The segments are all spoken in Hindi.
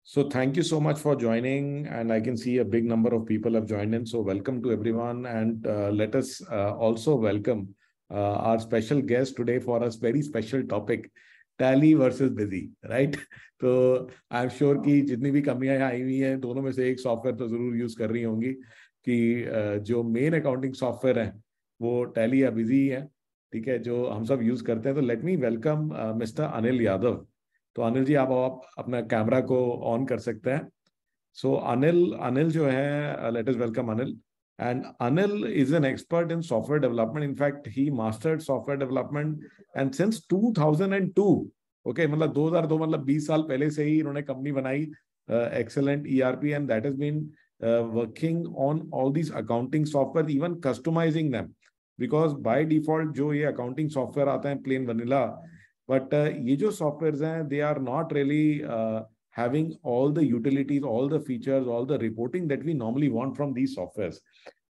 So thank you so much for joining, and I can see a big number of people have joined in. So welcome to everyone, and let us also welcome our special guest today for a very special topic, Tally versus Busy, right? तो आई एम श्योर कि जितनी भी कंपनियां आई हुई हैं, दोनों में से एक सॉफ्टवेयर तो जरूर यूज कर रही होंगी कि जो मेन अकाउंटिंग सॉफ्टवेयर है वो टैली या बिजी है, ठीक है, जो हम सब यूज करते हैं. तो let me welcome mister Anil Yadav. तो अनिल जी, आप अपना कैमरा को ऑन कर सकते हैं. सो अनिल अनिल जो है, let us welcome Anil. And Anil is an expert in software development. In fact he mastered software development and since 2002, okay, मतलब 2002, मतलब 20 साल पहले से ही इन्होंने कंपनी बनाई, excellent ERP, and that has been working on all these accounting software, even customising them, because by default जो ये अकाउंटिंग सॉफ्टवेयर आते हैं प्लेन वनीला, बट ये जो सॉफ्टवेयर्स हैं they are not really having all the utilities, all the features, all the reporting that we normally want from these softwares.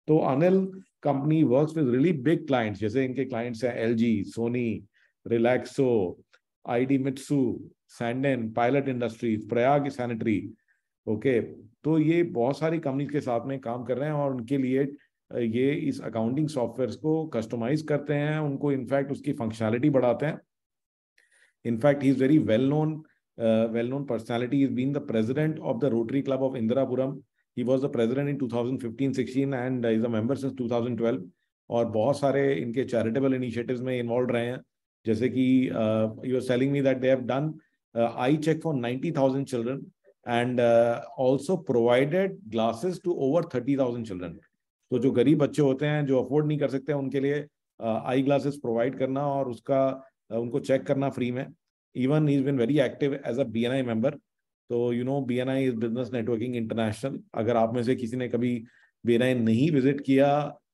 तो Anil company works with really big clients, जैसे इनके clients हैं LG, Sony, Relaxo, ID Mitsu, Sanden, Pilot Industries, Prayag Sanitary. Okay, तो ये बहुत सारी कंपनीज के साथ में काम कर रहे हैं और उनके लिए ये इस अकाउंटिंग सॉफ्टवेयर को कस्टमाइज करते हैं, उनको इनफैक्ट उसकी फंक्शनैलिटी बढ़ाते हैं. In fact he is very well-known personality. He's been the president of the Rotary Club of Indirapuram. He was the president in 2015-16 and is a member since 2012. और बहुत सारे इनके चैरिटेबल इनिशिएटिव्स में इन्वॉल्व रहे हैं, जैसे कि he was telling me that they have done eye check for 90,000 children and also provided glasses to over 30,000 children. तो जो गरीब बच्चे होते हैं जो अफोर्ड नहीं कर सकते उनके लिए आई ग्लासेस प्रोवाइड करना और उसका उनको चेक करना फ्री में. Even he's been very active as a BNI member. तो you know BNI is Business Networking International. अगर आप में से किसी ने कभी BNI नहीं विजिट किया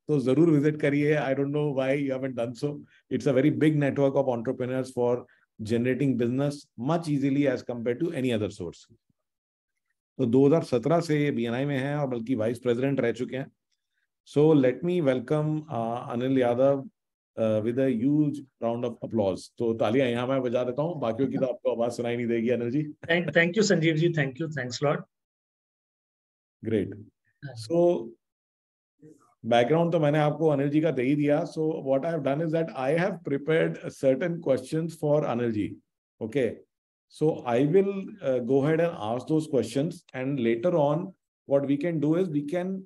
तो जरूर विजिट करिए. I don't know why you haven't done so. It's a very big network of entrepreneurs for generating business much easily as compared to any other source. तो 2017 से ये BNI में हैं और बल्कि वाइस प्रेसिडेंट रह चुके हैं. So let me welcome Anil Yadav with a huge round of applause. तो तालियां यहाँ मैं बजा देता हूँ, बाकियों की तो आपको आवाज सुनाई नहीं देगी. Anil ji, thank you Sanjeev ji, thank you, thanks lot. Great. So background तो मैंने आपको अनिल जी का दे ही दिया. So what I have done is that I have prepared certain questions for Anil ji. Okay, so I will go ahead and ask those questions, and later on what we can do is we can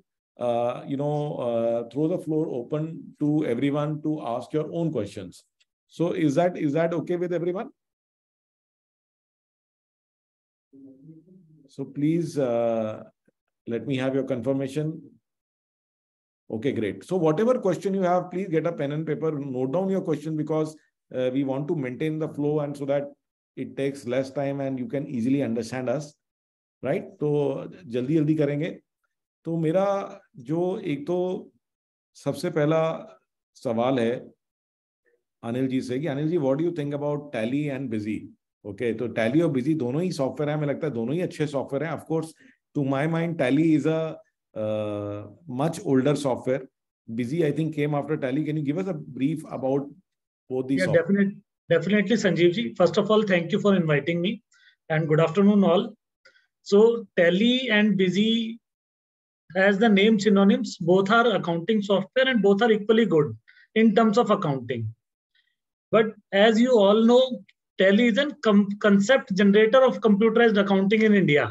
throw the floor open to everyone to ask your own questions. So is that okay with everyone? So please let me have your confirmation. Okay, great. So whatever question you have, please get a pen and paper, note down your question, because we want to maintain the flow and so that it takes less time and you can easily understand us, right? तो जल्दी जल्दी करेंगे. तो मेरा जो एक तो सबसे पहला सवाल है अनिल जी से कि Anil ji, what do you think about Tally and Busy? Okay, तो टैली और बिजी दोनों ही सॉफ्टवेयर हैं, हमें लगता है दोनों ही अच्छे सॉफ्टवेयर हैं. Of course to my mind Tally is a much older software. Busy I think came after Tally. Can you give us a brief about both the software? Definitely Sanjeev ji. First of all, thank you for inviting me and good afternoon all. So Tally and Busy, as the name synonyms, both are accounting software and both are equally good in terms of accounting. But as you all know, Tally is a concept generator of computerized accounting in India.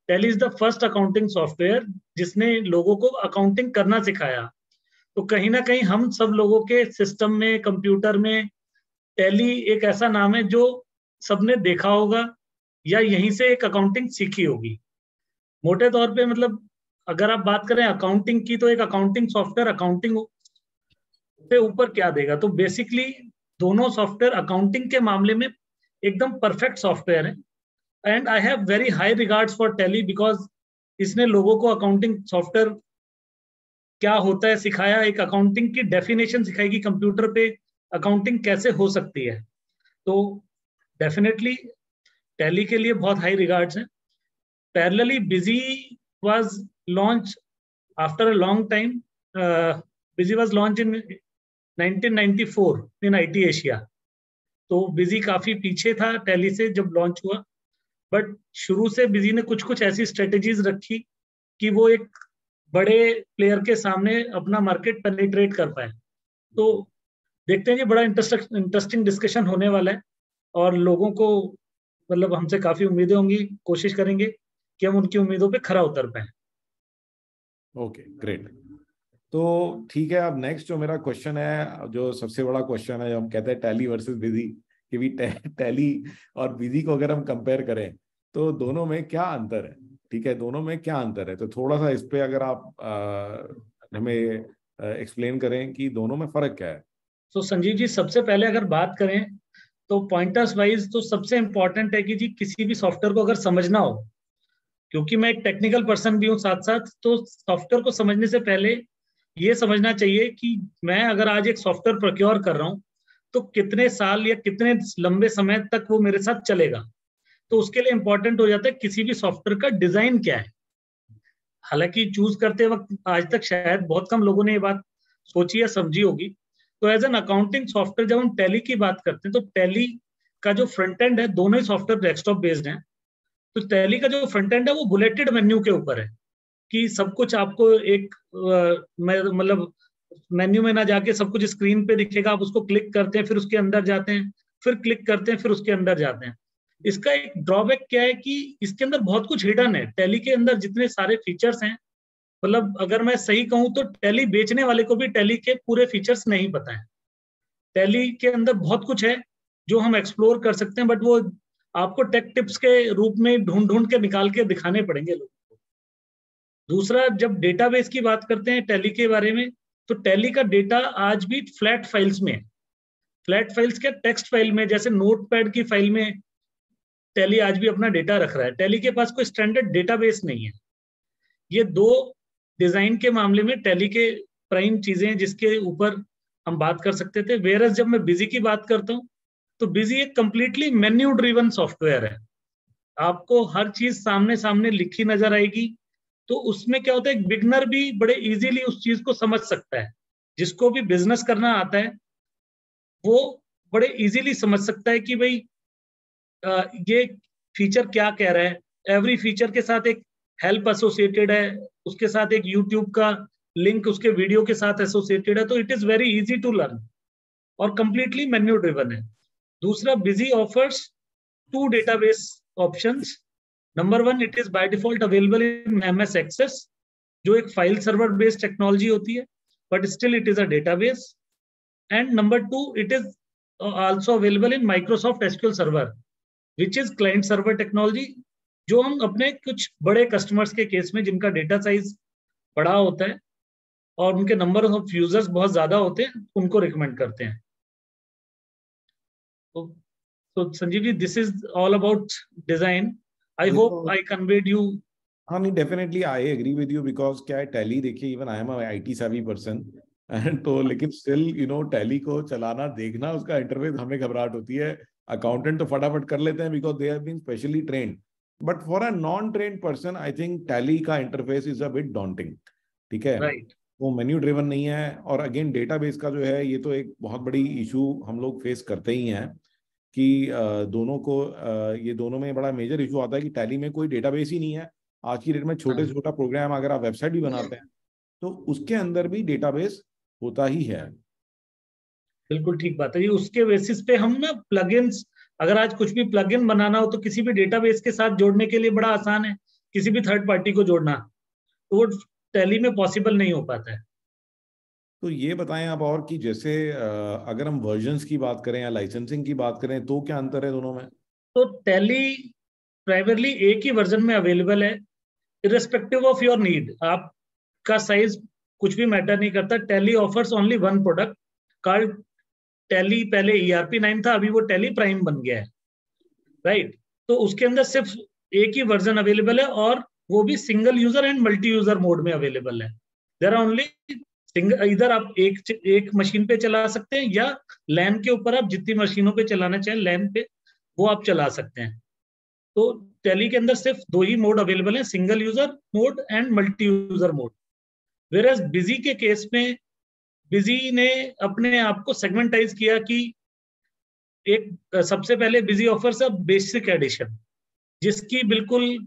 Tally is the first accounting software जिसने लोगों को accounting करना सिखाया. तो कहीं ना कहीं हम सब लोगों के सिस्टम में, कंप्यूटर में टैली एक ऐसा नाम है जो सबने देखा होगा या यहीं से एक अकाउंटिंग सीखी होगी. मोटे तौर पे मतलब अगर आप बात करें अकाउंटिंग की, तो एक अकाउंटिंग सॉफ्टवेयर अकाउंटिंग से ऊपर क्या देगा? तो बेसिकली दोनों सॉफ्टवेयर अकाउंटिंग के मामले में एकदम परफेक्ट सॉफ्टवेयर है. And I have very high regards for tally because इसने लोगों को अकाउंटिंग सॉफ्टवेयर क्या होता है सिखाया, एक अकाउंटिंग की डेफिनेशन सिखाई कि कंप्यूटर पे अकाउंटिंग कैसे हो सकती है. तो डेफिनेटली टैली के लिए बहुत हाई रिगार्ड्स हैं. Parallelly busy was launch after a long time. Busy was launch in 1994 in IT Asia. तो बिजी काफी पीछे था टैली से जब लॉन्च हुआ. बट शुरू से बिजी ने कुछ कुछ ऐसी स्ट्रेटेजीज रखी कि वो एक बड़े प्लेयर के सामने अपना मार्केट पेनिट्रेट कर पाए। तो देखते हैं जी, बड़ा इंटरेस्टिंग डिस्कशन होने वाला है और लोगों को मतलब हमसे काफी उम्मीदें होंगी, कोशिश करेंगे कि हम उनकी उम्मीदों पे खरा उतर पाए। Okay, great. तो ठीक है, अब नेक्स्ट जो मेरा क्वेश्चन है, जो सबसे बड़ा क्वेश्चन है, जो हम कहते हैं टैली वर्सेस बिजी, कि भी टैली और बिजी को अगर हम कंपेयर करें तो दोनों में क्या अंतर है? ठीक है, दोनों में क्या अंतर है? तो थोड़ा सा इस पे अगर आप हमें एक्सप्लेन करें कि दोनों में फर्क क्या है। तो संजीव जी, सबसे पहले अगर बात करें तो पॉइंटर्स वाइज तो सबसे इंपॉर्टेंट है कि जी किसी भी सॉफ्टवेयर को अगर समझना हो, क्योंकि मैं एक टेक्निकल पर्सन भी हूँ साथ साथ, तो सॉफ्टवेयर को समझने से पहले ये समझना चाहिए कि मैं अगर आज एक सॉफ्टवेयर प्रोक्योर कर रहा हूँ तो कितने साल या कितने लंबे समय तक वो मेरे साथ चलेगा। तो उसके लिए इंपॉर्टेंट हो जाता है किसी भी सॉफ्टवेयर का डिजाइन क्या है। हालांकि चूज करते वक्त आज तक शायद बहुत कम लोगों ने ये बात सोची या समझी होगी। तो एज एन अकाउंटिंग सॉफ्टवेयर जब हम टैली की बात करते हैं तो टैली का जो फ्रंट एंड है, दोनों ही सॉफ्टवेयर डेस्कटॉप बेस्ड हैं। तो टैली का जो फ्रंट एंड है वो बुलेटेड मेन्यू के ऊपर है कि सब कुछ आपको एक मतलब मेन्यू में ना जाके सब कुछ स्क्रीन पे दिखेगा, आप उसको क्लिक करते हैं, फिर उसके अंदर जाते हैं, फिर क्लिक करते हैं, फिर उसके अंदर जाते हैं। इसका एक ड्रॉबैक क्या है कि इसके अंदर बहुत कुछ हिडन है। टैली के अंदर जितने सारे फीचर्स हैं, मतलब अगर मैं सही कहूं तो टैली बेचने वाले को भी टैली के पूरे फीचर्स नहीं पता है। टैली के अंदर बहुत कुछ है जो हम एक्सप्लोर कर सकते हैं, बट वो आपको टेक टिप्स के रूप में ढूंढ ढूंढ के निकाल के दिखाने पड़ेंगे लोगों को। दूसरा, जब डेटाबेस की बात करते हैं टैली के बारे में, तो टैली का डेटा आज भी फ्लैट फाइल्स में है। फ्लैट फाइल्स क्या, टेक्स्ट फाइल में, जैसे नोटपैड की फाइल में टैली आज भी अपना डेटा रख रहा है। टैली के पास कोई स्टैंडर्ड डेटाबेस नहीं है। ये दो डिजाइन के मामले में टैली के प्राइम चीजें हैं जिसके ऊपर हम बात कर सकते थे। वेरस जब मैं बिजी की बात करता हूँ तो बिजी एक कंप्लीटली मेन्यू ड्रिवन सॉफ्टवेयर है। आपको हर चीज सामने सामने लिखी नजर आएगी। तो उसमें क्या होता है, एक बिगनर भी बड़े इजीली उस चीज को समझ सकता है। जिसको भी बिजनेस करना आता है वो बड़े इजीली समझ सकता है कि भाई ये फीचर क्या कह रहा है। एवरी फीचर के साथ एक हेल्प एसोसिएटेड है, उसके साथ एक यूट्यूब का लिंक उसके वीडियो के साथ एसोसिएटेड है। तो it is very easy to learn और कंप्लीटली मेन्यू ड्रिवन है। दूसरा, Busy offers two database options. Number one, it is by default available in MS Access, जो एक फाइल सर्वर बेस्ड टेक्नोलॉजी होती है, but still it is a database. And number two, it is also available in Microsoft SQL Server, which is client server technology, जो हम अपने कुछ बड़े कस्टमर्स के केस में जिनका डेटा साइज बड़ा होता है और उनके नंबर ऑफ यूजर्स बहुत ज्यादा होते हैं, उनको रिकमेंड करते हैं। तो Sanjeev ji, this is all about design. I hope I conveyed you. हाँ, नहीं, definitely I agree with you, because क्या है, टैली देखिए, even I am IT savvy person and तो लेकिन स्टिल टैली को चलाना, देखना, उसका इंटरफेस हमें घबराहट होती है। अकाउंटेंट तो फटाफट कर लेते हैं because they have been specially trained, but for a non trained person I think Tally का interface is a bit daunting. ठीक है, राइट। वो मेन्यू ड्रिवन नहीं है। और अगेन डेटाबेस का जो है, ये तो एक बहुत बड़ी इशू हम लोग फेस करते ही हैं कि दोनों को ये दोनों में बड़ा मेजर इशू आता है कि टैली में कोई डेटाबेस ही नहीं है। आज की डेट में छोटे से छोटा प्रोग्राम अगर आप वेबसाइट भी बनाते हैं तो उसके अंदर भी डेटाबेस होता ही है। बिल्कुल ठीक बात है। ये उसके बेसिस पे हम ना प्लगइन्स, अगर आज कुछ भी प्लगइन बनाना हो तो किसी भी डेटाबेस के साथ जोड़ने के लिए बड़ा आसान है, किसी भी थर्ड पार्टी को जोड़ना, तो वो टैली में पॉसिबल नहीं हो पाता है। तो ये बताएं आप, और कि जैसे अगर हम वर्जन्स की बात करें या लाइसेंसिंग की बात करें तो क्या अंतर है दोनों में? तो टैली प्राइमरली एक ही वर्जन में अवेलेबल है, इरेस्पेक्टिव ऑफ योर नीड। आपका साइज कुछ भी मैटर नहीं करता। Tally offers only one product called tally. पहले ERP 9 था, अभी वो टैली प्राइम बन गया है। राइट। तो उसके अंदर सिर्फ एक ही वर्जन अवेलेबल है और वो भी single user and multi user mode में अवेलेबल है। देयर आर ओनली सिंगल, इधर आप एक मशीन पे चला सकते हैं या लैन के ऊपर आप जितनी मशीनों पे चलाना चाहें लैन पे वो आप चला सकते हैं। तो टैली के अंदर सिर्फ दो ही मोड अवेलेबल है, single user mode and multi user mode. Where Busy के केस में बिजी ने अपने आप को सेगमेंटाइज किया कि एक सबसे पहले Busy offers a basic edition. जिसकी बिल्कुल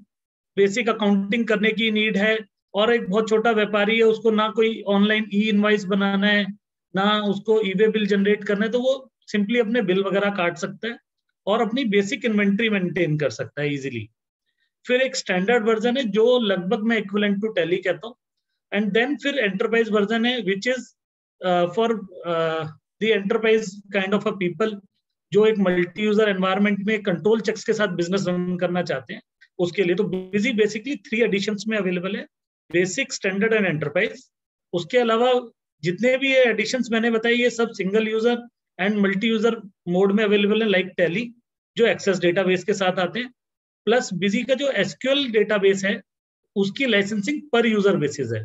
बेसिक अकाउंटिंग करने की नीड है, और एक बहुत छोटा व्यापारी है, उसको ना कोई ऑनलाइन ई इनवाइस बनाना है, ना उसको ई वे बिल जनरेट करना है, तो वो सिंपली अपने बिल वगैरह काट सकता है और अपनी बेसिक इन्वेंट्री मेंटेन कर सकता है इजीली। फिर एक स्टैंडर्ड वर्जन है जो लगभग मैं इक्विवेलेंट टू टैली कहता हूँ, एंड देन फिर एंटरप्राइज वर्जन है which is for the enterprise kind of a people जो एक मल्टी यूजर एनवायरनमेंट में कंट्रोल चेक्स के साथ बिजनेस रन करना चाहते हैं, उसके लिए। तो बिजी बेसिकली 3 एडिशंस में अवेलेबल है, बेसिक, स्टैंडर्ड एंड एंटरप्राइज। उसके अलावा जितने भी ये एडिशंस मैंने बताई ये सब single user and multi user mode में अवेलेबल है, लाइक टैली जो एक्सेस डेटाबेस के साथ आते हैं, प्लस बिजी का जो एसक्यूएल डेटाबेस है उसकी लाइसेंसिंग पर यूजर बेसिस है।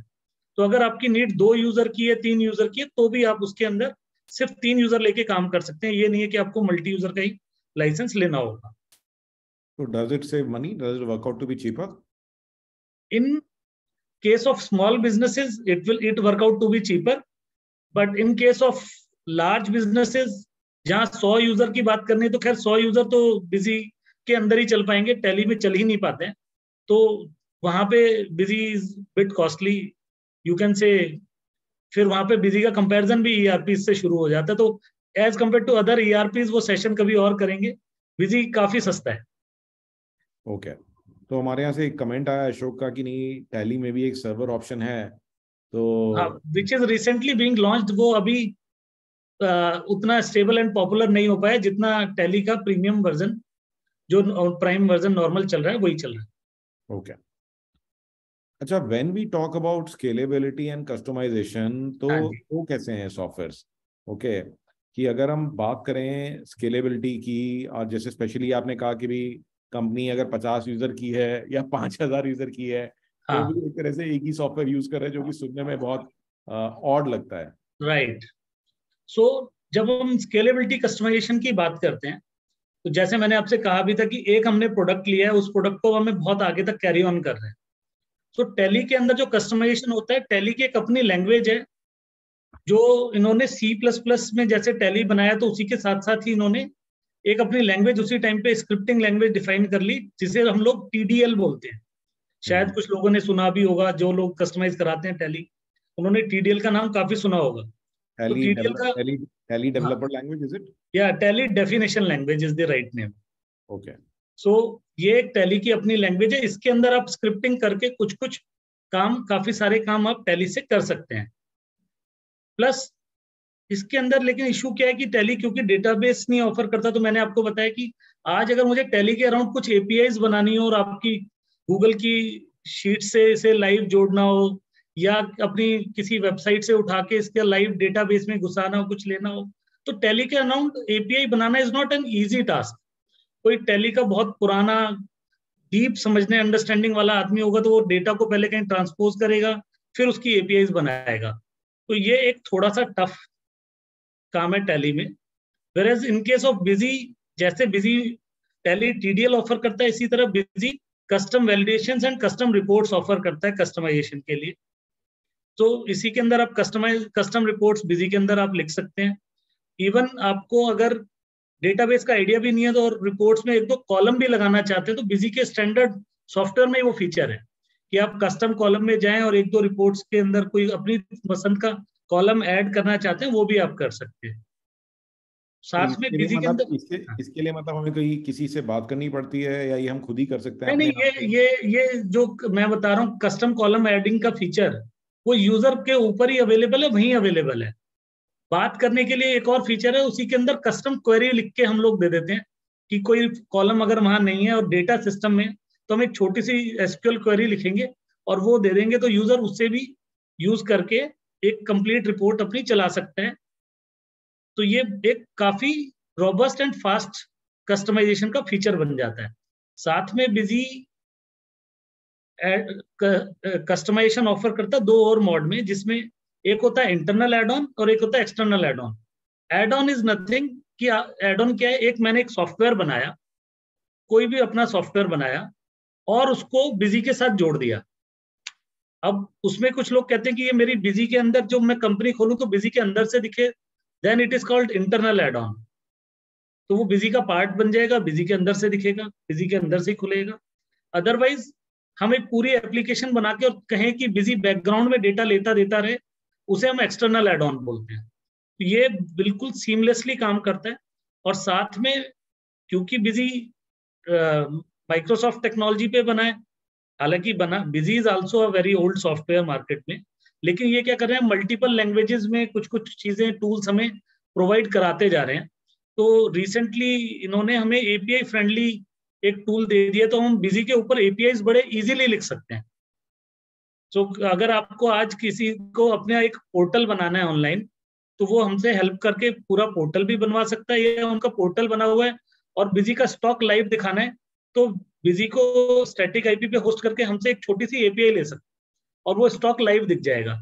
तो अगर आपकी नीड 2 यूजर की है, 3 यूजर की है, तो भी आप उसके अंदर सिर्फ 3 यूजर लेके काम कर सकते हैं। ये नहीं है कि आपको मल्टी यूजर का ही लाइसेंस लेना होगा। So does it save money? Does it work out to be cheaper? In case of small businesses, it work out to be cheaper, but in case of large businesses, जहां 100 यूजर की बात करनी है, तो खैर 100 यूजर तो बिजी के अंदर ही चल पाएंगे, टैली में चल ही नहीं पाते हैं, तो वहां पे busy is bit costly, you can say. फिर वहां पे बिजी का कंपैरिजन भी ईआरपी से शुरू हो जाता है, तो as compare to other ERP वो सेशन कभी और करेंगे, बिजी काफी सस्ता है। ओके, तो हमारे यहाँ से एक कमेंट आया अशोक का कि नहीं टैली में भी एक सर्वर ऑप्शन है, तो which is recently being launched. वो अभी उतना स्टेबल एंड पॉपुलर नहीं हो पाया जितना टैली का प्रीमियम वर्जन, जो प्राइम वर्जन नॉर्मल चल रहा है वही चल रहा है। ओके। अच्छा, when we talk about scalability and customisation, तो हाँ जी। वो कैसे हैं सॉफ्टवेयर्स? ओके, कि अगर हम बात करें स्केलेबिलिटी की, और जैसे स्पेशली आपने कहा कि भी कंपनी अगर 50 यूजर की है या 5000 यूजर की है, तो हाँ, भी एक तरह से एक ही सॉफ्टवेयर यूज कर रहे हैं, जो कि सुनने में बहुत ऑड लगता है। राइट। सो जब हम स्केलेबिलिटी कस्टमाइजेशन की बात करते हैं, तो जैसे मैंने आपसे कहा भी था कि एक हमने प्रोडक्ट लिया है, उस प्रोडक्ट को हमें बहुत आगे तक कैरी ऑन कर रहे हैं। तो टैली के अंदर जो कस्टमाइजेशन होता है, टैली की एक अपनी लैंग्वेज है जो इन्होंने C++ में जैसे टैली बनाया, तो उसी के साथ साथ ही इन्होंने एक अपनी लैंग्वेज उसी टाइम पे स्क्रिप्टिंग लैंग्वेज डिफाइन कर ली, जिसे हम लोग TDL बोलते हैं। शायद कुछ लोगों ने सुना भी होगा, जो लोग कस्टमाइज कराते हैं टैली, उन्होंने TDL का नाम काफी सुना होगा। तो TDL का Tally developer language is it? या Tally definition language is the right name. Okay. So ये एक टैली की अपनी लैंग्वेज है, इसके अंदर आप स्क्रिप्टिंग करके कुछ कुछ काम, काफी सारे काम आप टैली से कर सकते हैं। प्लस इसके अंदर लेकिन इशू क्या है कि टैली क्योंकि डेटाबेस नहीं ऑफर करता, तो मैंने आपको बताया कि आज अगर मुझे टैली के अराउंड कुछ एपीआईज बनानी हो और आपकी गूगल की शीट से इसे लाइव जोड़ना हो, या अपनी किसी वेबसाइट से उठा के इसके लाइव डेटाबेस में घुसाना हो, कुछ लेना हो, तो टैली के around API banana is not an easy task. कोई टैली का बहुत पुराना डीप समझने अंडरस्टैंडिंग वाला आदमी होगा, तो वो डेटा को पहले कहीं ट्रांसपोज करेगा, फिर उसकी एपीआईज बनाएगा। तो ये एक थोड़ा सा टफ काम है टैली में। Whereas in case of busy, जैसे बिजी टैली TDL ऑफर करता है, इसी तरह busy custom validations and custom reports offer करता है कस्टमाइजेशन के लिए। तो इसी के अंदर आप कस्टम रिपोर्ट्स बिजी के अंदर आप लिख सकते हैं। इवन आपको अगर डेटाबेस का आइडिया भी नहीं है, तो और रिपोर्ट्स में एक दो कॉलम भी लगाना चाहते हैं, तो बिजी के स्टैंडर्ड सॉफ्टवेयर में वो फीचर है कि आप कस्टम कॉलम में जाएं और एक दो रिपोर्ट्स के अंदर कोई अपनी पसंद का कॉलम ऐड करना चाहते हैं, वो भी आप कर सकते हैं। तो साथ में बिजी के अंदर इसके लिए मतलब हमें कोई किसी से बात करनी पड़ती है, या ये हम खुद ही कर सकते हैं नहीं अपने नहीं, आप से? ये जो मैं बता रहा हूँ कस्टम कॉलम एडिंग का फीचर, वो यूजर के ऊपर ही अवेलेबल है, वहीं अवेलेबल है। बात करने के लिए एक और फीचर है, उसी के अंदर कस्टम क्वेरी लिख के हम लोग दे देते हैं कि कोई कॉलम अगर वहां नहीं है और डेटा सिस्टम में, तो हम एक छोटी सी एसक्यूएल क्वेरी लिखेंगे और वो दे देंगे, तो यूजर उससे भी यूज करके एक कंप्लीट रिपोर्ट अपनी चला सकते हैं। तो ये एक काफी रोबस्ट एंड फास्ट कस्टमाइजेशन का फीचर बन जाता है। साथ में बिजी कस्टमाइजेशन ऑफर करता है 2 और मोड में, जिसमें एक होता है इंटरनल एड ऑन और एक होता है external add on. Add on is nothing कि एड ऑन क्या है, एक मैंने एक सॉफ्टवेयर बनाया, कोई भी अपना सॉफ्टवेयर बनाया और उसको बिजी के साथ जोड़ दिया। अब उसमें कुछ लोग कहते हैं कि ये मेरी बिजी के अंदर, जो मैं कंपनी खोलूं तो बिजी के अंदर से दिखे, then it is called internal add on. तो वो बिजी का पार्ट बन जाएगा, बिजी के अंदर से दिखेगा, बिजी के अंदर से खुलेगा। अदरवाइज हम एक पूरी एप्लीकेशन बना के और कहें कि बिजी बैकग्राउंड में डेटा लेता देता रहे, उसे हम एक्सटर्नल एड ऑन बोलते हैं। तो ये बिल्कुल सीमलेसली काम करता है। और साथ में क्योंकि बिजी माइक्रोसॉफ्ट टेक्नोलॉजी पे बना है, हालांकि बना busy is also a very old software market में, लेकिन ये क्या कर रहे हैं, मल्टीपल लैंग्वेजेस में कुछ कुछ चीजें टूल्स हमें प्रोवाइड कराते जा रहे हैं। तो रिसेंटली इन्होंने हमें एपीआई फ्रेंडली एक टूल दे दिया, तो हम बिजी के ऊपर एपीआई बड़े इजीली लिख सकते हैं। तो अगर आपको आज किसी को अपना एक पोर्टल बनाना है ऑनलाइन, तो वो हमसे हेल्प करके पूरा पोर्टल भी बनवा सकता है, या उनका पोर्टल बना हुआ है और बिजी का स्टॉक लाइव दिखाना है, तो बिजी को स्टैटिक आईपी पे होस्ट करके हमसे एक छोटी सी एपीआई ले सकते हैं और वो स्टॉक लाइव दिख जाएगा।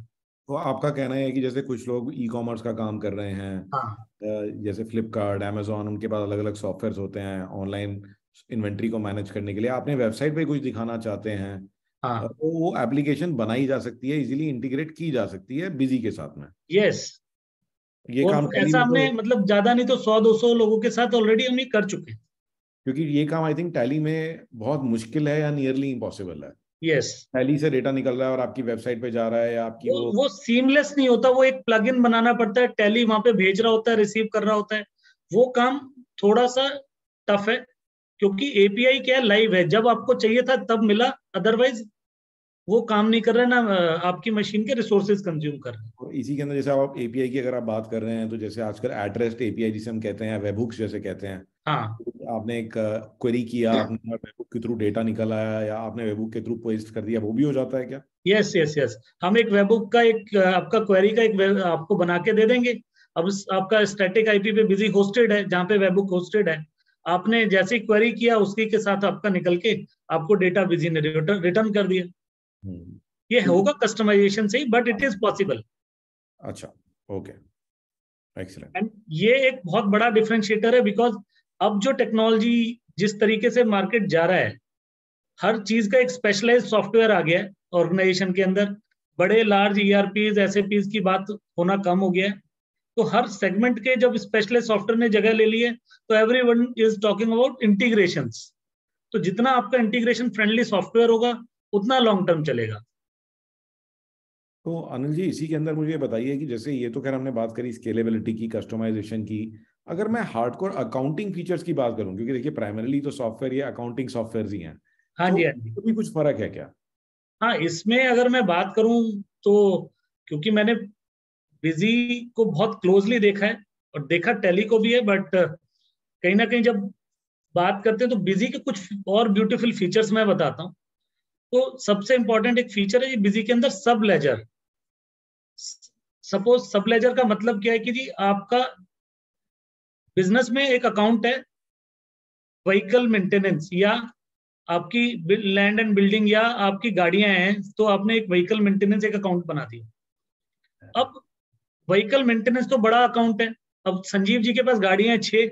तो आपका कहना है कि जैसे कुछ लोग ई कॉमर्स का काम कर रहे हैं, हाँ जैसे फ्लिपकार्ट, अमेजोन, उनके पास अलग अलग सॉफ्टवेयर होते हैं ऑनलाइन इन्वेंट्री को मैनेज करने के लिए, आपने वेबसाइट पे कुछ दिखाना चाहते हैं, हाँ तो वो एप्लीकेशन बनाई जा सकती है, इजीली इंटीग्रेट की जा सकती है बिजी के साथ में। यस। ये काम और टैली ऐसा में हमने तो, मतलब ज्यादा नहीं तो 100-200 लोगों के साथ ऑलरेडी हम ये कर चुके हैं। क्योंकि ये काम आई थिंक टैली में बहुत मुश्किल है या नियरली इम्पॉसिबल है। यस। टैली से डेटा निकल रहा है और आपकी वेबसाइट पे जा रहा है, या आपकी वो वो सीमलेस नहीं होता, वो एक प्लगइन बनाना पड़ता है, टैली वहां पे भेज रहा होता है, रिसीव कर रहा होता है। वो काम थोड़ा सा टफ है, क्योंकि एपीआई क्या है, लाइव है, जब आपको चाहिए था तब मिला, अदरवाइज वो काम नहीं कर रहा है ना, आपकी मशीन के रिसोर्सेज कंज्यूम कर रहे हैं। और इसी के अंदर जैसे आप एपीआई की अगर आप बात कर रहे हैं, तो जैसे आजकल एड्रेस्ड एपीआई जिसे हम कहते हैं, वेबहुक्स जैसे कहते हैं, हाँ तो आपने एक क्वेरी किया, आपने वेबहुक के थ्रू डेटा निकल आया, या आपने वेबहुक के थ्रू पेस्ट कर दिया, वो भी हो जाता है क्या? Yes yes yes. हम एक वेबहुक का एक आपका क्वेरी का एक आपको बना के दे देंगे। अब आपका स्टैटिक आईपी पे बिजी होस्टेड है, जहाँ पे वेबहुक होस्टेड है, आपने जैसे ही क्वेरी किया उसी के साथ आपका निकल के आपको डेटा बिजी ने रिटर्न कर दिया। ये क्योंकि होगा कस्टमाइजेशन से ही, बट इट इज पॉसिबल। अच्छा, ओके, एक्सीलेंट। एंड ये एक बहुत बड़ा डिफरेंशिएटर है, बिकॉज अब जो टेक्नोलॉजी जिस तरीके से मार्केट जा रहा है, हर चीज का एक स्पेशलाइज सॉफ्टवेयर आ गया है ऑर्गेनाइजेशन के अंदर। बड़े लार्ज ईआरपीज एसएपीज की बात होना कम हो गया है। तो हर सेगमेंट के जब स्पेशलाइज सॉफ्टवेयर ने जगह ले ली है, तो everyone is talking about integrations. तो जितना आपका इंटीग्रेशन फ्रेंडली सॉफ्टवेयर होगा, उतना लॉन्ग टर्म चलेगा। तो अनिल जी, इसी के अंदर मुझे ये बताइए कि जैसे ये तो खैर हमने बात करी स्केलेबिलिटी की, कस्टमाइजेशन की, अगर मैं हार्डकोर अकाउंटिंग फीचर्स की बात करूं, क्योंकि देखिए प्राइमरीली तो सॉफ्टवेयर ये अकाउंटिंग सॉफ्टवेयर ही हैं, हाँ तो जी हाँ जी। भी कुछ फर्क है क्या? हाँ, इसमें अगर मैं बात करूं तो, क्योंकि मैंने बिजी को बहुत क्लोजली देखा है और देखा टैली को भी है, बट कहीं ना कहीं जब बात करते हैं तो बिजी के कुछ और ब्यूटीफुल फीचर्स मैं बताता हूँ। तो सबसे इंपॉर्टेंट एक फीचर है बिजी के अंदर, सब लेजर। सपोज सब लेजर का मतलब क्या है कि जी आपका बिजनेस में एक अकाउंट है व्हीकल मेंटेनेंस, या आपकी लैंड एंड बिल्डिंग, या आपकी गाड़ियां हैं, तो आपने एक व्हीकल मेंटेनेंस एक अकाउंट बना दिया। अब व्हीकल मेंटेनेंस तो बड़ा अकाउंट है। अब संजीव जी के पास गाड़ियां हैं 6,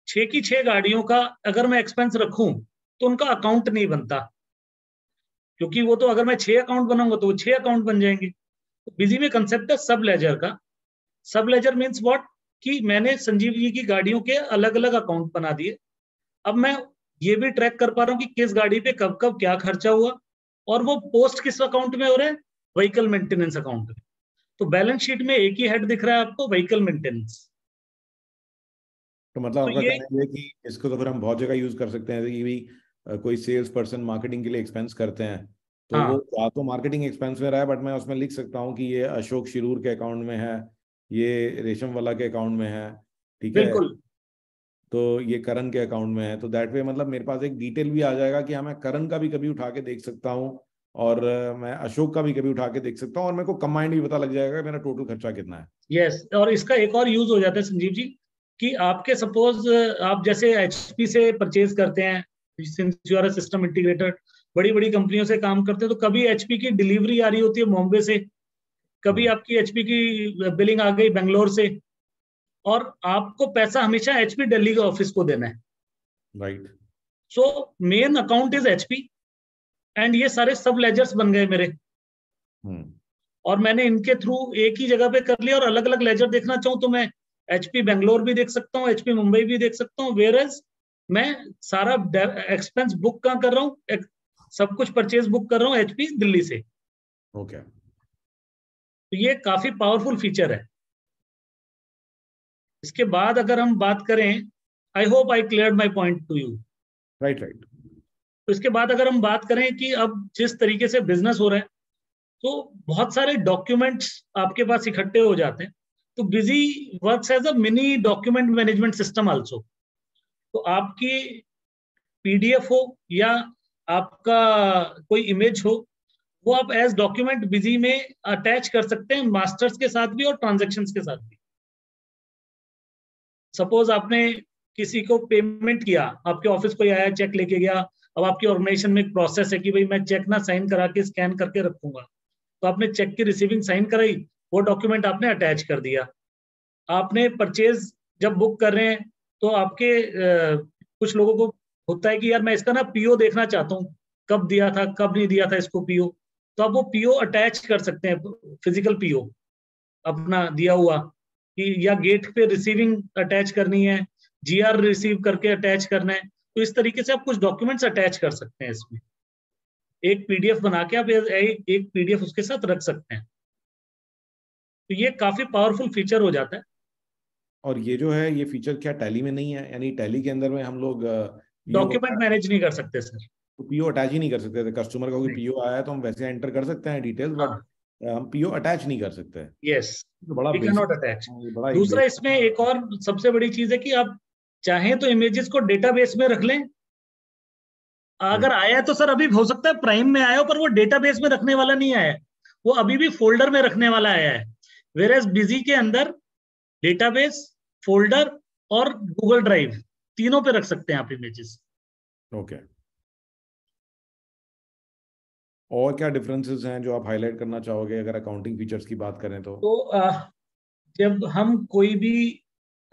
6 की 6 गाड़ियों का अगर मैं एक्सपेंस रखूं, तो उनका अकाउंट नहीं बनता, क्योंकि वो तो अगर मैं 6 अकाउंट बनाऊंगा तो वो 6 अकाउंट बन जाएंगे। तो बिजी में कंसेप्ट है सब लेजर का। सब लेजर मीन्स व्हाट, कि मैंने संजीव जी की गाड़ियों के अलग अलग अकाउंट बना दिए। अब मैं ये भी ट्रैक कर पा रहा हूँ कि किस गाड़ी पे कब कब क्या खर्चा हुआ, और वो पोस्ट किस अकाउंट में हो रहा है, व्हीकल मेंटेनेंस अकाउंट में। तो बैलेंस शीट में एक ही हेड दिख रहा है आपको, व्हीकल मेंटेनेंस। तो मतलब तो आपका ये, कहना है कि इसको तो फिर हम बहुत जगह यूज कर सकते हैं, जैसे कि भी कोई सेल्स पर्सन मार्केटिंग के लिए एक्सपेंस करते हैं, तो वो हाँ या तो मार्केटिंग एक्सपेंस में रहा है, बट मैं उसमें लिख सकता हूँ कि ये अशोक शिरूर के अकाउंट में है, ये रेशम वाला के अकाउंट में है, ठीक है, बिल्कुल। तो ये करण के अकाउंट में है, तो दैट वे मतलब मेरे पास एक डिटेल भी आ जाएगा कि हाँ, मैं करण का भी कभी उठा के देख सकता हूँ, और मैं अशोक का भी कभी उठा के देख सकता हूँ, और मेरे को कंबाइंड भी पता लग जाएगा कि मेरा टोटल खर्चा कितना है। यस, और इसका एक और यूज हो जाता है संजीव जी, कि आपके सपोज आप जैसे एचपी से परचेज करते हैं, since you are a system integrator, बड़ी बड़ी कंपनियों से काम करते हैं, तो कभी एचपी की डिलीवरी आ रही होती है बॉम्बे से, कभी हम्म, आपकी एचपी की बिलिंग आ गई बेंगलोर से, और आपको पैसा हमेशा एचपी दिल्ली के ऑफिस को देना है। Right. So main account is HP, and ये सारे सब लेजर्स बन गए मेरे, हम्म, और मैंने इनके थ्रू एक ही जगह पे कर लिया। और अलग अलग लेजर देखना चाहूँ तो मैं HP बेंगलोर भी देख सकता हूँ, HP मुंबई भी देख सकता हूँ, वेयरएज मैं सारा एक्सपेंस बुक कहाँ कर रहा हूँ, सब कुछ परचेज बुक कर रहा हूँ HP दिल्ली से। ओके, तो ये काफी पावरफुल फीचर है। इसके बाद अगर हम बात करें, आई hope I clear my point two you. Right right. तो इसके बाद अगर हम बात करें कि अब जिस तरीके से बिजनेस हो रहा है, तो बहुत सारे डॉक्यूमेंट्स आपके पास इकट्ठे हो जाते हैं। तो Busy works as a mini document management system also. तो आपकी PDF हो या आपका कोई इमेज हो, वो आप एज डॉक्यूमेंट बिजी में अटैच कर सकते हैं, मास्टर्स के साथ भी और ट्रांजैक्शंस के साथ भी। सपोज आपने किसी को पेमेंट किया, आपके ऑफिस कोई आया, चेक लेके गया, अब आपकी ऑर्गेनाइजेशन में एक प्रोसेस है कि भाई मैं चेक ना साइन करा के स्कैन करके रखूंगा, तो आपने चेक की रिसीविंग साइन कराई, वो डॉक्यूमेंट आपने अटैच कर दिया। आपने परचेज जब बुक कर रहे हैं, तो आपके कुछ लोगों को होता है कि यार मैं इसका ना PO देखना चाहता हूँ, कब दिया था कब नहीं दिया था इसको PO, तो आप वो PO अटैच कर सकते हैं, फिजिकल PO अपना दिया हुआ, कि या गेट पे रिसीविंग अटैच करनी है, GR रिसीव करके अटैच करना है। तो इस तरीके से आप कुछ डॉक्यूमेंट्स अटैच कर सकते हैं इसमें, एक PDF बना के आप एक PDF उसके साथ रख सकते हैं। तो ये काफी पावरफुल फीचर हो जाता है। और ये जो है ये फीचर क्या टैली में नहीं है? यानी टैली के अंदर में हम लोग डॉक्यूमेंट मैनेज नहीं कर सकते सर। तो PO अटैच ही नहीं कर सकते थे? कस्टमर का कोई PO आया तो हम वैसे एंटर कर सकते हैं डिटेल्स, बट हम PO अटैच नहीं कर सकते। यस, तो बड़ा we can basic, not attach. ये बड़ा एक दूसरा बेसिक। इसमें एक और सबसे बड़ी चीज है कि आप चाहें तो इमेजेस को डेटाबेस में रख लें। अगर आया है तो सर अभी हो सकता है प्राइम में आया हो, पर वो डेटाबेस में रखने वाला नहीं आया है, वो अभी भी फोल्डर में रखने वाला आया है। वेयरएज बिजी के अंदर डेटाबेस, फोल्डर और गूगल ड्राइव तीनों पे रख सकते हैं आप इमेजेस। ओके, और क्या डिफरेंसेस हैं जो आप हाईलाइट करना चाहोगे अगर अकाउंटिंग फीचर्स की बात करें तो? जब हम कोई भी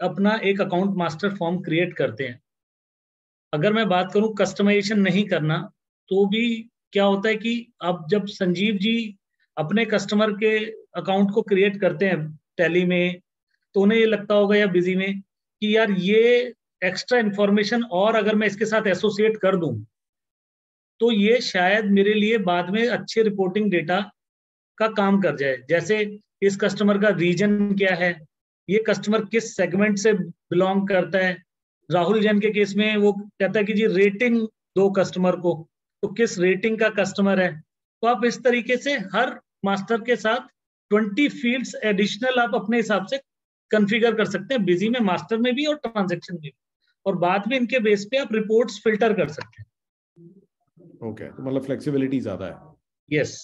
अपना एक अकाउंट मास्टर फॉर्म क्रिएट करते हैं, अगर मैं बात करूं कस्टमाइजेशन नहीं करना, तो भी क्या होता है कि अब जब संजीव जी अपने कस्टमर के अकाउंट को क्रिएट करते हैं टैली में, तो उन्हें ये लगता होगा या बिजी में कि यार ये एक्स्ट्रा इंफॉर्मेशन और अगर मैं इसके साथ एसोसिएट कर दूं, तो ये शायद मेरे लिए बाद में अच्छे रिपोर्टिंग डेटा का काम कर जाए। जैसे इस कस्टमर का रीजन क्या है, ये कस्टमर किस सेगमेंट से बिलोंग करता है। राहुल जैन के केस में वो कहता है कि जी रेटिंग दो कस्टमर को, तो किस रेटिंग का कस्टमर है। तो आप इस तरीके से हर मास्टर के साथ 20 फील्ड्स एडिशनल आप अपने हिसाब से कॉन्फ़िगर कर सकते हैं, बिजी में, मास्टर में भी और ट्रांजैक्शन में भी। और बाद में इनके बेस पे आप रिपोर्ट्स फिल्टर कर सकते हैं। ओके, तो मतलब फ्लेक्सिबिलिटी ज्यादा है। यस।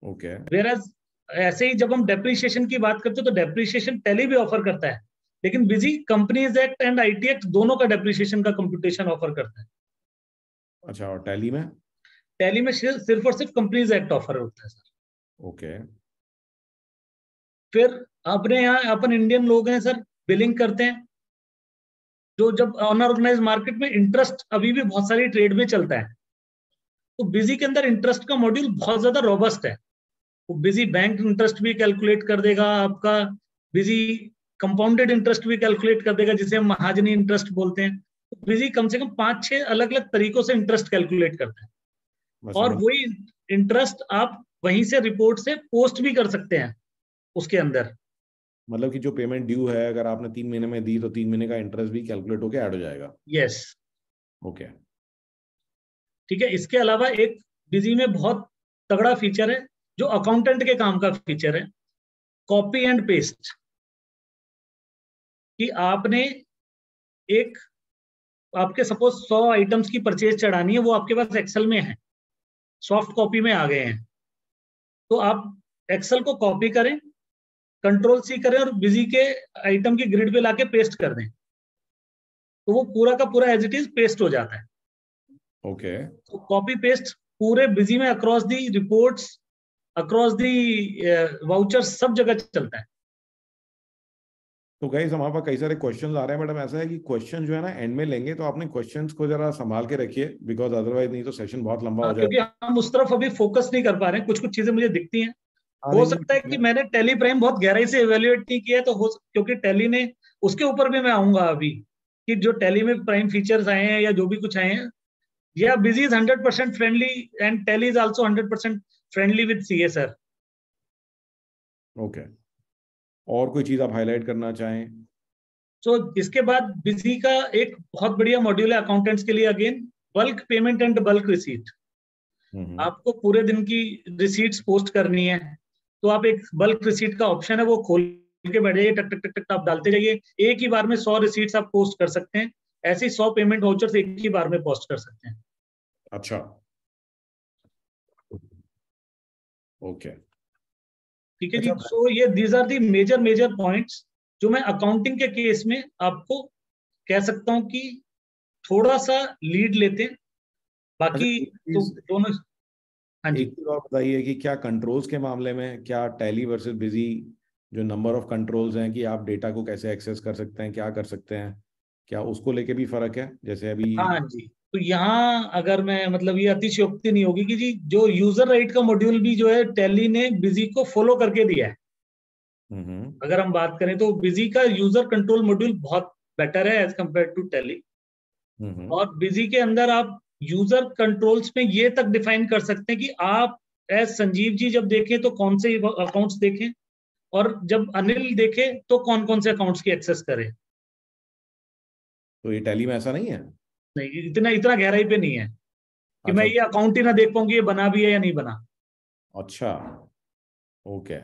ओके, वेयरएज ऐसे ही जब हम डेप्रिसिएशन की बात करते हैं, तो डेप्रिसिएशन टैली भी ऑफर करता है, लेकिन busy companies act and IT act दोनों का डेप्रिसिएशन का कंप्यूटेशन ऑफर करता है। अच्छा, और टैली में? टैली में सिर्फ और सिर्फ कंपनीज एक्ट ऑफर होता है सर। ओके, फिर अपने यहाँ अपन इंडियन लोग हैं सर, बिलिंग करते हैं, जो जब अनऑर्गेनाइज मार्केट में इंटरेस्ट अभी भी बहुत सारी ट्रेड में चलता है, तो बिजी के अंदर इंटरेस्ट का मॉड्यूल बहुत ज्यादा रोबस्ट है। वो बिजी बैंक इंटरेस्ट भी कैलकुलेट कर देगा आपका, बिजी कंपाउंडेड इंटरेस्ट भी कैलकुलेट कर देगा, जिसे हम महाजनी इंटरेस्ट बोलते हैं। बिजी कम से कम 5-6 अलग अलग तरीकों से इंटरेस्ट कैलकुलेट करता है, और वही इंटरेस्ट आप वहीं से रिपोर्ट से पोस्ट भी कर सकते हैं उसके अंदर। मतलब कि जो पेमेंट ड्यू है अगर आपने 3 महीने में दी तो 3 महीने का इंटरेस्ट भी कैलकुलेट होके ऐड हो जाएगा। यस। ओके, ठीक है। इसके अलावा एक बिजी में बहुत तगड़ा फीचर है, जो अकाउंटेंट के काम का फीचर है, कॉपी एंड पेस्ट। कि आपने एक, आपके सपोज 100 आइटम्स की परचेज चढ़ानी है, वो आपके पास एक्सेल में है, सॉफ्ट कॉपी में आ गए हैं, तो आप एक्सेल को कॉपी करें, Ctrl+C करें और बिजी के आइटम की ग्रिड पे लाके पेस्ट कर दें, तो वो पूरा का पूरा एज इट इज पेस्ट हो जाता है। ओके, तो कॉपी पेस्ट पूरे बिजी में across the reports, across the vouchers, सब जगह चलता है। तो गाइस हमारे पास कई सारे क्वेश्चंस आ रहे हैं, बट हम ऐसा है कि क्वेश्चन जो है ना एंड में लेंगे, तो आपने क्वेश्चंस को जरा संभाल के रखिए, बिकॉज अदरवाइज नहीं तो सेशन बहुत लंबा हो क्योंकि जाएगा। हम उस तरफ अभी फोकस नहीं कर पा रहे हैं, कुछ कुछ चीजें मुझे दिखती हैं, हो सकता है कि मैंने टैली प्राइम बहुत गहराई से इवेल्युएट नहीं किया है, तो क्योंकि टैली ने, उसके ऊपर भी मैं आऊंगा अभी कि जो टैली में प्राइम फीचर्स आए हैं या जो भी कुछ आए हैं, या busy is 100% friendly and tally is also 100% friendly with CA sir. Okay, और कोई चीज आप हाईलाइट करना चाहें? तो इसके बाद बिजी का एक बहुत बढ़िया मॉड्यूल है अकाउंटेंट्स के लिए, again bulk payment and bulk receipt. आपको पूरे दिन की रिसीट्स पोस्ट करनी है, तो आप एक बल्क रिसीट का ऑप्शन है वो खोल के बैठ जाइए, टक टक टक टक आप डालते जाइए, एक ही बार में 100 रिसीट्स आप पोस्ट कर सकते हैं। ऐसे 100 पेमेंट वाउचर्स एक ही बार में पोस्ट कर सकते हैं। अच्छा, ओके, ठीक है जी। सो ये these are the major points जो मैं अकाउंटिंग के केस में आपको कह सकता हूं कि थोड़ा सा लीड लेते हैं, बाकी तो दोनों। हाँ जी, एक चीज और बताइए कि क्या कंट्रोल्स के मामले में, क्या टैली वर्सेस बिजी, जो नंबर ऑफ कंट्रोल्स हैं कि आप डेटा को कैसे एक्सेस कर सकते हैं, क्या कर सकते हैं, क्या उसको लेके भी फर्क है? जैसे अभी हाँ जी। तो यहाँ अगर मैं, मतलब ये अतिशयोक्ति नहीं होगी कि जी जो यूजर राइट का मॉड्यूल भी जो है टैली ने बिजी को फॉलो करके दिया है। अगर हम बात करें तो बिजी का यूजर कंट्रोल मॉड्यूल बहुत बेटर है एज कंपेयर टू टैली। और बिजी के अंदर आप यूजर कंट्रोल्स में ये तक डिफाइन कर सकते हैं कि आप एज संजीव जी जब देखें तो कौन से अकाउंट्स देखें, और जब अनिल देखे तो कौन कौन से अकाउंट्स की एक्सेस करें। तो ये टैली में ऐसा नहीं है? नहीं, इतना इतना गहराई पे नहीं है कि मैं अच्छा, ये अकाउंट ही ना देख पाऊंगी ये बना भी है या नहीं बना। अच्छा, ओके।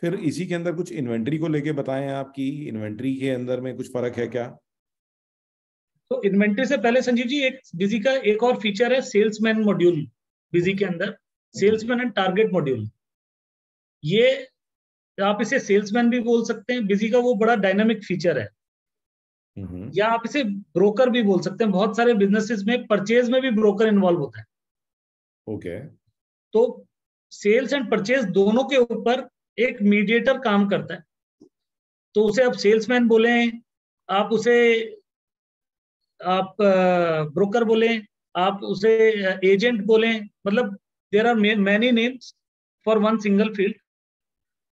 फिर इसी के अंदर कुछ इन्वेंट्री को लेके बताएं आप कि इन्वेंट्री के अंदर में कुछ फर्क है क्या? तो इन्वेंट्री से पहले संजीव जी, एक बिजी का एक और फीचर है सेल्समैन मॉड्यूल बिजी के अंदर, सेल्समैन एंड टारगेट मॉड्यूल। ये आप इसे सेल्समैन भी बोल सकते हैं, बिजी का वो बड़ा डायनामिक फीचर है, या आप इसे ब्रोकर भी बोल सकते हैं। बहुत सारे बिजनेसेस में परचेज में भी ब्रोकर इन्वॉल्व होता है। ओके, तो सेल्स एंड परचेज दोनों के ऊपर एक मीडिएटर काम करता है। तो उसे आप सेल्समैन बोलें, आप उसे आप ब्रोकर बोलें, आप उसे एजेंट बोलें, मतलब there are many names for one single field.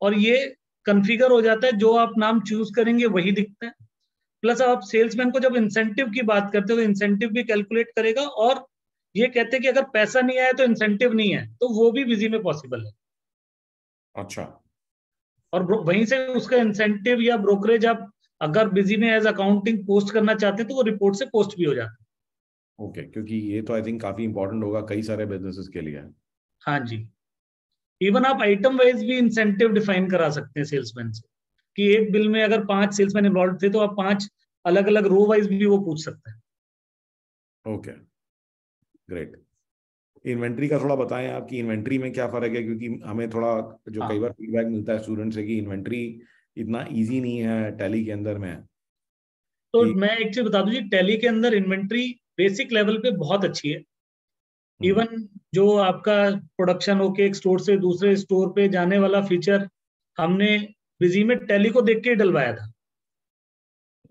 और ये कॉन्फ़िगर हो जाता है, जो आप नाम चूज करेंगे वही दिखता है। प्लस आप सेल्समैन को जब इंसेंटिव की बात करते हो तो इंसेंटिव भी कैलकुलेट करेगा, और ये कहते हैं कि अगर पैसा नहीं आया तो इंसेंटिव नहीं है, तो वो भी बिजी में पॉसिबल है। अच्छा, और वहीं से उसका इंसेंटिव या ब्रोकरेज आप अगर बिजी में एज अकाउंटिंग पोस्ट करना चाहते हैं तो वो रिपोर्ट से पोस्ट भी हो जाता है। ओके, क्योंकि ये तो आई थिंक काफी इंपॉर्टेंट होगा कई सारे बिजनेसेस के लिए। हाँ जी। इवन आप आइटम वाइज भी इंसेंटिव डिफाइन करा सकते हैं सेल्समैन से, कि एक बिल में अगर 5 सेल्समैन इन्वॉल्व थे तो आप 5 अलग अलग रो वाइज भी वो पूछ सकते हैं। Okay, great. इन्वेंट्री का थोड़ा बताएं आप कि इन्वेंट्री में क्या फर्क है, क्योंकि हमें थोड़ा जो कई बार फीडबैक मिलता है स्टूडेंट से कि इन्वेंट्री इतना इजी नहीं है टैली के अंदर में। तो मैं एक चीज बता दूं जी, टैली के अंदर इन्वेंट्री बेसिक लेवल पे बहुत अच्छी है। इवन जो आपका प्रोडक्शन होके एक स्टोर से दूसरे स्टोर पे जाने वाला फीचर हमने बिजी में टैली को देख के डलवाया था।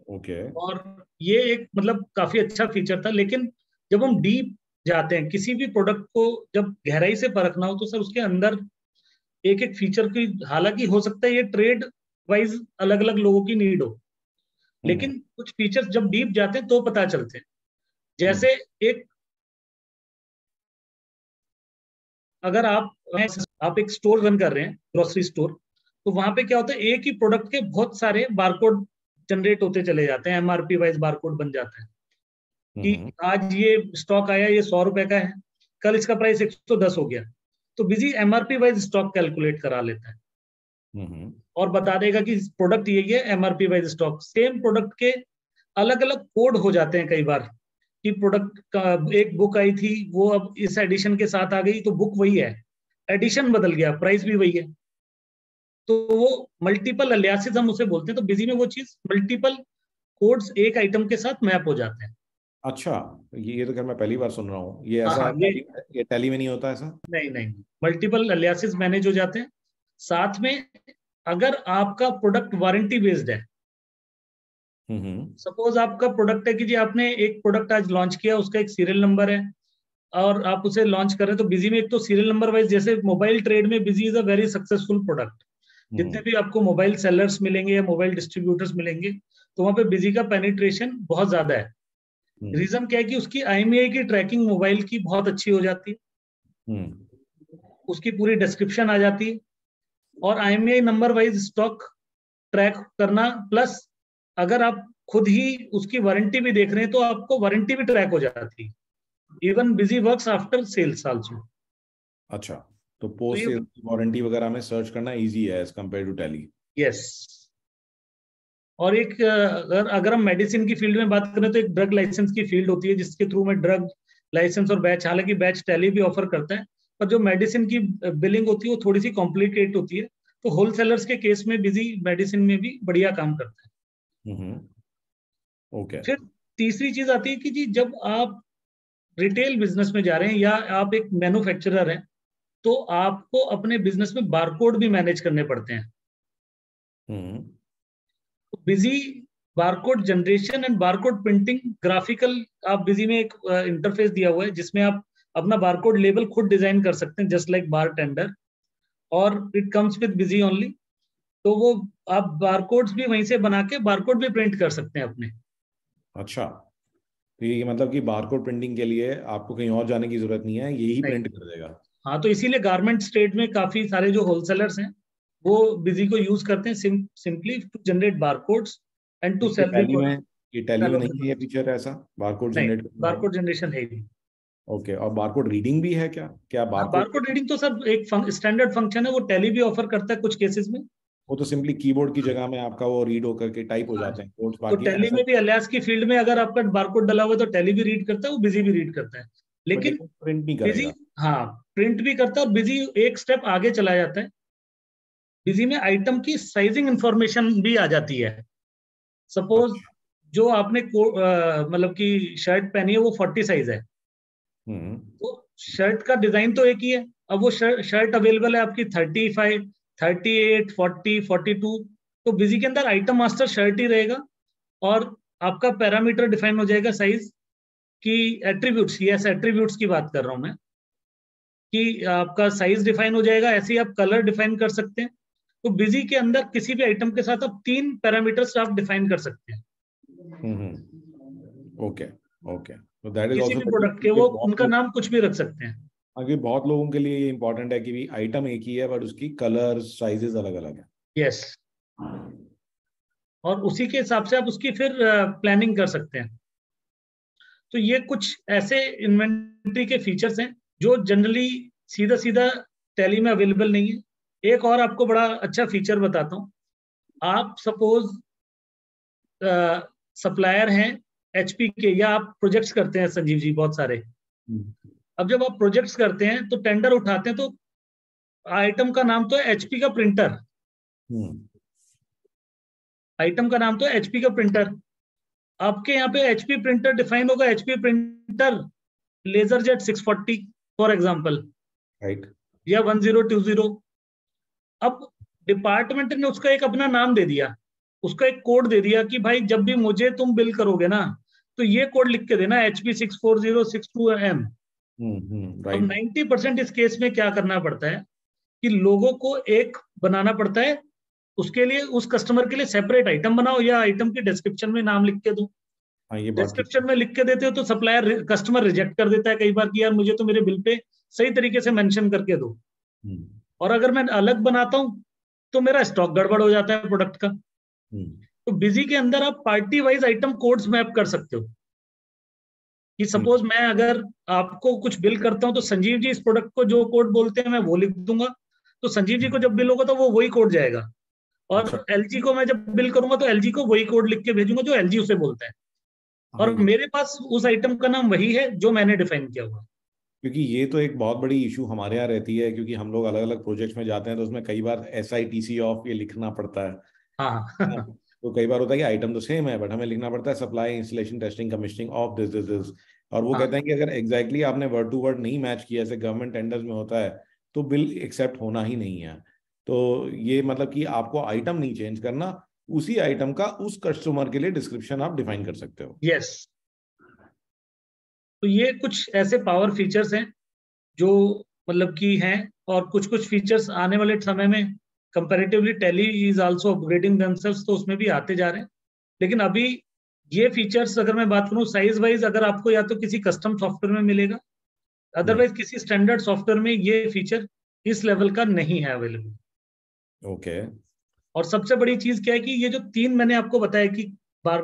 ओके, और ये एक मतलब काफी अच्छा फीचर था। लेकिन जब हम डीप जाते हैं किसी भी प्रोडक्ट को, जब गहराई से परखना हो तो सर उसके अंदर एक एक फीचर की, हालांकि हो सकता है ये ट्रेड वाइज अलग अलग लोगों की नीड हो, लेकिन कुछ फीचर्स जब डीप जाते हैं तो पता चलते हैं। जैसे एक, अगर आप एक स्टोर रन कर रहे हैं, ग्रोसरी स्टोर, तो वहां पे क्या होता है, एक ही प्रोडक्ट के बहुत सारे बारकोड जनरेट होते चले जाते हैं, एमआरपी वाइज बारकोड बन जाता है कि आज ये स्टॉक आया, ये 100 रुपए का है, कल इसका प्राइस 110 हो गया। तो busy MRP wise stock calculate करा लेता है और बता देगा कि प्रोडक्ट यही है, MRP wise stock. Same product के अलग अलग कोड हो जाते हैं कई बार, कि प्रोडक्ट का एक बुक आई थी, वो अब इस एडिशन के साथ आ गई, तो बुक वही है, एडिशन बदल गया, प्राइस भी वही है। तो वो मल्टीपल अलियासिस हम उसे बोलते हैं। तो बिजी में वो चीज मल्टीपल कोड्स एक आइटम के साथ मैप हो जाते हैं। अच्छा, ये तो खैर मैं पहली बार सुन रहा हूँ, ये हाँ ऐसा हाँ, ये टैली में नहीं होता ऐसा? नहीं नहीं, मल्टीपल अलियासिस मैनेज हो जाते हैं। साथ में अगर आपका प्रोडक्ट वारंटी बेस्ड है, सपोज आपका प्रोडक्ट है कि जी आपने एक प्रोडक्ट आज लॉन्च किया, उसका एक सीरियल नंबर है, और आप उसे लॉन्च करें, तो बिजी में एक तो सीरियल नंबर वाइज, जैसे मोबाइल ट्रेड में busy is a very successful product. जितने भी आपको मोबाइल सेलर्स मिलेंगे या मोबाइल डिस्ट्रीब्यूटर्स मिलेंगे, तो वहां पे बिजी का पेनिट्रेशन बहुत ज्यादा है। रीजन क्या है कि उसकी IMEI की ट्रैकिंग मोबाइल की बहुत अच्छी हो जाती है, उसकी पूरी डिस्क्रिप्शन आ जाती है, और IMEI number wise stock track करना, प्लस अगर आप खुद ही उसकी वारंटी भी देख रहे हैं तो आपको वारंटी भी ट्रैक हो जाती है। Even busy works after sales also. अच्छा, तो तो पोस्ट ये, सेल वारंटी वगैरह में सर्च करना इजी है as compare to Tally. Yes. और एक अगर हम मेडिसिन की फील्ड में बात करें, तो एक ड्रग लाइसेंस की फील्ड होती है जिसके थ्रू में ड्रग लाइसेंस और बैच, हालांकि बैच टैली भी ऑफर करता है, पर जो मेडिसिन की बिलिंग होती है वो थोड़ी सी कॉम्प्लिकेट होती है। तो होलसेलर्स के केस में बिजी मेडिसिन में भी बढ़िया काम करता है। ओके। फिर तीसरी चीज आती है कि जी, जब आप रिटेल बिजनेस में जा रहे हैं या आप एक मैन्युफैक्चरर हैं, तो आपको अपने बिजनेस में बारकोड भी मैनेज करने पड़ते हैं। तो busy barcode generation and barcode printing graphical, आप बिजी में एक इंटरफेस दिया हुआ है जिसमें आप अपना बारकोड लेबल खुद डिजाइन कर सकते हैं, जस्ट लाइक बार टेंडर, और it comes with busy only. तो वो आप बारकोड्स भी वहीं से बना के बारकोड भी प्रिंट कर सकते हैं अपने। अच्छा, तो ये मतलब कि बारकोड प्रिंटिंग के लिए आपको कहीं और जाने की जरूरत नहीं है, यही नहीं, प्रिंट कर देगा। हाँ, तो इसीलिए गारमेंट ट्रेड में काफी सारे जो होलसेलर्स हैं वो बिजी को यूज करते हैं, simply to generate barcodes and to ये सेल टैली में, ये टैली में सेल। नहीं है ये फीचर ऐसा बारकोड नहीं, जनरेट करने वाला? बारकोड जनरेशन है ही। ओके, और बारकोड रीडिंग भी है क्या? क्या हाँ, बारकोड, बारकोड रीडिंग तो सर एक स्टैंडर्ड फंक्शन है, वो टैली भी ऑफर करता है कुछ केसेस में। वो तो सिंपली कीबोर्ड की जगह में आपका वो रीड होकर के टाइप हो हाँ, जाते हैं कोड्स, तो बाकी टैली ऐसा? में भी अलियास की फील्ड में अगर आपका बारकोड डला हुआ है तो टैली भी रीड करता है, वो बिजी भी रीड करता है। बट लेकिन लेकिन प्रिंट नहीं बिजी, करेगा। हाँ, प्रिंट भी करता है, और बिजी एक स्टेप आगे चला जाता है। बिजी में आइटम की साइजिंग इंफॉर्मेशन भी आ जाती है। सपोज अच्छा। जो आपने मतलब कि शर्ट पहनी है वो 40 साइज है, हम्म। तो शर्ट का डिजाइन तो एक ही है। अब वो शर्ट अवेलेबल है आपकी 35, 38, 40, 42। तो बिजी के अंदर आइटम मास्टर शर्ट ही रहेगा, और आपका पैरामीटर डिफाइन हो जाएगा साइज की। एट्रीब्यूट्स, यस, एट्रीब्यूट्स की बात कर रहा हूं मैं, कि आपका साइज डिफाइन हो जाएगा, ऐसे ही आप कलर डिफाइन कर सकते हैं। तो बिजी के अंदर किसी भी आइटम के साथ आप 3 पैरामीटर्स आप डिफाइन कर सकते हैं, ओके। ओके, तो दैट इज किसी ऑल्सो भी प्रोडक्ट के, ये वो बहुत उनका लोग, नाम कुछ भी रख सकते हैं। आगे बहुत लोगों के लिए ये इंपॉर्टेंट है कि भी आइटम एक ही है बट उसकी कलर साइजेस अलग अलग है। यस, और उसी के हिसाब से आप उसकी फिर प्लानिंग कर सकते हैं। तो ये कुछ ऐसे इन्वेंट्री के फीचर्स हैं जो जनरली सीधा सीधा टैली में अवेलेबल नहीं है। एक और आपको बड़ा अच्छा फीचर बताता हूँ। आप सपोज सप्लायर हैं HP के, या आप प्रोजेक्ट्स करते हैं संजीव जी बहुत सारे। अब जब आप प्रोजेक्ट्स करते हैं तो टेंडर उठाते हैं, तो आइटम का नाम तो है HP का प्रिंटर। आइटम का नाम तो है HP का प्रिंटर। आपके यहाँ पे HP प्रिंटर डिफाइन होगा, HP printer laser jet 640 for example, right. या 1020। अब डिपार्टमेंट ने उसका एक अपना नाम दे दिया, उसका एक कोड दे दिया कि भाई जब भी मुझे तुम बिल करोगे ना, तो ये कोड लिख के देना, HP 64062M। अब राइट। 90% इस केस में क्या करना पड़ता है कि लोगों को एक बनाना पड़ता है, उसके लिए उस कस्टमर के लिए सेपरेट आइटम बनाओ, या आइटम की डिस्क्रिप्शन में नाम लिख के दो। हाँ, ये बात ठीक डिस्क्रिप्शन में लिख के देते हो तो सप्लायर, कस्टमर रिजेक्ट कर देता है कई बार कि यार मुझे तो मेरे बिल पे सही तरीके से मेंशन करके दो। है। और अगर मैं अलग बनाता हूं तो मेरा स्टॉक गड़बड़ हो जाता है प्रोडक्ट का। तो बिजी के अंदर आप party wise item codes map कर सकते हो, कि सपोज मैं अगर आपको कुछ बिल करता हूं तो संजीव जी इस प्रोडक्ट को जो कोड बोलते हैं मैं वो लिख दूंगा, तो संजीव जी को जब बिल होगा तो वो वही कोड जाएगा। अच्छा। और LG को मैं जब बिल करूंगा तो LG को वही कोड लिख के भेजूंगा जो LG उसे बोलता है, हाँ, और मेरे पास उस आइटम का नाम वही है जो मैंने डिफाइन किया हुआ। क्योंकि ये तो एक बहुत बड़ी इशू हमारे यहाँ रहती है, क्योंकि हम लोग अलग अलग प्रोजेक्ट्स में जाते हैं तो उसमें कई बार SITC ऑफ ये लिखना पड़ता है ना? हाँ। तो कई बार होता है कि आइटम तो सेम है बट हमें लिखना पड़ता है supply installation testing commissioning of this this this. और वो हाँ, कहते हैं कि अगर एग्जैक्टली आपने वर्ड टू वर्ड नहीं मैच किया, जैसे गवर्नमेंट टेंडर्स में होता है, तो बिल एक्सेप्ट होना ही नहीं है। तो ये मतलब कि आपको आइटम नहीं चेंज करना, उसी आइटम का उस कस्टमर के लिए डिस्क्रिप्शन आप डिफाइन कर सकते हो। यस। तो ये कुछ ऐसे पावर फीचर्स हैं जो मतलब कि हैं, और कुछ कुछ फीचर्स आने वाले समय में comparatively tally is also upgrading themselves, तो उसमें भी आते जा रहे हैं। लेकिन अभी ये फीचर्स अगर मैं बात करूं साइज वाइज, अगर आपको या तो किसी कस्टम सॉफ्टवेयर में मिलेगा, अदरवाइज किसी स्टैंडर्ड सॉफ्टवेयर में ये फीचर इस लेवल का नहीं है अवेलेबल। ओके। और सबसे बड़ी चीज क्या है कि ये जो 3 मैंने आपको बताया कि बार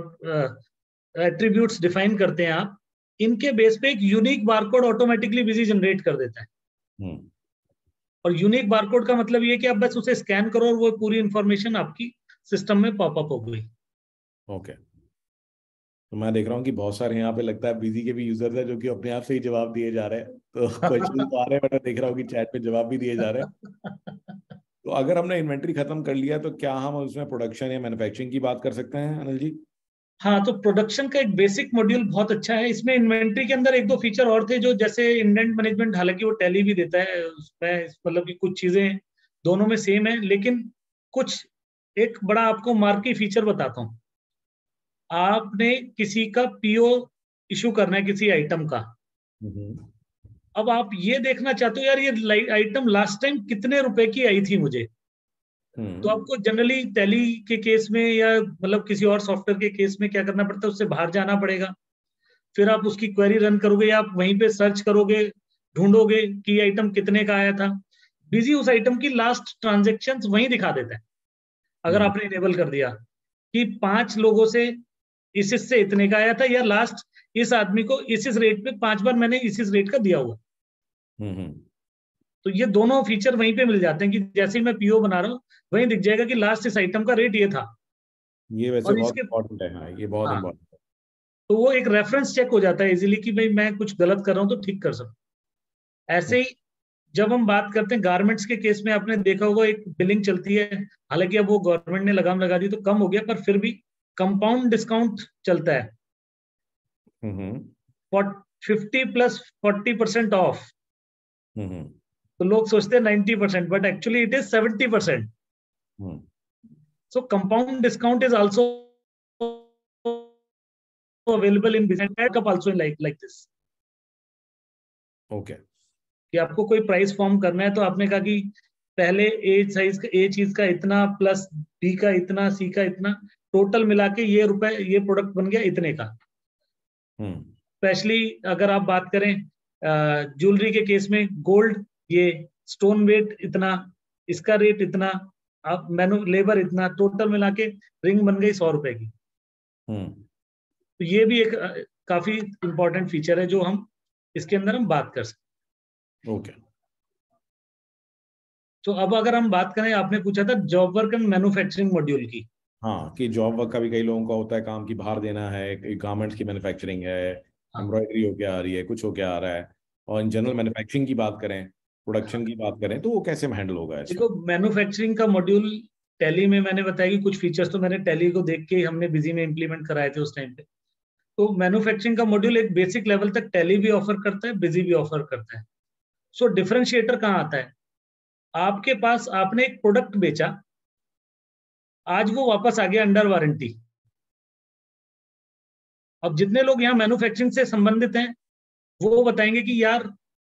एट्रीब्यूट्स डिफाइन करते हैं आप, इनके बेस पे एक unique barcode automatically busy generate कर देता है। और यूनिक बारकोड का मतलब ये कि आप बस उसे स्कैन करो और वो पूरी इंफॉर्मेशन आपकी सिस्टम में पॉपअप हो गई। ओके। तो मैं देख रहा हूँ कि बहुत सारे यहाँ पे लगता है बिजी के भी यूजर्स हैं जो कि अपने आप से ही जवाब दिए जा रहे हैं, तो क्वेश्चन तो आ रहे हैं, बट मैं देख रहा हूँ कि चैट पे जवाब भी दिए जा रहे हैं। तो अगर हमने इन्वेंट्री खत्म कर लिया तो क्या हम उसमें प्रोडक्शन या मैन्युफैक्चरिंग की बात कर सकते हैं अनिल जी? हाँ, तो प्रोडक्शन का एक बेसिक मॉड्यूल बहुत अच्छा है। इसमें इन्वेंट्री के अंदर एक दो फीचर और थे, जो जैसे इंडेंट मैनेजमेंट, हालांकि वो टैली भी देता है उसमें, मतलब कि कुछ चीजें दोनों में सेम है, लेकिन कुछ एक बड़ा आपको मार्की फीचर बताता हूँ। आपने किसी का पीओ इशू करना है किसी आइटम का। अब आप ये देखना चाहते हो यार ये आइटम लास्ट टाइम कितने रुपए की आई थी मुझे, तो आपको जनरली टैली के केस में या मतलब किसी और सॉफ्टवेयर के केस में क्या करना पड़ता है, उससे बाहर जाना पड़ेगा, फिर आप उसकी क्वेरी रन करोगे या आप वहीं पे सर्च करोगे, ढूंढोगे कि आइटम कितने का आया था। बिजी उस आइटम की लास्ट ट्रांजेक्शन वहीं दिखा देता है, अगर आपने इनेबल कर दिया कि 5 लोगों से इससे इतने का आया था, या लास्ट इस आदमी को इस रेट पे 5 बार मैंने इस रेट का दिया हुआ। तो ये दोनों फीचर वहीं पे मिल जाते हैं कि जैसे ही मैं पीओ बना रहा हूँ वहीं दिख जाएगा कि लास्ट इस आइटम का रेट ये था। ये वैसे और बहुत इसके इंपॉर्टेंट है। हाँ, ये बहुत हाँ, इंपॉर्टेंट है। तो वो एक रेफरेंस चेक हो जाता है इजीली कि भाई मैं कुछ गलत कर रहा हूँ तो ठीक कर सकूं। ऐसे ही जब हम बात करते हैं गारमेंट्स के केस में, आपने देखा होगा एक बिलिंग चलती है, हालांकि अब वो गवर्नमेंट ने लगाम लगा दी तो कम हो गया, पर फिर भी कंपाउंड डिस्काउंट चलता है। 50 + 40% ऑफ। तो लोग सोचते हैं 90%, but actually it is 70%। So compound discount is also available in business cup also like this. Okay. कि आपको कोई प्राइस फॉर्म करना है तो आपने कहा कि पहले ए साइज का, ए चीज का इतना प्लस बी का इतना, सी का इतना, टोटल मिला के ये रुपए, ये प्रोडक्ट बन गया इतने का। स्पेशली अगर आप बात करें ज्वेलरी के केस में, गोल्ड ये स्टोन वेट इतना, इसका रेट इतना, आप मैनु लेबर इतना, टोटल मिला के रिंग बन गई 100 रुपए की। तो ये भी एक काफी इंपॉर्टेंट फीचर है जो हम इसके अंदर हम बात कर सकते हैं। ओके। तो अब अगर हम बात करें, आपने पूछा था job work and manufacturing module की। हाँ, कि जॉब वर्क का भी कई लोगों का होता है काम, की बाहर देना है, गारमेंट्स की मैन्युफैक्चरिंग है, एम्ब्रॉयडरी हो क्या आ रही है, कुछ हो क्या आ रहा है, और इन जनरल मैन्युफैक्चरिंग की बात करें, प्रोडक्शन की बात करें, तो वो कैसे हैंडल होगा इसमें? देखो, मैन्युफैक्चरिंग का मॉड्यूल टैली में मैंने बताया कि कुछ फीचर्स तो मैंने टैली को देख के हमने बिजी में इंप्लीमेंट कराए थे उस टाइम पे। तो मैन्युफैक्चरिंग का मॉड्यूल एक बेसिक लेवल तक टैली भी ऑफर करता है, बिजी भी ऑफर करता है। सो डिफरेंशिएटर कहाँ आता है? आपके पास आपने एक प्रोडक्ट बेचा, आज वो वापस आ गया अंडर वारंटी। अब जितने लोग यहाँ मैन्युफैक्चरिंग से संबंधित हैं वो बताएंगे कि यार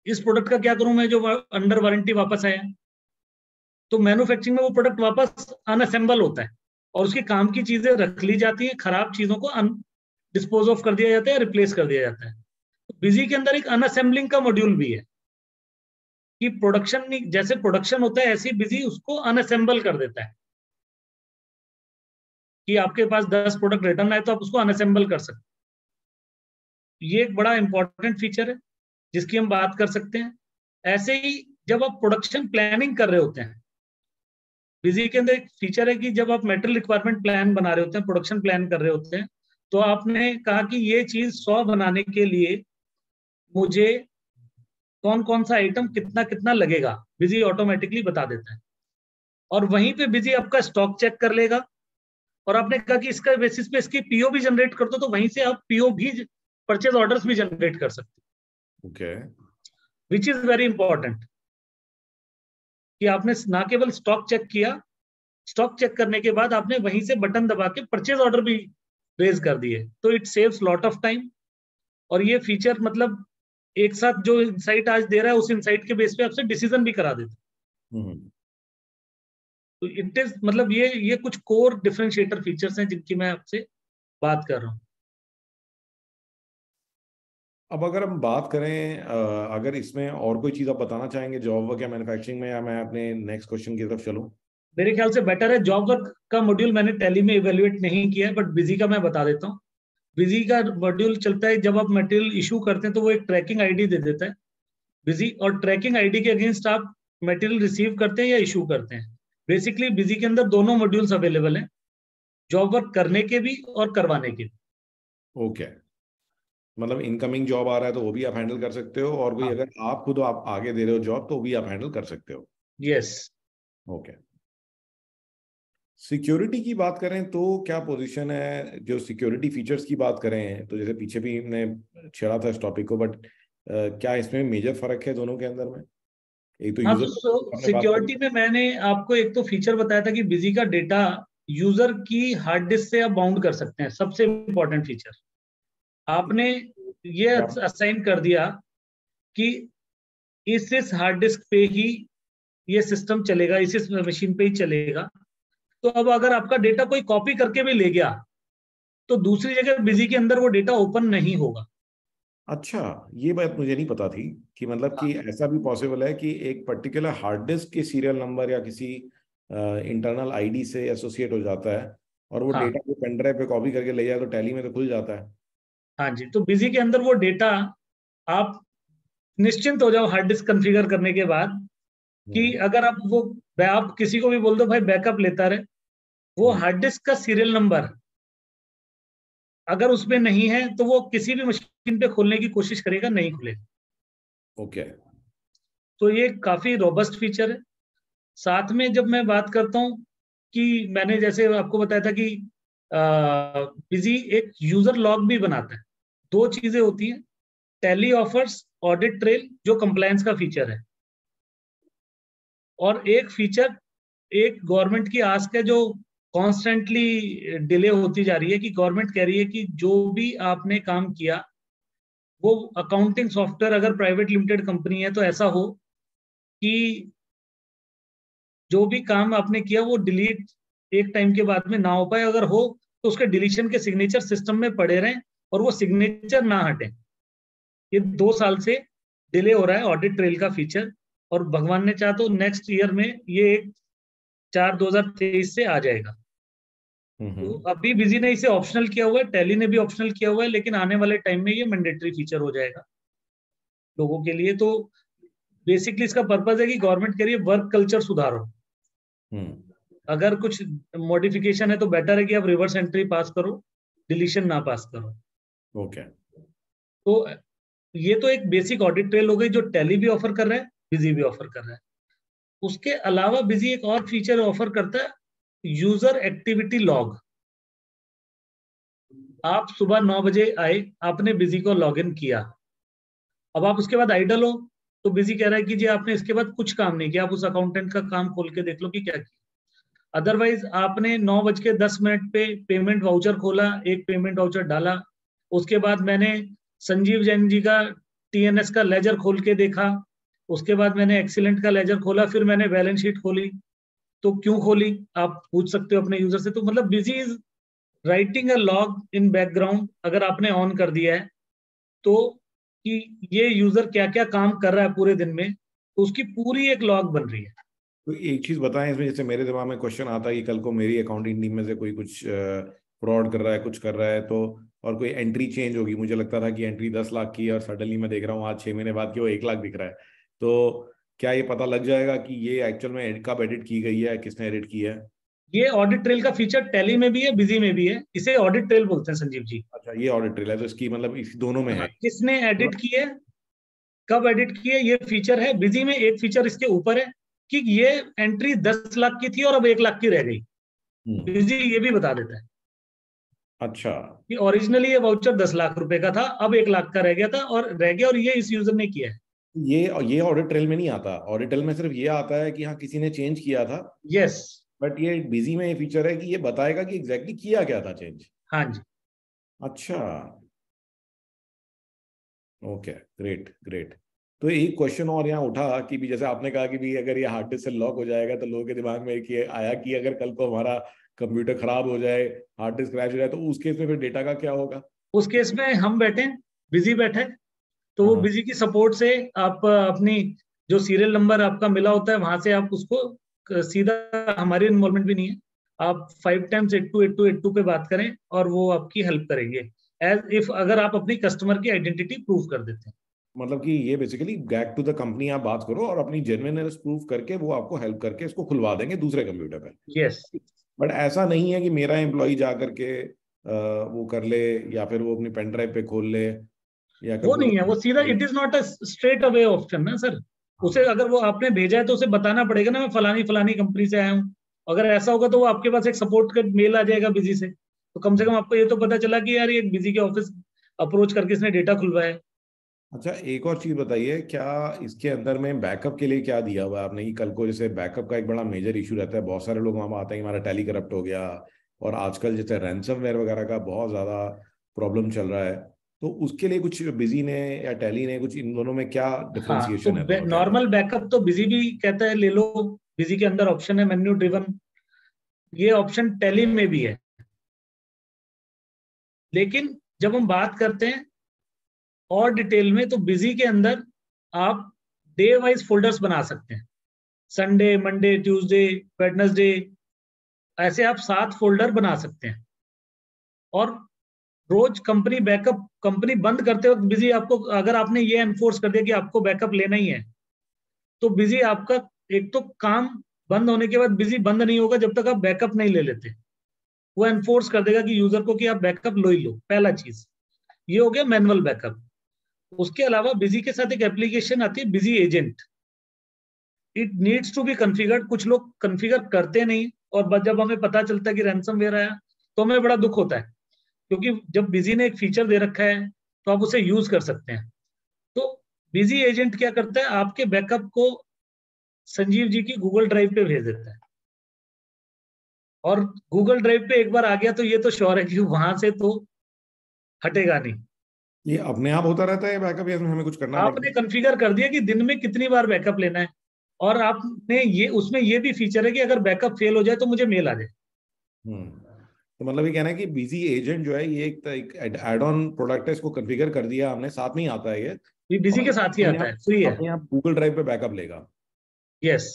इस प्रोडक्ट का क्या करूं मैं जो अंडर वारंटी वापस आया। तो मैन्युफैक्चरिंग में वो प्रोडक्ट वापस अनअसेंबल होता है और उसके काम की चीजें रख ली जाती हैं, खराब चीजों को डिस्पोज ऑफ कर दिया जाता है, रिप्लेस कर दिया जाता है। तो बिजी के अंदर एक अनअसेंबलिंग का मॉड्यूल भी है कि प्रोडक्शन, जैसे प्रोडक्शन होता है ऐसे ही बिजी उसको अनअसेंबल कर देता है कि आपके पास 10 प्रोडक्ट रिटर्न आए तो आप उसको अनअसेंबल कर सकते हैं। ये एक बड़ा इंपॉर्टेंट फीचर है जिसकी हम बात कर सकते हैं। ऐसे ही जब आप प्रोडक्शन प्लानिंग कर रहे होते हैं, बिजी के अंदर एक फीचर है कि जब आप मेटेरियल रिक्वायरमेंट प्लान बना रहे होते हैं, प्रोडक्शन प्लान कर रहे होते हैं, तो आपने कहा कि ये चीज 100 बनाने के लिए मुझे कौन कौन सा आइटम कितना कितना लगेगा, बिजी ऑटोमेटिकली बता देता है। और वहीं पे बिजी आपका स्टॉक चेक कर लेगा, और आपने कहा कि इसका बेसिस पे इसकी पीओ भी जनरेट कर दो, तो वहीं से आप पीओ भी, परचेज ऑर्डर्स भी जनरेट कर सकते okay. Which is very important कि आपने ना केवल स्टॉक चेक किया, स्टॉक चेक करने के बाद आपने वहीं से बटन दबा के परचेज ऑर्डर भी रेज कर दिए। तो it saves lot of time और ये फीचर मतलब एक साथ जो इंसाइट आज दे रहा है उस इंसाइट के बेस पे आपसे डिसीजन भी करा देता है। तो इट इज मतलब ये कुछ कोर डिफरेंशिएटर फीचर्स हैं जिनकी मैं आपसे बात कर रहा हूँ। अब अगर हम बात करें, अगर इसमें और कोई चीज आप बताना चाहेंगे जॉब वर्क या मैन्युफैक्चरिंग में, या मैं अपने नेक्स्ट क्वेश्चन की तरफ चलूं? मेरे ख्याल से बेटर है। जॉब वर्क का मॉड्यूल मैंने टैली में इवेल्युएट नहीं किया है, बट बिजी का मैं बता देता हूँ। बिजी का मॉड्यूल चलता है जब आप मटेरियल इशू करते हैं तो वो एक ट्रैकिंग आईडी दे देता है बिजी, और ट्रैकिंग आईडी के अगेंस्ट आप मटेरियल रिसीव करते हैं या इशू करते हैं। बेसिकली बिजी के अंदर दोनों मॉड्यूल्स अवेलेबल हैं, जॉब वर्क करने के भी और करवाने के भी। ओके, मतलब इनकमिंग जॉब आ रहा है तो वो भी आप हैंडल कर सकते हो, और कोई हाँ, अगर आप खुद आप आगे दे रहे हो जॉब तो वो भी आप हैंडल कर सकते हो। यस। ओके। सिक्योरिटी की बात करें तो क्या पोजीशन है? जो सिक्योरिटी फीचर्स की बात करें तो जैसे पीछे भी हमने छेड़ा था इस टॉपिक को, बट क्या इसमें मेजर फर्क है दोनों के अंदर में? एक तो हाँ, यूजर तो आपने बात सिक्योरिटी करी। में मैंने आपको एक तो फीचर बताया था कि बिजी का डेटा यूजर की हार्ड डिस्क से आप बाउंड कर सकते हैं। सबसे इंपॉर्टेंट फीचर आपने ये क्या? असाइन कर दिया कि इस हार्ड डिस्क पे ही ये सिस्टम चलेगा, इस मशीन पे ही चलेगा। तो अब अगर आपका डेटा कोई कॉपी करके भी ले गया तो दूसरी जगह बिजी के अंदर वो डेटा ओपन नहीं होगा। अच्छा, ये बात मुझे नहीं पता थी कि मतलब कि ऐसा भी पॉसिबल है कि एक पर्टिकुलर हार्ड डिस्क के सीरियल नंबर या किसी इंटरनल आईडी से एसोसिएट हो जाता है, और वो हाँ, डेटा को पेन ड्राइव पे कॉपी करके ले जाए तो टैली में तो खुल जाता है। हाँ जी। तो बिजी के अंदर वो डेटा आप निश्चिंत हो जाओ हार्ड डिस्क कॉन्फ़िगर करने के बाद कि हम्म। अगर आप किसी को भी बोल दो भाई बैकअप लेता रहे, वो हम्म। हार्ड डिस्क का सीरियल नंबर अगर उसमें नहीं है तो वो किसी भी मशीन पे खोलने की कोशिश करेगा, नहीं खुलेगा। ओके। तो ये काफी रोबस्ट फीचर है। साथ में जब मैं बात करता हूँ कि मैंने जैसे आपको बताया था कि बिजी एक यूजर लॉग भी बनाता है। दो चीजें होती हैं, टैली ऑफर्स ऑडिट ट्रेल जो कंप्लायंस का फीचर है, और एक फीचर एक गवर्नमेंट की आस्क है जो कॉन्स्टेंटली डिले होती जा रही है कि गवर्नमेंट कह रही है कि जो भी आपने काम किया वो अकाउंटिंग सॉफ्टवेयर अगर प्राइवेट लिमिटेड कंपनी है तो ऐसा हो कि जो भी काम आपने किया वो डिलीट एक टाइम के बाद में ना हो पाए, अगर हो तो उसके डिलीशन के सिग्नेचर सिस्टम में पड़े रहें और वो सिग्नेचर ना हटे। ये 2 साल से डिले हो रहा है ऑडिट ट्रेल का फीचर, और भगवान ने चाहा तो नेक्स्ट ईयर में ये 1/4/2023 से आ जाएगा। तो हम्म। अभी बिजी ने इसे ऑप्शनल किया हुआ है, टैली ने भी ऑप्शनल किया हुआ है, लेकिन आने वाले टाइम में ये मैंडेटरी फीचर हो जाएगा लोगों के लिए। तो बेसिकली इसका पर्पज है कि गवर्नमेंट कह रही है वर्क कल्चर सुधारो। हम्म। अगर कुछ मॉडिफिकेशन है तो बेटर है कि आप रिवर्स एंट्री पास करो, डिलीशन ना पास करो। ओके। तो ये तो एक बेसिक ऑडिट ट्रेल हो गई जो टैली भी ऑफर कर रहा है, बिजी भी ऑफर कर रहा है। उसके अलावा बिजी एक और फीचर ऑफर करता है, यूजर एक्टिविटी लॉग। आप सुबह 9 बजे आए, आपने बिजी को लॉग इन किया, अब आप उसके बाद आइडल हो तो बिजी कह रहा है कि जी आपने इसके बाद कुछ काम नहीं किया, आप उस अकाउंटेंट का काम खोल के देख लो कि क्या किया। अदरवाइज आपने 9:10 पे पेमेंट वाउचर खोला, एक पेमेंट वाउचर डाला, उसके बाद मैंने संजीव जैन जी का टीएनएस का लेजर खोल के देखा, उसके बाद मैंने एक्सीलेंट का लेजर खोला, फिर मैंने बैलेंस शीट खोली। तो क्यों खोली आप पूछ सकते हो अपने यूजर से। तो मतलब busy is writing a log in background, अगर आपने ऑन कर दिया है तो, कि ये यूजर क्या क्या काम कर रहा है पूरे दिन में, तो उसकी पूरी एक लॉग बन रही है। तो एक चीज बताएं इसमें, जैसे मेरे दिमाग में क्वेश्चन आता है कि कल को मेरी अकाउंटिंग टीम में से कोई कुछ फ्रॉड कर रहा है, कुछ कर रहा है, तो और कोई एंट्री चेंज होगी, मुझे लगता था कि एंट्री 10 लाख की है और सडनली मैं देख रहा हूँ आज 6 महीने बाद कि वो 1 लाख दिख रहा है, तो क्या ये पता लग जाएगा कि ये एक्चुअल में कब एडिट की गई है, किसने एडिट किया है? ये ऑडिट ट्रेल का फीचर टैली में भी है, बिजी में भी है। इसे ऑडिट ट्रेल बोलते हैं संजीव जी। अच्छा, ये ऑडिट ट्रेल है, तो इसकी मतलब इस दोनों में हाँ, है? किसने एडिट की है, कब एडिट की है, ये फीचर है बिजी में। एक फीचर इसके ऊपर है कि ये एंट्री 10 लाख की थी और अब 1 लाख की रह गई। हम्म। बिजी ये भी बता देता है अच्छा। कि ओरिजिनली ये वाउचर 10 लाख रुपए का था, अब 1 लाख का रह गया था और रह गया, और ये इस यूजर ने किया है। ये ऑडिट ट्रेल में नहीं आता, ऑडिट ट्रेल में सिर्फ ये आता है कि हाँ किसी ने चेंज किया था, यस। बट ये बिजी में ये फीचर है कि ये बताएगा कि एग्जैक्टली किया क्या था चेंज। हाँ जी। अच्छा। Okay, great great. तो एक क्वेश्चन और यहाँ उठा कि भी जैसे आपने कहा कि भी अगर ये हार्ड डिस्क से लॉक हो जाएगा तो लोगों के दिमाग में एक ये आया कि अगर कल को हमारा कंप्यूटर खराब हो जाए, हार्ड डिस्क क्रैश हो जाए, तो उस केस में फिर डेटा का क्या होगा? उस केस में हम बैठे, बिजी बैठे, तो वो हाँ। बिजी की सपोर्ट से आप अपनी जो सीरियल नंबर आपका मिला होता है वहां से आप उसको सीधा, हमारी इन्वॉल्वमेंट भी नहीं है, आप 5 टाइम्स 828282 पे बात करें और वो आपकी हेल्प करेंगे, एज इफ अगर आप अपनी कस्टमर की आइडेंटिटी प्रूव कर देते हैं। मतलब कि ये basically back to the company आप बात करो और अपनी जेन्युइननेस प्रूव करके वो आपको हेल्प करके इसको खुलवा देंगे दूसरे कंप्यूटर पे। यस। बट ऐसा नहीं है कि मेरा एम्प्लॉय जा करके वो कर ले, या फिर वो अपनी पेन ड्राइव पे खोल ले, या कल वो को नहीं है, वो सीधा, it is not a straight away option ना सर। उसे अगर वो आपने भेजा है तो उसे बताना पड़ेगा ना, मैं फलानी फलानी कंपनी से आया हूँ। अगर ऐसा होगा तो वो आपके पास एक सपोर्ट का मेल आ जाएगा बिजी से, तो कम से कम आपको ये तो पता चला कि यार ये बिजी के ऑफिस अप्रोच करके इसने डेटा खुलवाया है। अच्छा, एक और चीज बताइए, क्या इसके अंदर में बैकअप के लिए क्या दिया हुआ है आपने? कि कल को जैसे बैकअप का एक बड़ा मेजर इशू रहता है, बहुत सारे लोग वहां आते हैं कि हमारा टैली करप्ट हो गया, और आजकल जैसे रैंसमवेयर वगैरह का बहुत ज्यादा प्रॉब्लम चल रहा है, तो उसके लिए कुछ बिजी ने या टैली ने कुछ, इन दोनों में क्या हाँ, तो डिफरेंशिएशन है दोनों के अंदर? नॉर्मल बैकअप तो बिजी भी कहता है ले लो, बिजी के अंदर ऑप्शन है मेन्यू ड्रिवन, ये ऑप्शन टैली में भी है। लेकिन जब हम बात करते हैं और डिटेल में, तो बिजी के अंदर आप डे वाइज फोल्डर्स बना सकते हैं, संडे, मंडे, ट्यूसडे, वेडनेसडे, ऐसे आप 7 फोल्डर बना सकते हैं। और रोज कंपनी बैकअप, कंपनी बंद करते वक्त बिजी आपको, अगर आपने ये एनफोर्स कर दिया कि आपको बैकअप लेना ही है, तो बिजी आपका, एक तो काम बंद होने के बाद बिजी बंद नहीं होगा जब तक आप बैकअप नहीं ले लेते। वो एनफोर्स कर देगा कि यूजर को कि आप बैकअप लो ही लो, पहला चीज ये हो गया मैनुअल बैकअप। उसके अलावा बिजी के साथ एक एप्लीकेशन आती है, Busy agent. It needs to be configured, कुछ लोग कॉन्फ़िगर करते नहीं, और जब हमें पता चलता है कि रैंसमवेयर आया तो हमें बड़ा दुख होता है, क्योंकि जब बिजी ने एक फीचर दे रखा है तो आप उसे यूज कर सकते हैं। तो बिजी एजेंट क्या करता है, आपके बैकअप को संजीव जी की गूगल ड्राइव पे भेज देता है, और गूगल ड्राइव पे एक बार आ गया तो ये तो श्योर है कि वहां से तो हटेगा नहीं। ये अपने आप होता रहता है बैकअप, या इसमें हमें कुछ करना पड़ता आपने है? कॉन्फ़िगर कर दिया कि दिन में कितनी बार बैकअप लेना है, और आपने ये, उसमें ये भी फीचर है कि अगर बैकअप फेल हो जाए तो मुझे मेल आ जाए। तो मतलब ये कहना है कि बिजी एजेंट जो है ये एक एड ऑन प्रोडक्ट है, इसको कॉन्फ़िगर कर दिया हमने, साथ में ही आता है ये, ये बिजी और के साथ ही आता है, फ्री है। अपने आप गूगल ड्राइव पे बैकअप लेगा। यस।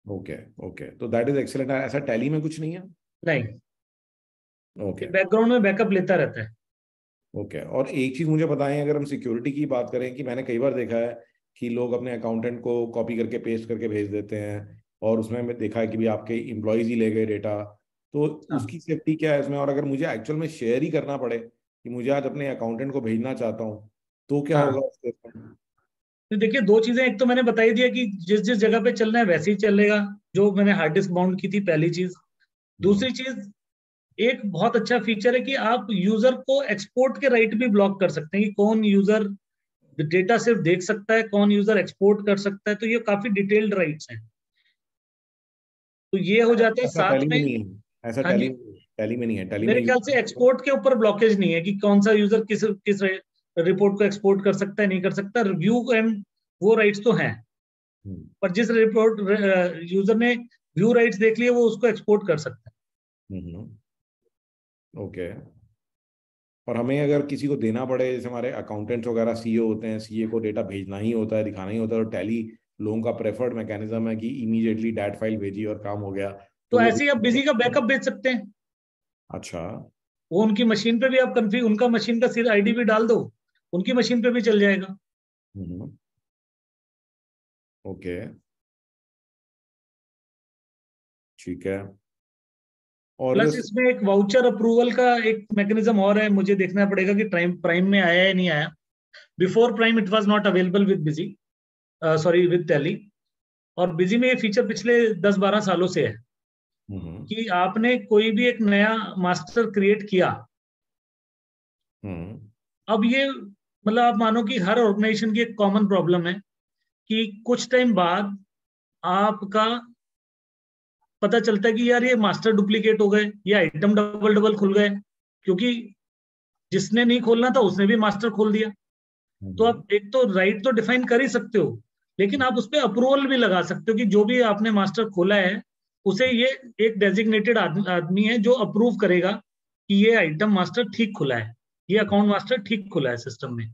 ओके, ओके, तो दैट इज एक्सेलेंट। ऐसा टैली में कुछ नहीं है? नहीं, ये ओके, बैकग्राउंड में बैकअप लेता रहता है। ओके। और एक चीज मुझे बताएं, अगर हम सिक्योरिटी की बात करें, कि मैंने कई बार देखा है कि लोग अपने अकाउंटेंट को कॉपी करके पेस्ट करके भेज देते हैं, और उसमें मैं देखा है कि भी आपके इम्प्लॉयज ही ले गए डेटा, तो हाँ, उसकी सेफ्टी क्या है इसमें? और अगर मुझे एक्चुअल में शेयर ही करना पड़े कि मुझे आज अपने अकाउंटेंट को भेजना चाहता हूँ, तो क्या होगा हाँ। उस केस में? तो देखिए, दो चीजें, एक तो मैंने बता ही दिया कि जिस जिस जगह पे चलना है वैसे ही चलेगा, जो मैंने हार्ड डिस्क बाउंड की थी, पहली चीज। हम्म। दूसरी चीज, एक बहुत अच्छा फीचर है कि आप यूजर को एक्सपोर्ट के राइट भी ब्लॉक कर सकते हैं, कि कौन यूजर डेटा सिर्फ देख सकता है, कौन यूजर एक्सपोर्ट कर सकता है, तो ये काफी डिटेल्ड राइट्स हैं। तो ये हो जाता है ऐसा साथ टैली में में। नहीं है, ऐसा हाँ टैली जी। टैली में नहीं है, टैली में मेरे ख्याल से एक्सपोर्ट के ऊपर ब्लॉकेज नहीं है कि कौन सा यूजर किस किस रिपोर्ट को एक्सपोर्ट कर सकता है, नहीं कर सकता, रिव्यू एंड वो राइट्स तो हैं। हम्म, पर जिस रिपोर्ट यूजर ने व्यू राइट्स देख लिए वो उसको एक्सपोर्ट कर सकता है। ओके। और हमें अगर किसी को देना पड़े, जैसे हमारे अकाउंटेंट्स वगैरह सीए होते हैं, सीए को डेटा भेजना ही होता है, दिखाना ही होता है, और टैली लोगों का प्रेफर्ड मैकेनिज्म है कि इमीडिएटली डैट फाइल भेजिए और काम हो गया, तो तो वो ऐसे ही आप बिजी का बैकअप भेज सकते हैं। अच्छा। वो उनकी मशीन पे भी आप कन्फिग, उनका मशीन का सिर आईडी भी डाल दो, उनकी मशीन पे भी चल जाएगा। हम्म, ओके, ठीक है। और प्लस जैसे इसमें एक वाउचर अप्रूवल का एक मैकेनिज्म और है, मुझे देखना पड़ेगा कि प्राइम प्राइम में आया या नहीं आया। Before prime it was not available with busy, sorry with tally. और बिजी में ये फीचर पिछले 10-12 सालों से है हम्म कि आपने कोई भी एक नया मास्टर क्रिएट किया, हम्म अब ये, मतलब आप मानो कि हर ऑर्गेनाइजेशन की एक कॉमन प्रॉब्लम है कि कुछ टाइम बाद आपका पता चलता है कि यार ये मास्टर डुप्लीकेट हो गए, ये आइटम डबल डबल खुल गए, क्योंकि जिसने नहीं खोलना था उसने भी मास्टर खोल दिया। तो आप एक तो राइट तो डिफाइन कर ही सकते हो, लेकिन आप उस पर अप्रूवल भी लगा सकते हो कि जो भी आपने मास्टर खोला है उसे ये एक डेजिग्नेटेड आदमी है जो अप्रूव करेगा कि ये आइटम मास्टर ठीक खुला है, ये अकाउंट मास्टर ठीक खुला है सिस्टम में।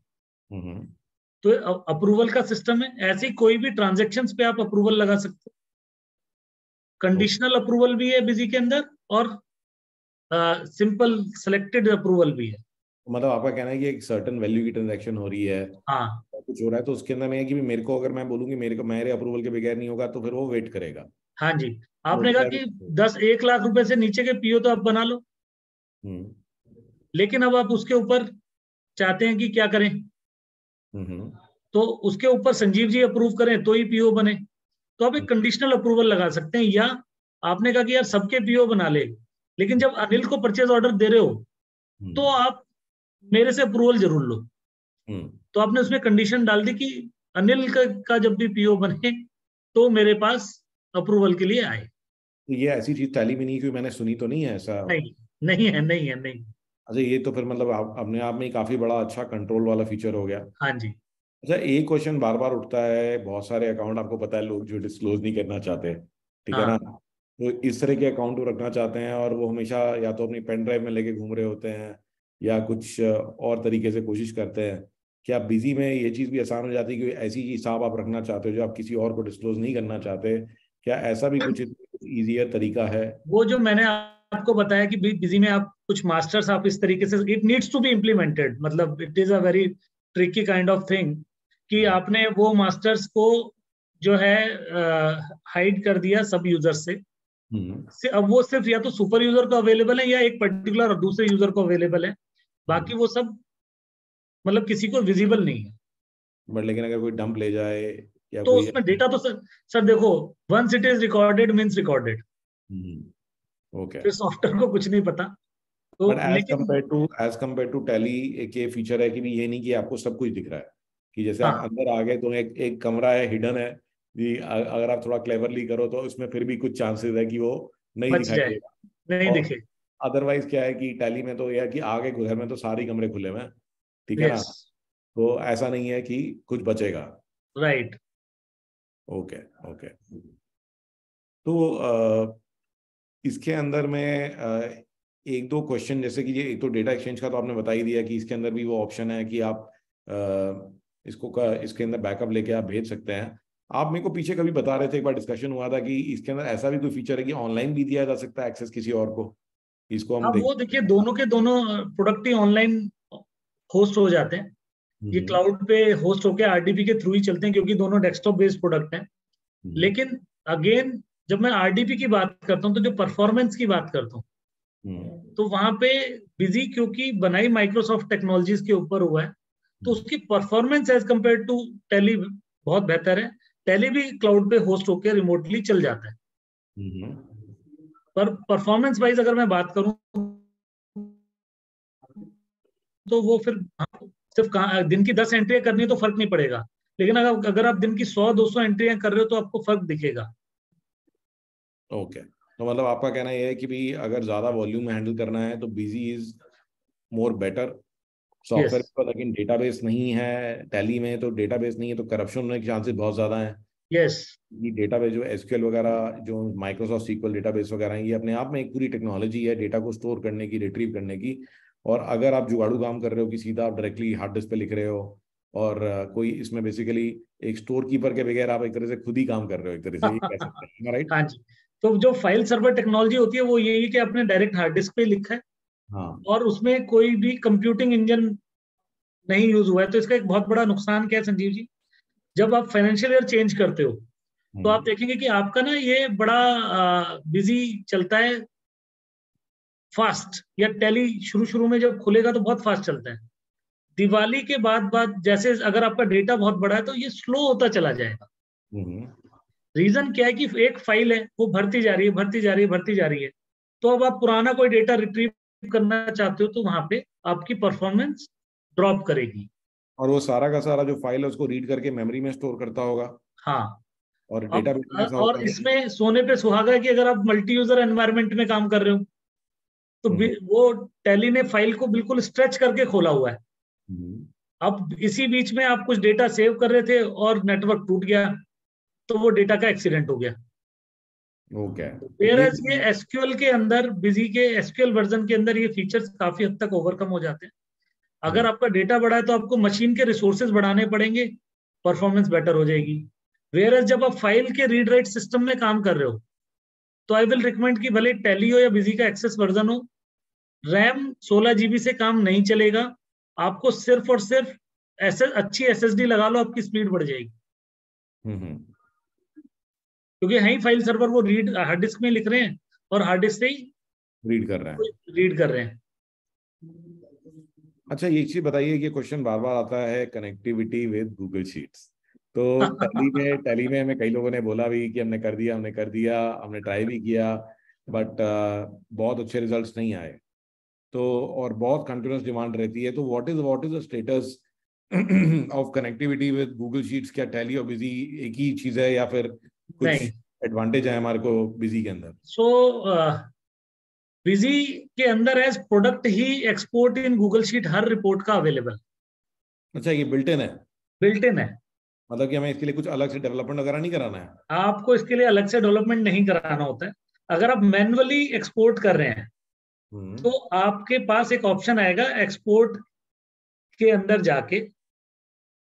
तो अप्रूवल का सिस्टम है। ऐसी कोई भी ट्रांजेक्शन्स पे आप अप्रूवल लगा सकते हो। कंडीशनल अप्रूवल भी है बिजी के अंदर, और सिंपल सेलेक्टेड अप्रूवल भी है। मतलब आपका कहना है कि एक सर्टेन वैल्यू की ट्रांजैक्शन हो रही है, हाँ, कुछ हो रहा है, तो उसके अंदर में है कि मेरे को, अगर मैं बोलूँ कि मेरे अप्रूवल के बगैर नहीं होगा, तो फिर वो वेट करेगा। हाँ जी। आपने कहा कि 1 लाख रुपए से नीचे के पीओ तो आप बना लो, लेकिन अब आप उसके ऊपर चाहते हैं कि क्या करें, तो उसके ऊपर संजीव जी अप्रूव करें तो ही पीओ बने। तो आप एक कंडीशनल अप्रूवल लगा सकते हैं, या आपने कहा कि यार सबके पीओ बना ले, लेकिन जब अनिल को परचेज ऑर्डर दे रहे हो तो आप मेरे से अप्रूवल जरूर लो। तो आपने उसमें कंडीशन डाल दी कि अनिल का जब भी पीओ बने तो मेरे पास अप्रूवल के लिए आए। तो ये ऐसी चीज टैली में नहीं, क्योंकि मैंने सुनी तो नहीं है ऐसा। नहीं, नहीं है, नहीं है, नहीं। अच्छा, ये तो फिर मतलब अपने आप में ही काफी बड़ा अच्छा कंट्रोल वाला फीचर हो गया। हाँ जी। अच्छा, एक क्वेश्चन बार बार उठता है, बहुत सारे अकाउंट आपको पता है लोग जो डिस्क्लोज नहीं करना चाहते, ठीक है ना, हाँ, तो इस तरह के अकाउंट वो रखना चाहते हैं, और वो हमेशा या तो अपनी पेन ड्राइव में लेके घूम रहे होते हैं, या कुछ और तरीके से कोशिश करते हैं। क्या बिजी में ये चीज़ भी आसान हो जाती है कि ऐसी हिसाब आप रखना चाहते हो जो आप किसी और को डिस्क्लोज नहीं करना चाहते? क्या ऐसा भी कुछ ईजियर तरीका है? वो जो मैंने आपको बताया कि बिजी में आप कुछ मास्टर्स आप इस तरीके से, it needs to be implemented, मतलब it is a very tricky kind of thing कि आपने वो मास्टर्स को जो है हाइड कर दिया सब यूजर से। अब वो सिर्फ या तो सुपर यूजर को अवेलेबल है या एक पर्टिकुलर दूसरे यूजर को अवेलेबल है, बाकी वो सब मतलब किसी को विजिबल नहीं है। बट लेकिन अगर कोई डंप ले जाए या तो कोई। उसमें डेटा तो सर देखो, once it is recorded means recorded. Okay. फिर सॉफ्टवेयर को कुछ नहीं पता। तो बट लेकिन एज कम्पेयर टू टैली, एक ये फीचर है कि भी ये नहीं कि आपको सब कुछ दिख रहा है, कि जैसे आप हाँ, अंदर आ गए तो एक कमरा है, हिडन है, कि अगर आप थोड़ा क्लेवरली करो तो उसमें फिर भी कुछ चांसेस है कि वो नहीं बच दिखाई जाए, देगा। नहीं और दिखे। अदरवाइज क्या है कि टैली में तो यह है कि आगे घर में तो सारे कमरे खुले हुए हैं, ठीक है ना, यस, तो ऐसा नहीं है कि कुछ बचेगा। राइट। ओके। ओके। तो इसके अंदर में एक दो क्वेश्चन, जैसे कि ये एक तो डेटा एक्सचेंज का तो आपने बता ही दिया कि इसके अंदर भी वो ऑप्शन है कि आप इसके अंदर बैकअप लेके आप भेज सकते हैं। आप मेरे को पीछे कभी बता रहे थे, एक बार डिस्कशन हुआ था कि इसके अंदर ऐसा भी कोई फीचर है कि ऑनलाइन भी दिया जा सकता है एक्सेस किसी और को, इसको हम अब देख। वो देखिए, दोनों के दोनों प्रोडक्ट ही ऑनलाइन होस्ट हो जाते हैं। ये हम्म। क्लाउड पे होस्ट होके आरडीपी के थ्रू ही चलते हैं, क्योंकि दोनों डेस्कटॉप बेस्ड प्रोडक्ट हैं। हम्म। लेकिन अगेन, जब मैं आरडीपी की बात करता हूँ तो जो परफॉर्मेंस की बात करता हूँ, तो वहां पे बिजी क्योंकि बनाई माइक्रोसॉफ्ट टेक्नोलॉजीज के ऊपर हुआ है, तो उसकी performance as compare to Tally बहुत बेहतर है। टेली भी क्लाउड पे होस्ट होकर रिमोटली चल जाता है, पर परफॉर्मेंस वाइज अगर मैं बात करूं तो वो फिर सिर्फ दिन की 10 एंट्रियां करनी है तो फर्क नहीं पड़ेगा, लेकिन अगर आप दिन की 100-200 एंट्रियां कर रहे हो तो आपको फर्क दिखेगा। ओके, तो मतलब आपका कहना यह है कि भी अगर ज्यादा वॉल्यूम हैंडल करना है तो busy is more better yes, software पर, लेकिन डेटाबेस नहीं है टैली में, तो डेटाबेस नहीं है तो करप्शन होने के चांसेस बहुत ज्यादा हैं। यस। ये डेटाबेस जो एसक्यूएल वगैरह, जो माइक्रोसॉफ्ट सीक्वल डेटाबेस वगैरह हैं, ये अपने आप में एक पूरी टेक्नोलॉजी है डेटा को स्टोर करने की, रिट्रीव करने की। और अगर आप जुगाड़ू काम कर रहे हो कि सीधा आप डायरेक्टली हार्ड डिस्क पे लिख रहे हो, और कोई इसमें बेसिकली एक स्टोर कीपर के बगैर आप एक तरह से खुद ही काम कर रहे हो, एक तरह से ये कह सकते हैं, राइट? हाँ जी। तो जो फाइल सर्वर टेक्नोलॉजी होती है वो यही कि आपने डायरेक्ट हार्ड डिस्क पे लिखा है हाँ। और उसमें कोई भी कंप्यूटिंग इंजन नहीं यूज हुआ है। तो इसका एक बहुत बड़ा नुकसान क्या है संजीव जी, जब आप फाइनेंशियल ईयर चेंज करते हो तो आप देखेंगे कि आपका ना ये बड़ा बिजी चलता है, फास्ट। या टैली शुरू शुरू में जब खुलेगा तो बहुत फास्ट चलता है। दिवाली के बाद बाद जैसे अगर आपका डेटा बहुत बड़ा है तो ये स्लो होता चला जाएगा। रीजन क्या है कि एक फाइल है वो भरती जा रही है, भरती जा रही है, भरती जा रही है। तो अब आप पुराना कोई डेटा रिट्रीव करना चाहते हो तो वहां पे आपकी परफॉर्मेंस ड्रॉप करेगी। और वो सारा का सारा जो फाइल है उसको रीड करके मेमोरी में स्टोर करता होगा, हाँ। और अब डेटाबेस में ऐसा और होता है। इसमें सोने पे सुहागा है कि अगर आप मल्टी यूजर एनवायरनमेंट में काम कर रहे हो तो हम्म। वो टैली ने फाइल को बिल्कुल स्ट्रेच करके खोला हुआ है। हम्म। अब इसी बीच में आप कुछ डेटा सेव कर रहे थे और नेटवर्क टूट गया, तो वो डेटा का एक्सीडेंट हो गया। ओके, Whereas ये एसक्यूएल के अंदर, बिजी के एसक्यूएल वर्जन के अंदर ये फीचर्स काफी हद तक ओवरकम हो जाते हैं। अगर आपका डेटा बढ़ा है तो आपको मशीन के रिसोर्सेज बढ़ाने पड़ेंगे, परफॉर्मेंस बेटर हो जाएगी। Whereas जब आप फाइल के रीड राइट सिस्टम में काम कर रहे हो, तो आई विल रिकमेंड कि भले टैली हो या बिजी का एक्सेस वर्जन हो, रैम 16 GB से काम नहीं चलेगा। आपको सिर्फ और सिर्फ अच्छी एसएसडी लगा लो, आपकी स्पीड बढ़ जाएगी। क्योंकि है ही फाइल सर्वर, वो रीड हार्ड डिस्क में लिख रहे हैं और हार्ड डिस्क से ही रीड कर रहे हैं। अच्छा, ये चीज बताइए कि क्वेश्चन बार बार आता है, कनेक्टिविटी विद गूगल शीट्स। तो टैली में हमें कई लोगों ने बोला भी कि हमने कर दिया, हमने ट्राई भी किया, बट बहुत अच्छे रिजल्ट्स नहीं आए। तो और बहुत कंटिन्यूस डिमांड रहती है। तो what is the status of connectivity with Google sheets? क्या टैली और बिजी एक ही चीज है या फिर कुछ एडवांटेज है हमारे को बिजी के अंदर? बिजी के अंदर एज प्रोडक्ट ही एक्सपोर्ट इन गूगल शीट हर रिपोर्ट का अवेलेबल। अच्छा, ये बिल्ट इन है? बिल्ट इन है, मतलब कि हमें इसके लिए कुछ अलग से डेवलपमेंट वगैरह नहीं कराना है? आपको इसके लिए अलग से डेवलपमेंट नहीं कराना होता है। अगर आप मैन्युअली एक्सपोर्ट कर रहे हैं तो आपके पास एक ऑप्शन आएगा एक्सपोर्ट के अंदर जाके,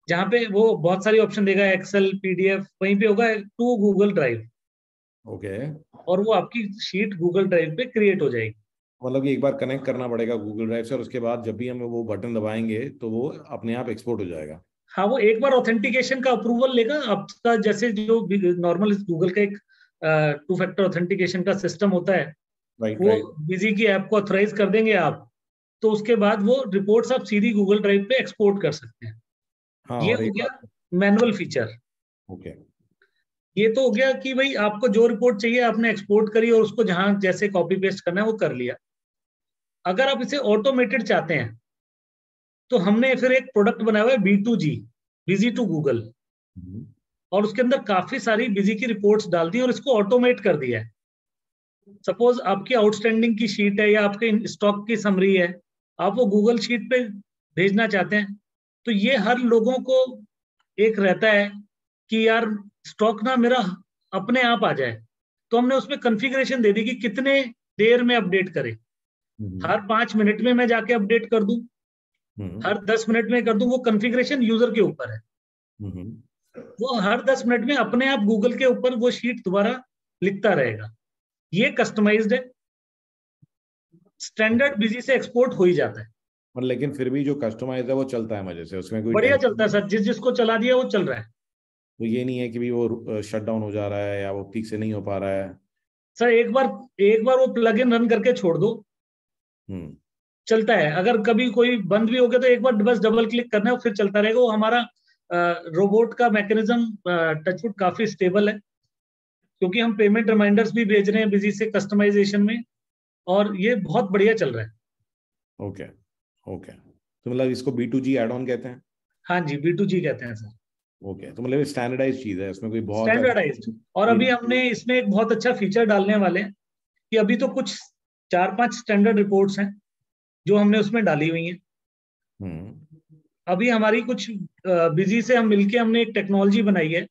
जहां पे वो बहुत सारी ऑप्शन देगा, एक्सेल, पीडीएफ, वहीं पे होगा टू गूगल ड्राइव। ओके। और वो आपकी शीट गूगल ड्राइव पे क्रिएट हो जाएगी। मतलब कि एक बार कनेक्ट करना पड़ेगा गूगल ड्राइव से, और उसके बाद जब भी हम वो बटन दबाएंगे तो वो अपने आप एक्सपोर्ट हो जाएगा? हाँ, वो एक बार ऑथेंटिकेशन का अप्रूवल लेगा आपका, जैसे जो नॉर्मल गूगल का एक 2 फैक्टर ऑथेंटिकेशन का सिस्टम होता है, वो बिजी की ऐप को ऑथराइज कर देंगे आप, तो उसके बाद वो रिपोर्ट्स आप सीधी गूगल ड्राइव पे एक्सपोर्ट कर सकते हैं। हाँ, ये हो गया मैनुअल फीचर। ओके। ये तो हो गया कि भाई आपको जो रिपोर्ट चाहिए आपने एक्सपोर्ट करी और उसको जहां जैसे कॉपी पेस्ट करना है वो कर लिया। अगर आप इसे ऑटोमेटेड चाहते हैं तो हमने फिर एक प्रोडक्ट बनाया हुआ है B2G, बिजी टू गूगल, और उसके अंदर काफी सारी बिजी की रिपोर्ट्स डाल दी और इसको ऑटोमेट कर दिया है। सपोज आपकी आउटस्टैंडिंग की शीट है या आपके स्टॉक की समरी है, आप वो गूगल शीट पे भेजना चाहते हैं, तो ये हर लोगों को एक रहता है कि यार स्टॉक ना मेरा अपने आप आ जाए, तो हमने उसमें कॉन्फ़िगरेशन दे दी कि कितने देर में अपडेट करें। हर 5 मिनट में मैं जाके अपडेट कर दूं, हर 10 मिनट में कर दूं, वो कॉन्फ़िगरेशन यूजर के ऊपर है। वो हर 10 मिनट में अपने आप गूगल के ऊपर वो शीट दोबारा लिखता रहेगा। ये कस्टमाइज्ड है, स्टैंडर्ड बिजी से एक्सपोर्ट हो ही जाता है। और लेकिन फिर भी जो कस्टमाइज है वो चलता है मजे से, उसमें कोई बढ़िया चलता है सर, जिसको चला दिया वो चल रहा है। तो ये नहीं है कि भी वो शट डाउन हो जा रहा है या वो ठीक से नहीं हो पा रहा है? सर एक बार वो प्लग इन रन करके छोड़ दो, चलता है। अगर कभी कोई बंद भी हो गया तो एक बार बस डबल क्लिक करना है, फिर चलता रहेगा। वो हमारा रोबोट का मैकेनिज्म टचवुड काफी स्टेबल है, क्योंकि हम पेमेंट रिमाइंडर्स भी भेज रहे हैं बिजी से कस्टमाइजेशन में, और ये बहुत बढ़िया चल रहा है। Okay, okay. तो मतलब इसको B2G एड ऑन कहते हैं? हाँ जी, B2G कहते हैं सर। ओके, तो मतलब स्टैंडर्डाइज चीज है, इसमें कोई बहुत स्टैंडर्डाइज्ड। और अभी हमने इसमें एक बहुत अच्छा फीचर डालने वाले हैं कि अभी तो कुछ 4-5 स्टैंडर्ड रिपोर्ट्स हैं जो हमने उसमें डाली हुई हैं। अभी हमारी कुछ बिजी से हम मिलके हमने एक टेक्नोलॉजी बनाई है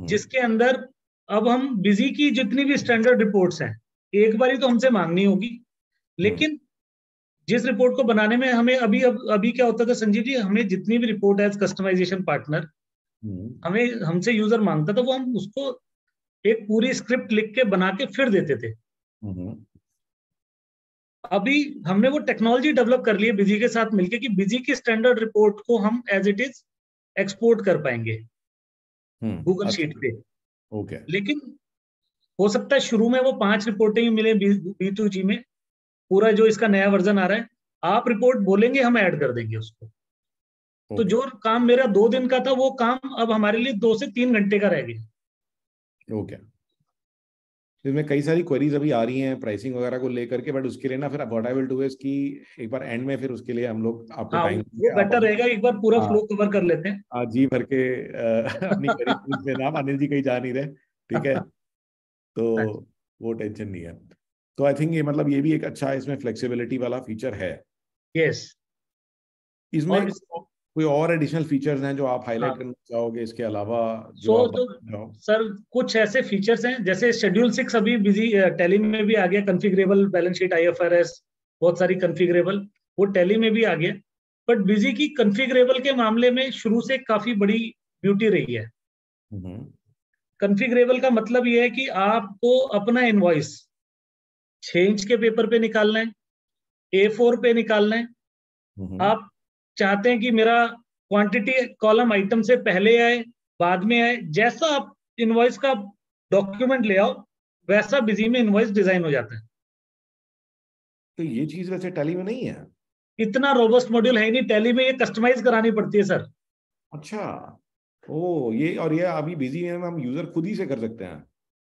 जिसके अंदर अब हम बिजी की जितनी भी स्टैंडर्ड रिपोर्ट्स हैं एक बारी तो हमसे मांगनी होगी, लेकिन जिस रिपोर्ट को बनाने में हमें अभी क्या होता था संजीव जी, हमें जितनी भी रिपोर्ट एज कस्टमाइजेशन पार्टनर हमें हमसे यूजर मांगता था, वो हम उसको एक पूरी स्क्रिप्ट लिख के बना के फिर देते थे। अभी हमने वो टेक्नोलॉजी डेवलप कर ली है बिजी के साथ मिलके कि बिजी की स्टैंडर्ड रिपोर्ट को हम एज इट इज एक्सपोर्ट कर पाएंगे गूगल शीट पे। ओके। लेकिन हो सकता है शुरू में वो 5 रिपोर्टें ही मिले B2G में, पूरा जो इसका नया वर्जन आ रहा है आप रिपोर्ट बोलेंगे हम ऐड कर देंगे उसको। तो जो काम मेरा 2 दिन का था वो काम अब हमारे लिए 2 से 3 घंटे का रह गया। ओके। इसमें कई सारी क्वेरीज अभी आ रही हैं प्राइसिंग वगैरह को लेकर के, बट उसके लिए ना फिर what I will do is कि एक बार एंड में फिर उसके लिए हम लोग आपको टाइम वो बेटर रहेगा, एक बार पूरा फ्लो कवर कर लेते हैं। हाँ, जी भर के अपनी क्वेरीज में नाम, अनिल जी कहीं जा नहीं रहे, ठीक है? तो वो टेंशन नहीं है। तो आई थिंक ये मतलब ये भी एक अच्छा इसमें फ्लेक्सिबिलिटी वाला फीचर है। यस। इसमें कोई और एडिशनल फीचर्स हैं जो आप हाईलाइट हाँ, करना चाहोगे इसके अलावा, जो सो आप जो बताना चाहो? सर कुछ ऐसे फीचर्स हैं जैसे शेड्यूल 6 अभी बिजी टैली में भी आ गया, कॉन्फ़िगरेबल बैलेंस शीट IFRS, बहुत सारी कॉन्फ़िगरेबल, वो टैली में भी आ गया। बट बिजी की कॉन्फ़िगरेबल के मामले में शुरू से काफी बड़ी ब्यूटी रही है। कॉन्फ़िगरेबल का मतलब ये है कि आपको अपना इनवॉइस 6 इंच के पेपर पे निकालना है, A4 पे निकालना है। आप चाहते हैं कि मेरा क्वांटिटी कॉलम आइटम से पहले आए, बाद में आए, जैसा आप इनवॉइस का डॉक्यूमेंट ले आओ वैसा बिजी में इनवॉइस डिजाइन हो जाता है। तो ये चीज वैसे टैली में नहीं है? इतना रोबस्ट मॉड्यूल है नहीं, टैली में ये कस्टमाइज करानी पड़ती है सर। अच्छा। ओ, ये और ये अभी बिजी में हम यूजर खुद ही से कर सकते हैं?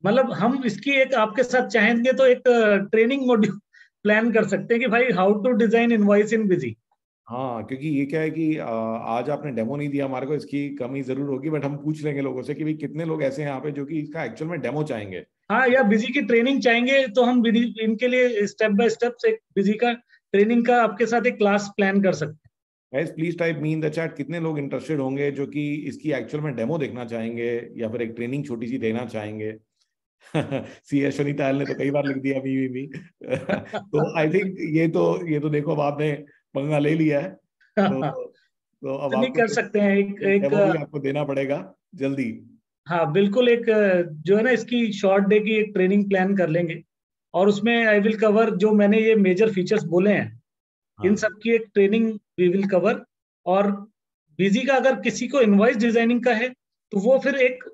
मतलब हम इसकी एक आपके साथ चाहेंगे तो एक ट्रेनिंग मॉड्यूल प्लान कर सकते हैं कि भाई how to design invoice in Busy. हाँ, क्योंकि ये क्या है कि आज आपने डेमो नहीं दिया हमारे को, इसकी कमी जरूर होगी, बट हम पूछ लेंगे लोगों से कि भाई कितने लोग ऐसे हैं यहाँ पे जो कि इसका एक्चुअल में डेमो चाहेंगे। हाँ, या बिजी की ट्रेनिंग चाहेंगे तो हम इनके लिए स्टेप बाय स्टेप एक बिजी का ट्रेनिंग का आपके साथ एक क्लास प्लान कर सकते हैं। Guys please type me in the chat कितने लोग इंटरेस्टेड होंगे जो कि इसकी एक्चुअल में डेमो देखना चाहेंगे या फिर एक ट्रेनिंग छोटी सी देना चाहेंगे। CS सुनीता ने तो कई बार लिख दिया मी। तो आई थिंक ये तो देखो अब आपने पंगा ले लिया है। तो अब तो नहीं आपको कर सकते हैं एक डेमो भी आपको देना पड़ेगा जल्दी। हाँ बिल्कुल, एक जो है ना इसकी शॉर्ट डे की एक ट्रेनिंग प्लान कर लेंगे और उसमें आई विल कवर जो मैंने ये मेजर फीचर्स बोले हैं, इन हाँ। सब की एक ट्रेनिंग वी विल कवर। और बिजी का अगर किसी को इनवॉइस डिजाइनिंग का है तो वो फिर एक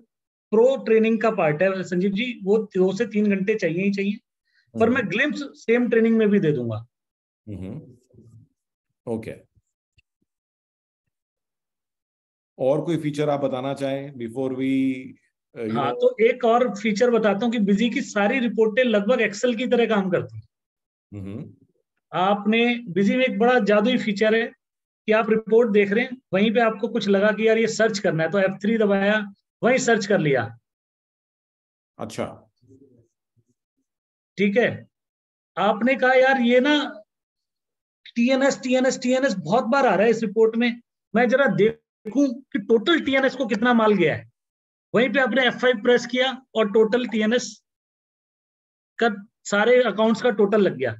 प्रो ट्रेनिंग का पार्ट है संजीव जी, वो 2 से 3 घंटे चाहिए ही चाहिए। पर मैं ग्लिम्स सेम ट्रेनिंग में भी दे दूंगा। ओके। और कोई फीचर आप बताना चाहें बिफोर वी यू हाँ, नो? तो एक और फीचर बताता हूँ कि बिजी की सारी रिपोर्टें लगभग एक्सेल की तरह काम करती हैं। आपने बिजी में एक बड़ा जादुई फीचर है कि आप रिपोर्ट देख रहे हैं, वहीं पे आपको कुछ लगा कि यार ये सर्च करना है तो F3 दबाया, वहीं सर्च कर लिया। अच्छा। ठीक है, आपने कहा यार ये ना TNS बहुत बार आ रहा है इस रिपोर्ट में, मैं जरा देखूं कि टोटल TNS को कितना माल गया है। वहीं पे आपने F5 प्रेस किया और टोटल TNS का सारे अकाउंट्स का टोटल लग गया।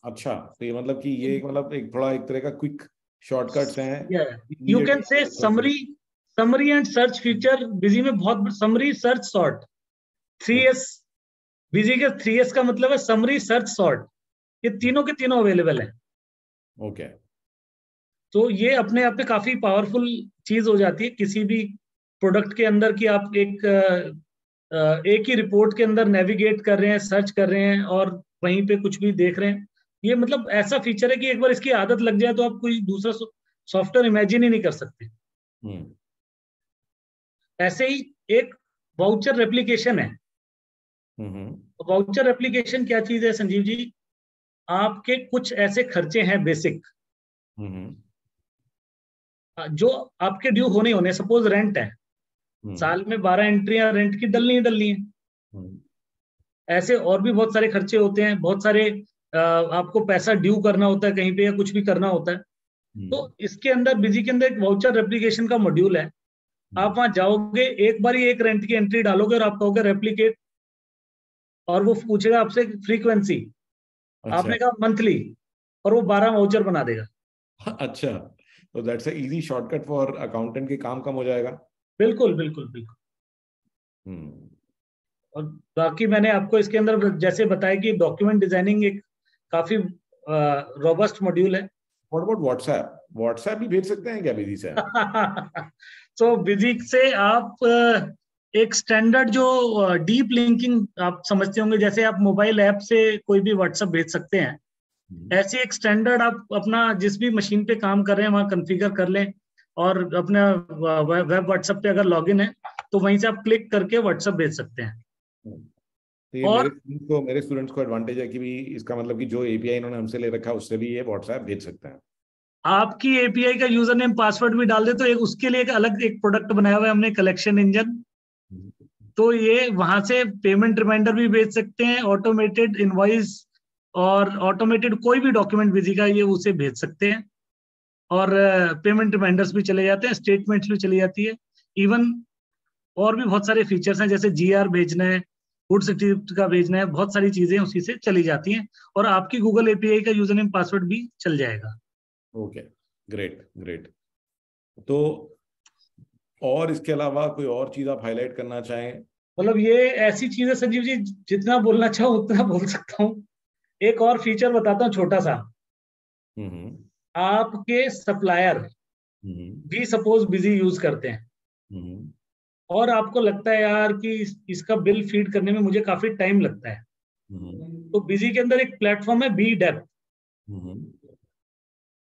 अच्छा, तो ये मतलब कि ये मतलब एक थोड़ा एक तरह का क्विक शॉर्टकट्स हैं यू कैन इमीडिएटली। से summary and search feature busy में बहुत, summary search sort 3S, busy के 3S का मतलब है समरी सर्च सॉर्ट, ये तीनों के तीनों अवेलेबल है। ओके। तो ये अपने आप में काफी पावरफुल चीज हो जाती है किसी भी प्रोडक्ट के अंदर कि आप एक ही रिपोर्ट के अंदर नेविगेट कर रहे हैं, सर्च कर रहे हैं और वहीं पे कुछ भी देख रहे हैं। ये मतलब ऐसा फीचर है कि एक बार इसकी आदत लग जाए तो आप कोई दूसरा सॉफ्टवेयर इमेजिन ही नहीं कर सकते। ऐसे ही एक वाउचर रेप्लिकेशन है। वाउचर रेप्लिकेशन क्या चीज है संजीव जी? आपके कुछ ऐसे खर्चे हैं बेसिक जो आपके ड्यू होने होने, सपोज रेंट है, साल में 12 एंट्रियां रेंट की डलनी ही डलनी है। ऐसे और भी बहुत सारे खर्चे होते हैं, बहुत सारे आपको पैसा ड्यू करना होता है कहीं पे या कुछ भी करना होता है। तो इसके अंदर बिजी के अंदर एक वाउचर रेप्लिकेशन का मॉड्यूल है। आप वहां जाओगे, एक बार ही एक रेंट की एंट्री डालोगे और आप कहोगे रेप्लिकेट, और वो पूछेगा आपसे फ्रीक्वेंसी, अच्छा। आपने कहा मंथली, और वो 12 वाउचर बना देगा। अच्छा, तो that's a easy shortcut for accountant, के काम कम हो जाएगा। बिल्कुल बिल्कुल बिल्कुल। हम्म। और बाकी मैंने आपको इसके अंदर जैसे बताया कि डॉक्यूमेंट डिजाइनिंग एक काफी रोबस्ट मॉड्यूल है। What about WhatsApp? व्हाट्सएप भी भेज सकते हैं क्या बिजी से? तो बिजी से आप एक स्टैंडर्ड जो डीप लिंकिंग आप समझते होंगे, जैसे आप मोबाइल ऐप से कोई भी व्हाट्सएप भेज सकते हैं, ऐसे एक स्टैंडर्ड आप अपना जिस भी मशीन पे काम कर रहे हैं वहां कॉन्फ़िगर कर लें और अपना वेब व्हाट्सएप पे अगर लॉगिन है तो वहीं से आप क्लिक करके व्हाट्सएप भेज सकते हैं। तो ये और मेरे स्टूडेंट्स को एडवांटेज है कि भी इसका मतलब कि जो API इन्होंने हमसे ले रखा है उससे भी ये व्हाट्सएप भेज सकते हैं। आपकी API का यूजर नेम पासवर्ड भी डाल दे तो एक उसके लिए एक अलग एक प्रोडक्ट बनाया हुआ है हमने, कलेक्शन इंजन। तो ये वहां से पेमेंट रिमाइंडर भी भेज सकते हैं, ऑटोमेटेड इनवॉइस और ऑटोमेटेड कोई भी डॉक्यूमेंट बिजी का ये उसे भेज सकते हैं। और पेमेंट रिमाइंडर्स भी चले जाते हैं, स्टेटमेंट्स भी चली जाती है, इवन और भी बहुत सारे फीचर्स हैं, जैसे जीआर भेजना है, फूड सर्टिफिकेट का भेजना है, बहुत सारी चीजें उसी से चली जाती हैं, और आपकी गूगल एपीआई का यूजर नेम पासवर्ड भी चल जाएगा। Okay, great great. तो और इसके अलावा कोई और चीज आप हाईलाइट करना चाहें? मतलब ये ऐसी चीज है संजीव जी, जितना बोलना चाहूँ उतना बोल सकता हूँ। एक और फीचर बताता हूँ छोटा सा। हम्म आपके सप्लायर भी सपोज बिजी यूज करते हैं, और आपको लगता है यार कि इसका बिल फीड करने में मुझे काफी टाइम लगता है, तो बिजी के अंदर एक प्लेटफॉर्म है बी डेप,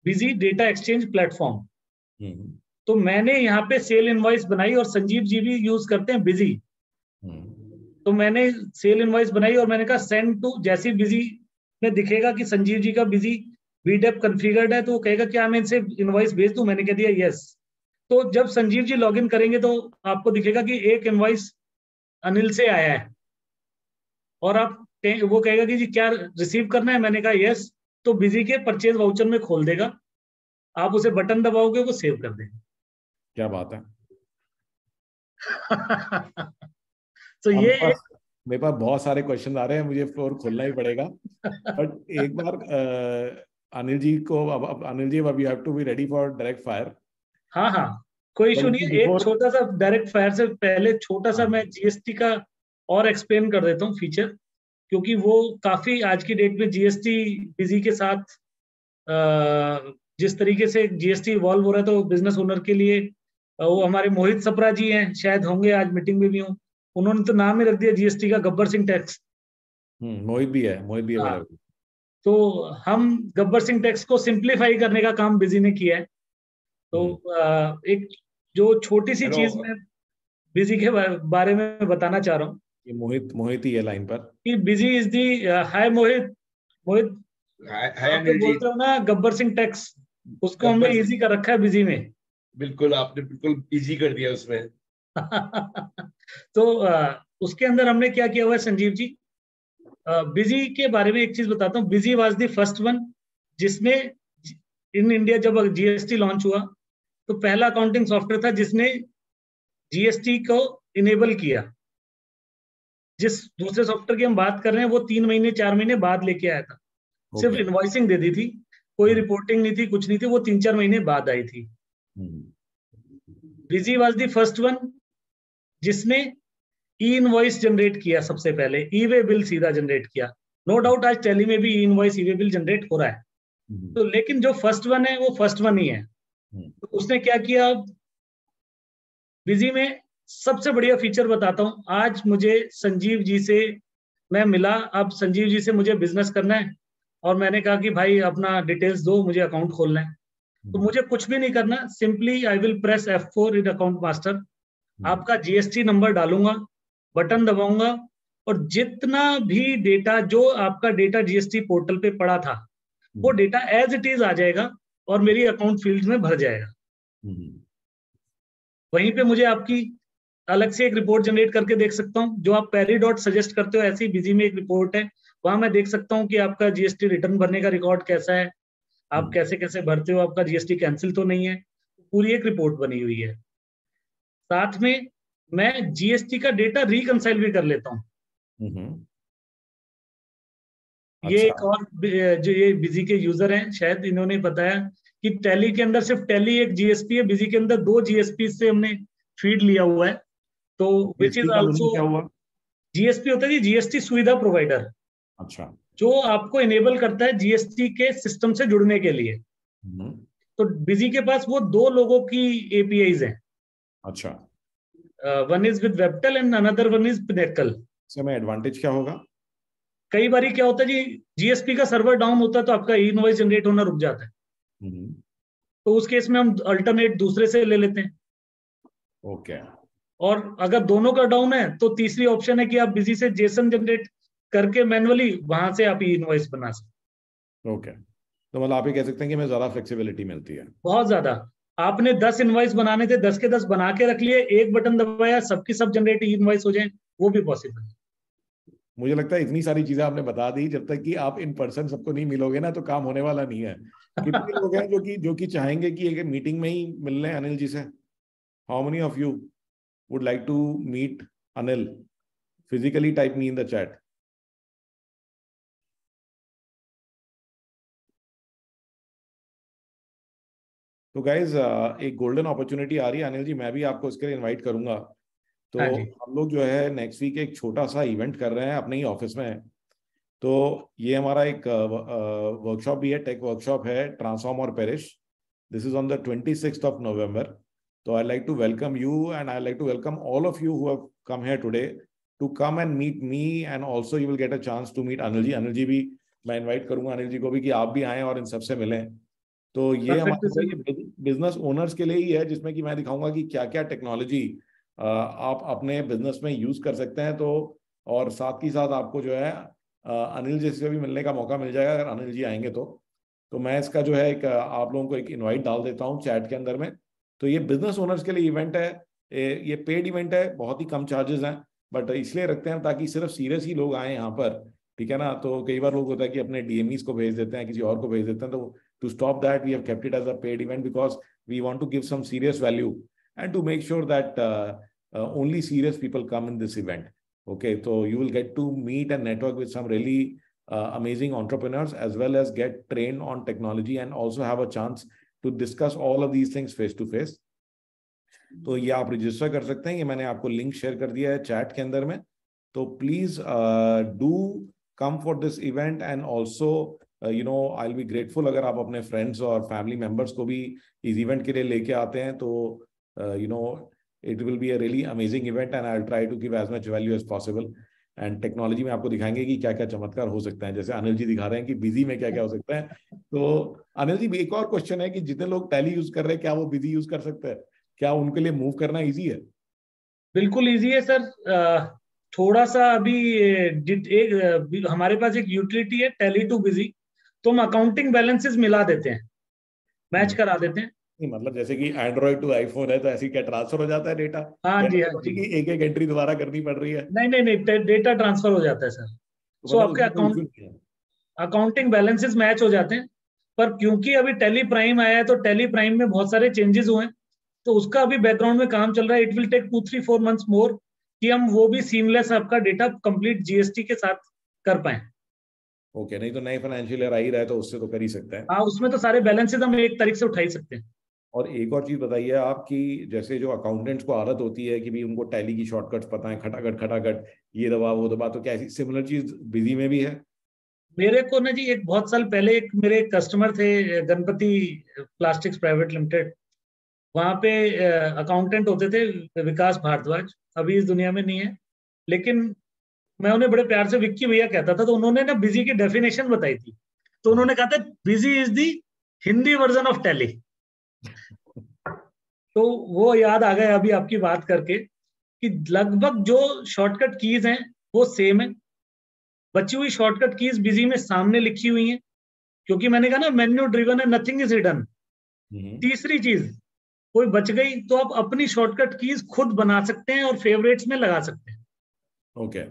बिजी डेटा एक्सचेंज प्लेटफॉर्म। तो मैंने यहाँ पे सेल इनवॉइस बनाई, और संजीव जी भी यूज करते हैं बिजी, तो मैंने सेल इनवॉइस बनाई और मैंने कहा सेंड टू, जैसी बिजी में दिखेगा कि संजीव जी का बिजी बीडेप कॉन्फ़िगर्ड है, तो वो कहेगा क्या मैं इनसे इनवॉइस भेज दूं, मैंने कह दिया यस। तो जब संजीव जी लॉगिन करेंगे तो आपको दिखेगा कि एक इनवॉइस अनिल से आया है, और आप वो कहेगा कि जी क्या रिसीव करना है, मैंने कहा यस, तो बिजी के परचेज वाउचर में खोल देगा, आप उसे बटन दबाओगे वो सेव कर देगा। क्या बात है। तो ये मेरे पास बहुत सारे क्वेश्चन आ रहे हैं, मुझे फ्लोर खोलना ही पड़ेगा। बट एक बार अनिल जी को, अब अनिल जी, अब you have to be ready for direct fire. हाँ हाँ, कोई इशू नहीं है। एक छोटा सा डायरेक्ट फायर से पहले छोटा सा मैं जीएसटी का और एक्सप्लेन कर देता हूँ फीचर, क्योंकि वो काफी आज की डेट में जीएसटी बिजी के साथ जिस तरीके से जीएसटी इवॉल्व हो रहा है, तो बिजनेस ओनर के लिए वो हमारे मोहित सप्रा जी हैं, शायद होंगे, आज मीटिंग में भी हूँ, उन्होंने तो नाम ही रख दिया जीएसटी का गब्बर सिंह टैक्स। मोहित भी है, मोहित भी है। तो हम गब्बर सिंह टैक्स को सिंप्लीफाई करने का काम बिजी ने किया है। तो एक जो छोटी सी चीज मैं बिजी के बारे में बताना चाह रहा हूँ, ये मोहित ही है लाइन पर, कि बिजी इज दी, हाय मोहित, आप जो बोलते हो ना गब्बर सिंह टैक्स, उसको हमने इजी कर रखा है बिजी में। बिल्कुल, आपने बिल्कुल इजी कर दिया उसमें। तो उसके अंदर हमने क्या किया हुआ है संजीव जी, बिजी के बारे में एक चीज बताता हूँ। Busy was the first one जिसने इन इंडिया, जब जीएसटी लॉन्च हुआ, तो पहला अकाउंटिंग सॉफ्टवेयर था जिसने जीएसटी को इनेबल किया। जिस दूसरे सॉफ्टवेयर की हम बात कर रहे हैं वो 3 महीने 4 महीने बाद लेके आया था, सिर्फ इनवॉइसिंग दे दी थी, कोई रिपोर्टिंग नहीं थी, कुछ नहीं थी, वो 3-4 महीने बाद आई थी। Busy was the first one जिसने ई इनवॉइस जनरेट किया, सबसे पहले ई वे बिल सीधा जनरेट किया। नो डाउट आज टैली में भी ई इनवॉइस ई वे बिल जनरेट हो रहा है, तो लेकिन जो फर्स्ट वन है वो फर्स्ट वन ही है। तो उसने क्या किया, बिजी में सबसे बढ़िया फीचर बताता हूँ। आज मुझे संजीव जी से मैं मिला, अब संजीव जी से मुझे बिजनेस करना है, और मैंने कहा कि भाई अपना डिटेल्स दो, मुझे अकाउंट खोलना है। तो मुझे कुछ भी नहीं करना, simply I will press F4 in account master, आपका जीएसटी नंबर डालूंगा, बटन दबाऊंगा, और जितना भी डेटा, जो आपका डेटा जीएसटी पोर्टल पे पड़ा था, वो डेटा एज इट इज आ जाएगा और मेरी अकाउंट फील्ड में भर जाएगा। वहीं पे मुझे आपकी अलग से एक रिपोर्ट जनरेट करके देख सकता हूँ, जो आप पेरीडॉट सजेस्ट करते हो, ऐसी बिजी में एक रिपोर्ट है, वहां मैं देख सकता हूँ कि आपका जीएसटी रिटर्न भरने का रिकॉर्ड कैसा है, आप कैसे कैसे भरते हो, आपका जीएसटी कैंसिल तो नहीं है, पूरी एक रिपोर्ट बनी हुई है। साथ में मैं जीएसटी का डेटा रिकंसाइल भी कर लेता हूँ। ये एक और जो ये बिजी के यूजर हैं, शायद इन्होंने बताया कि टैली के अंदर सिर्फ टैली एक जीएसपी है, बिजी के अंदर 2 जीएसपी से हमने फीड लिया हुआ है। तो विच इज आल्सो, क्या हुआ? जीएसपी होता है जी जीएसटी सुविधा प्रोवाइडर। अच्छा, जो आपको इनेबल करता है जीएसटी के सिस्टम से जुड़ने के लिए। तो बिजी के पास वो 2 लोगों की एपीआईज हैं। अच्छा, one is with Webtel and another one is Pinnacle. इसमें एडवांटेज क्या होगा? कई बार क्या होता है जी, जीएसपी का सर्वर डाउन होता है तो आपका ई इनवॉइस जनरेट होना रुक जाता है, तो उस केस में हम अल्टरनेट दूसरे से ले लेते हैं। ओके। और अगर दोनों का डाउन है तो तीसरी ऑप्शन है कि आप बिजी से जेसन जनरेट करके मैनुअली वहां से आप ई इनवॉइस बना सकते। ओके, तो मतलब आप ये कह सकते हैं कि हमें ज्यादा फ्लेक्सिबिलिटी मिलती है। बहुत ज्यादा। आपने 10 इनवॉइस बनाने थे, 10 के 10 बना के रख लिए, एक बटन दबाया, सबकी सब जनरेट ई इनवॉइस हो जाए, वो भी पॉसिबल है। मुझे लगता है इतनी सारी चीजें आपने बता दी, जब तक कि आप इन पर्सन सबको नहीं मिलोगे ना तो काम होने वाला नहीं है। कितने लोग हैं जो कि चाहेंगे कि एक मीटिंग में ही मिल लें अनिल जी से? How many of you would like to meet Anil physically? Type me in the chat. तो गाइज एक गोल्डन अपॉर्चुनिटी आ रही है अनिल जी, मैं भी आपको इसके लिए इनवाइट करूंगा। तो हाँ जी। हम लोग जो है नेक्स्ट वीक एक छोटा सा इवेंट कर रहे हैं अपने ही ऑफिस में। तो ये हमारा एक वर्कशॉप भी है, टेक वर्कशॉप है, ट्रांसफॉर्म और perish. This is on the 26th of November. So I'd like to welcome you, and I'd like to welcome all of you who have come here today to come and meet me, and also you will get a chance to meet Anil ji. Anil ji भी मैं इनवाइट करूंगा अनिल जी को भी कि आप भी आएं और इन सबसे मिलें। तो ये हमारे बिजनेस ओनर्स के लिए ही है, जिसमें कि मैं दिखाऊंगा कि क्या क्या टेक्नोलॉजी आप अपने बिजनेस में यूज कर सकते हैं। तो और साथ ही साथ आपको जो है अनिल जी से भी मिलने का मौका मिल जाएगा अगर अनिल जी आएंगे तो मैं इसका जो है एक आप लोगों को एक इनवाइट डाल देता हूँ चैट के अंदर में। तो ये बिजनेस ओनर्स के लिए इवेंट है, ये पेड इवेंट है, बहुत ही कम चार्जेस हैं, बट इसलिए रखते हैं ताकि सिर्फ सीरियस ही लोग आए यहाँ पर, ठीक है ना। तो कई बार लोग होता है कि अपने डीएमईस को भेज देते हैं, किसी और को भेज देते हैं। तो to stop that we have kept it as a paid event because we want to give some serious value and to make sure that only serious people come in this event. Okay, so you will get to meet and network with some really amazing entrepreneurs as well as get trained on technology and also have a chance to discuss all of these things face to face. तो ये आप रजिस्टर कर सकते हैं, ये मैंने आपको लिंक शेयर कर दिया है चैट के अंदर में। तो please do come for this event and also you know I will be grateful अगर आप अपने फ्रेंड्स और फैमिली मेंबर्स को भी इस इवेंट के लिए लेके आते हैं। तो you know it will be a really amazing event and I will try to give as much value as possible. And technology में आपको दिखाएंगे कि क्या क्या चमत्कार हो सकता है, जैसे अनिल जी दिखा रहे हैं कि बिजी में क्या क्या हो सकता है। तो अनिल जी एक और क्वेश्चन है कि जितने लोग टैली यूज कर रहे हैं क्या वो बिजी यूज कर सकते हैं? क्या उनके लिए मूव करना इजी है? बिल्कुल इजी है सर। थोड़ा सा अभी एक हमारे पास एक यूटिलिटी है टैली टू बिजी, तो हम अकाउंटिंग बैलेंसेस मिला देते हैं, मैच करा देते हैं। नहीं मतलब जैसे कि एंड्रॉइड टू आईफोन है तो ऐसे क्या ट्रांसफर हो जाता है डेटा? हाँ जी, हाँ जी। एक एक एंट्री दोबारा करनी पड़ रही है? नहीं नहीं नहीं, डेटा ट्रांसफर हो जाता है सर। तो सो मतलब आपके उसमें कोई issue नहीं है? अकाउंटिंग बैलेंसेस मैच हो जाते हैं। पर क्योंकि अभी टेली प्राइम आया है तो टेली प्राइम में बहुत सारे चेंजेस हुए हैं, तो उसका अभी बैकग्राउंड में काम चल रहा है। It will take 2-3-4 months more कि हम वो भी सीमलेस आपका डेटा कंप्लीट जीएसटी के साथ कर पाए। ओके, नहीं तो नए फाइनेंशियल ईयर आ ही रहा है तो उससे तो कर ही सकते हैं। हाँ, उसमें तो सारे बैलेंसेस हम 1 तारीख से उठा ही सकते हैं। और एक और चीज बताइए आपकी, जैसे जो अकाउंटेंट्स को आदत होती है कि भी उनको टैली की शॉर्टकट्स पता है, खटाखट खटाखट ये दबा वो दबा, तो क्या ऐसी सिमिलर चीज बिजी में भी है? मेरे को ना जी एक बहुत साल पहले एक मेरे कस्टमर थे, गणपति प्लास्टिक्स प्राइवेट लिमिटेड। वहां पे अकाउंटेंट होते थे विकास भारद्वाज, अभी इस दुनिया में नहीं है, लेकिन मैं उन्हें बड़े प्यार से विक्की भैया कहता था। तो उन्होंने ना बिजी की डेफिनेशन बताई थी, तो उन्होंने कहा था busy is the Hindi version of tally. तो वो याद आ गया अभी आपकी बात करके कि लगभग जो शॉर्टकट कीज हैं वो सेम है। बची हुई शॉर्टकट कीज बिजी में सामने लिखी हुई हैं, क्योंकि मैंने कहा ना मेन्यू ड्रिवन है, नथिंग इज हिडन। तीसरी चीज कोई बच गई तो आप अपनी शॉर्टकट कीज खुद बना सकते हैं और फेवरेट्स में लगा सकते हैं। ओके,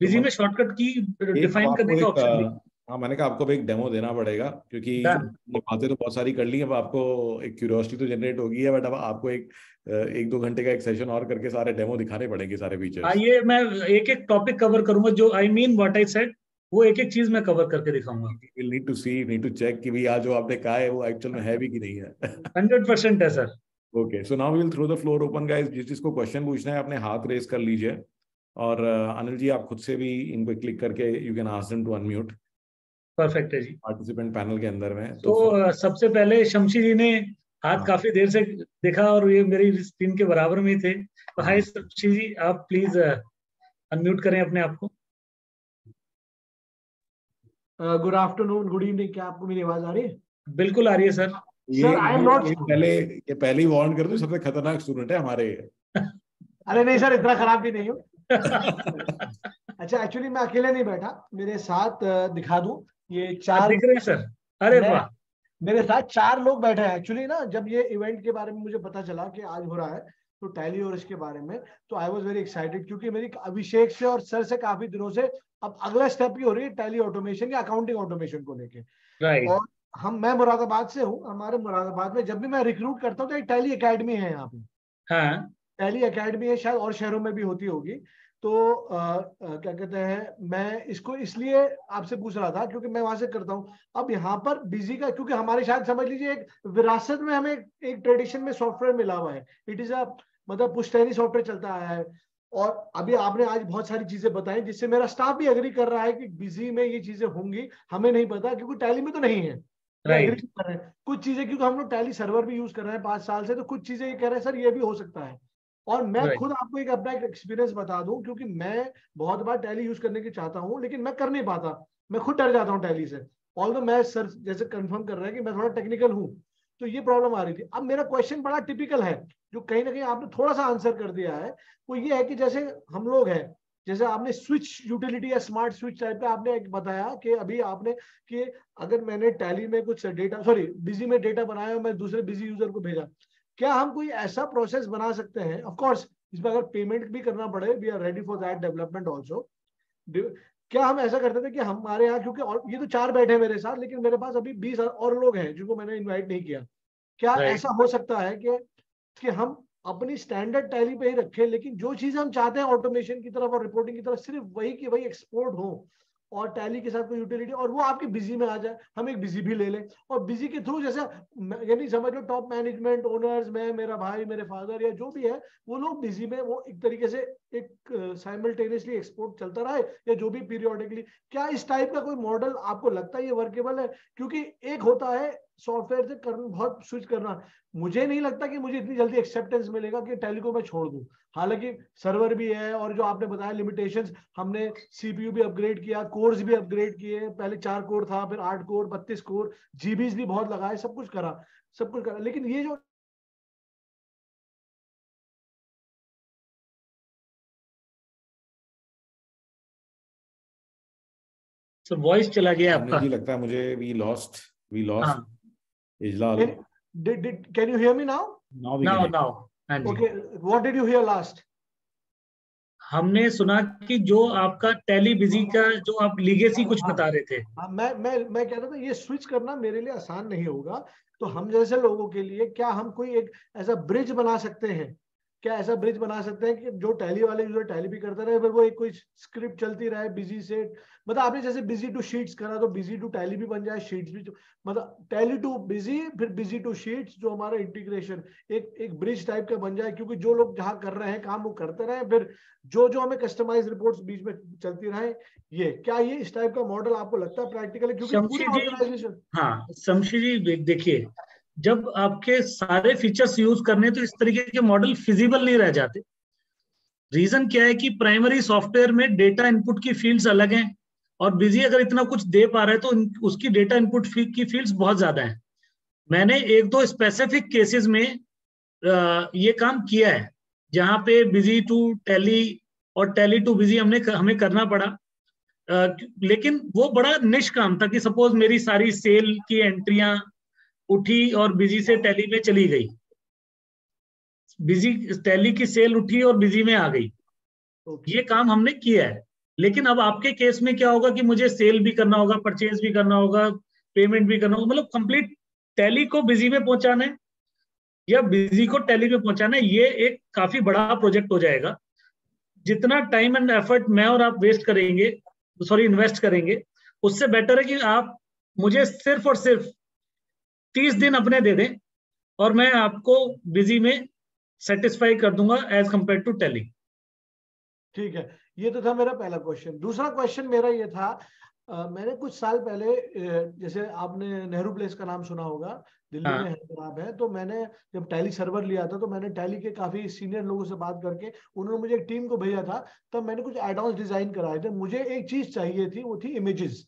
बिजी में शॉर्टकट की डिफाइन करने का ऑप्शन भी। हाँ मैंने कहा आपको भी एक डेमो देना पड़ेगा, क्योंकि ये बातें तो बहुत सारी कर ली है। अब आपको एक क्यूरियोसिटी तो जनरेट होगी है, बट अब आपको एक 1-2 घंटे का एक सेशन और करके सारे डेमो दिखाने पड़ेंगे, सारे फीचर्स। ये मैं एक एक टॉपिक कवर करूंगा, जो I mean what I said, वो एक एक चीज मैं कवर करके दिखाऊंगा। We'll need to see, need to check कि भी आज जो आपने कहा है वो एक्चुअल में है भी कि नहीं है। 100% है sir. Okay, so now we will throw the floor open guys. जिस जिसको क्वेश्चन पूछना है अपने हाथ रेस कर लीजिए, और अनिल जी आप खुद से भी इनको क्लिक करके you can ask them to unmute. Perfect है जी। पार्टिसिपेंट पैनल के अंदर में तो सबसे पहले शमशी जी ने हाथ काफी देर से देखा और ये मेरी स्क्रीन के बराबर में थे। तो हाय शमशी जी, आप प्लीज अनम्यूट करें अपने आप को। Good afternoon, good evening. क्या आपको मेरी आवाज आ रही है? बिल्कुल आ रही है sir. Sir I am not, ये पहले ही वार्न कर दूं, सबसे खतरनाक स्टूडेंट है हमारे। अरे नहीं सर, इतना खराब भी नहीं हूँ। अच्छा, एक्चुअली मैं अकेले नहीं बैठा, मेरे साथ दिखा दूं ये 4 दिख रहे हैं सर। अरे वाह, मेरे साथ 4 लोग बैठे हैं। एक्चुअली ना जब ये इवेंट के बारे में मुझे पता चला कि आज हो रहा है, तो टैली और इसके बारे में, तो आई वाज वेरी एक्साइटेड, क्योंकि मेरी अभिषेक से और सर से काफी दिनों से अब अगला स्टेप ही हो रही है टैली ऑटोमेशन या अकाउंटिंग ऑटोमेशन को लेके। राइट। और मैं मुरादाबाद से हूँ, हमारे मुरादाबाद में जब भी मैं रिक्रूट करता हूँ तो एक टैली एकेडमी है यहाँ पे। हाँ, टैली एकेडमी है, शायद और शहरों में भी होती होगी। तो क्या कहते हैं, मैं इसको इसलिए आपसे पूछ रहा था क्योंकि मैं वहां से करता हूँ। अब यहाँ पर बिजी का, क्योंकि हमारे शायद समझ लीजिए एक विरासत में हमें एक ट्रेडिशन में सॉफ्टवेयर मिला हुआ है, इट इज अ मतलब पुश्तैनी सॉफ्टवेयर चलता आया है। और अभी आपने आज बहुत सारी चीजें बताई जिससे मेरा स्टाफ भी एग्री कर रहा है कि बिजी में ये चीजें होंगी, हमें नहीं पता क्योंकि टैली में तो नहीं है। एग्री कर रहे हैं कुछ चीजें, क्योंकि हम लोग टैली सर्वर भी यूज कर रहे हैं 5 साल से, तो कुछ चीजें ये कह रहे हैं सर ये भी हो सकता है। और मैं खुद आपको एक अपना एक्सपीरियंस बता दूं, क्योंकि मैं बहुत बार टैली यूज करने की चाहता हूं लेकिन मैं कर नहीं पाता, मैं खुद डर जाता हूं टैली से। ऑल्दो मैं सर जैसे कंफर्म कर रहा है कि मैं थोड़ा टेक्निकल हूं, तो ये प्रॉब्लम आ रही थी। अब मेरा क्वेश्चन बड़ा टिपिकल है, जो कहीं ना कहीं आपने थोड़ा सा आंसर कर दिया है। वो ये है कि जैसे हम लोग हैं, जैसे आपने स्विच यूटिलिटी या स्मार्ट स्विच टाइप पे आपने एक बताया कि अभी आपने कि अगर मैंने टैली में कुछ डेटा, सॉरी बिजी में डेटा बनाया और मैं दूसरे बिजी यूजर को भेजा, क्या हम कोई ऐसा प्रोसेस बना सकते हैं, ऑफ कोर्स इसमें अगर पेमेंट भी करना पड़े, we are ready for that development also. क्या हम ऐसा करते थे कि हमारे यहाँ, क्योंकि और ये तो 4 बैठे हैं मेरे साथ, लेकिन मेरे पास अभी 20 और लोग हैं जिनको मैंने इनवाइट नहीं किया, क्या ऐसा हो सकता है कि हम अपनी स्टैंडर्ड टैली पे ही रखें, लेकिन जो चीज हम चाहते हैं ऑटोमेशन की तरफ और रिपोर्टिंग की तरफ सिर्फ वही की वही एक्सपोर्ट हो, और टैली के साथ कोई यूटिलिटी, और वो आपके बिजी में आ जाए, हम एक बिजी भी ले लें, और बिजी के थ्रू जैसे यानी समझ लो टॉप मैनेजमेंट ओनर्स, मैं, मेरा भाई, मेरे फादर या जो भी है, वो लोग बिजी में वो एक तरीके से एक साइमल्टेनियसली एक्सपोर्ट चलता रहे, या जो भी पीरियोडिकली। क्या इस टाइप का कोई मॉडल आपको लगता है ये वर्केबल है? क्योंकि एक होता है सॉफ्टवेयर से करना, बहुत स्विच करना, मुझे नहीं लगता कि मुझे इतनी जल्दी एक्सेप्टेंस मिलेगा कि टैली को मैं छोड़ दूं। हालांकि सर्वर भी है, और जो आपने बताया लिमिटेशंस, हमने सीपीयू भी अपग्रेड किया, कोर्स भी अपग्रेड किए, पहले 4 कोर था, फिर 8 कोर, 32 कोर, जीबीज भी बहुत लगाए, सब कुछ करा, लेकिन ये जो वॉइस चला गया आपका। जी लगता है मुझे we lost Ijlal. Can you hear me now? Now. Okay, what did you hear last? हमने सुना कि जो आपका टैली बिजी का जो आप लीगेसी कुछ बता रहे थे। मैं कह रहा था ये स्विच करना मेरे लिए आसान नहीं होगा, तो हम जैसे लोगों के लिए क्या हम कोई एक ऐसा ब्रिज बना सकते हैं? क्या ऐसा ब्रिज बना सकते हैं कि जो टैली वाले यूजर टैली भी करते रहे, फिर वो एक कोई स्क्रिप्ट चलती रहे बिजी से, मतलब आपने जैसे बिजी टू शीट्स करा तो बिजी टू टैली भी बन जाए, शीट्स भी, मतलब टैली टू बिजी, फिर बिजी टू शीट्स, जो हमारा इंटीग्रेशन एक ब्रिज टाइप का बन जाए, क्योंकि जो लोग जहाँ कर रहे हैं काम वो करते रहे, फिर जो हमें कस्टमाइज रिपोर्ट्स बीच में चलती रहे। ये क्या ये इस टाइप का मॉडल आपको लगता है प्रैक्टिकली? क्योंकि पूरी ऑर्गेनाइजेशन, हाँ शमशी जी देखिए, जब आपके सारे फीचर्स यूज करने तो इस तरीके के मॉडल फिजिबल नहीं रह जाते। रीजन क्या है कि प्राइमरी सॉफ्टवेयर में डेटा इनपुट की फील्ड्स अलग हैं, और बिजी अगर इतना कुछ दे पा रहा है तो उसकी डेटा इनपुट की फील्ड्स बहुत ज्यादा हैं। मैंने 1-2 स्पेसिफिक केसेस में ये काम किया है, जहां पे बिजी टू टैली और टैली टू बिजी हमें करना पड़ा, लेकिन वो बड़ा निश काम था कि सपोज मेरी सारी सेल की एंट्रियां उठी और बिजी से टैली में चली गई, बिजी टैली की सेल उठी और बिजी में आ गई। ये काम हमने किया है। लेकिन अब आपके केस में क्या होगा कि मुझे सेल भी करना होगा, परचेज भी करना होगा, पेमेंट भी करना होगा, मतलब कंप्लीट टैली को बिजी में पहुंचाना है या बिजी को टैली में पहुंचाना है, ये एक काफी बड़ा प्रोजेक्ट हो जाएगा। जितना टाइम एंड एफर्ट मैं और आप इन्वेस्ट करेंगे, उससे बेटर है कि आप मुझे सिर्फ और सिर्फ 30 दिन अपने दे दें और मैं आपको बिजी में सेटिस्फाई कर दूंगा एज कंपेयर टू टैली। ठीक है, ये तो था मेरा पहला क्वेश्चन। दूसरा क्वेश्चन मेरा ये था, मैंने कुछ साल पहले, जैसे आपने नेहरू प्लेस का नाम सुना होगा, दिल्ली में हैदराबाद है, तो मैंने जब टैली सर्वर लिया था तो मैंने टैली के काफी सीनियर लोगों से बात करके उन्होंने मुझे एक टीम को भेजा था, तब मैंने कुछ एड ऑन्स डिजाइन कराए थे। मुझे एक चीज चाहिए थी, वो थी इमेजेस,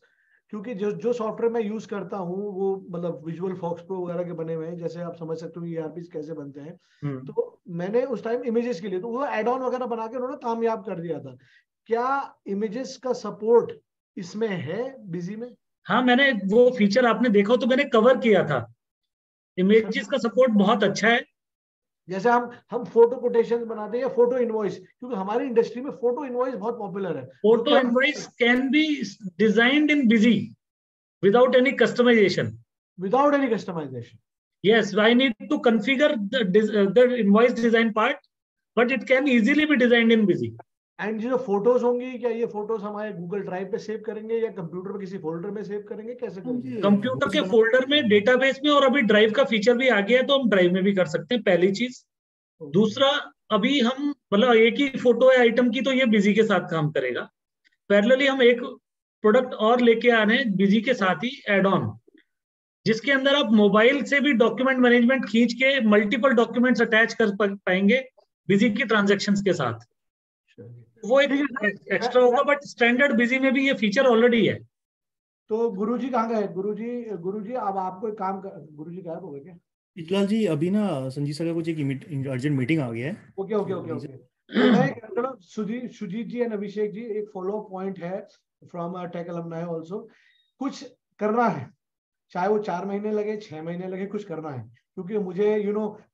क्योंकि जो सॉफ्टवेयर मैं यूज करता हूँ वो मतलब विजुअल फॉक्स प्रो वगैरह के बने हुए हैं, जैसे आप समझ सकते हो ईआरपी कैसे बनते हैं। तो मैंने उस टाइम इमेजेस के लिए तो वो एड ऑन वगैरह बना के उन्होंने कामयाब कर दिया था। क्या इमेजेस का सपोर्ट इसमें है बिजी में? हाँ, मैंने वो फीचर आपने देखा तो मैंने कवर किया था। इमेजेस का सपोर्ट बहुत अच्छा है, जैसे हम फोटो कोटेशन बनाते हैं या फोटो इनवॉइस, क्योंकि हमारी इंडस्ट्री में फोटो इनवॉइस बहुत पॉपुलर है। Photo invoice can be designed in Busy without any customization. Without any customization, Yes, I need to configure the invoice design part, but it can easily be designed in Busy. And जो फोटोज होंगी, क्या ये फोटोज हमारे गूगल ड्राइव पे सेव करेंगे या कंप्यूटर पे किसी फोल्डर में सेव करेंगे, कैसे करेंगे? कंप्यूटर के फोल्डर में, डेटाबेस में, और अभी ड्राइव का फीचर भी आ गया है तो हम ड्राइव में भी कर सकते हैं, पहली चीज। दूसरा, अभी हम मतलब एक ही फोटो है आइटम की तो ये बिजी के साथ काम करेगा। पैरेलली हम एक प्रोडक्ट और लेके आ रहे हैं बिजी के साथ ही, एड ऑन, जिसके अंदर आप मोबाइल से भी डॉक्यूमेंट मैनेजमेंट खींच के मल्टीपल डॉक्यूमेंट्स अटैच कर पाएंगे बिजी की ट्रांजैक्शंस के साथ। वो एक एक्स्ट्रा होगा, बट स्टैंडर्ड बिजी में भी ये फीचर ऑलरेडी है। तो गुरुजी कहाँ गए? गुरुजी अब आपको एक काम कर, गुरुजी गायब हो गए क्या? इकलाल जी अभी ना संजीव सर का कुछ एक अर्जेंट मीटिंग आ गया है। ओके। तो मैं सुजीत जी एंड अभिषेक जी, एक फॉलो पॉइंट है फ्रॉम टेक अलुमनाई आल्सो, कुछ करना है, चाहे वो 4 महीने लगे, 6 महीने लगे, कुछ करना है। क्योंकि मुझे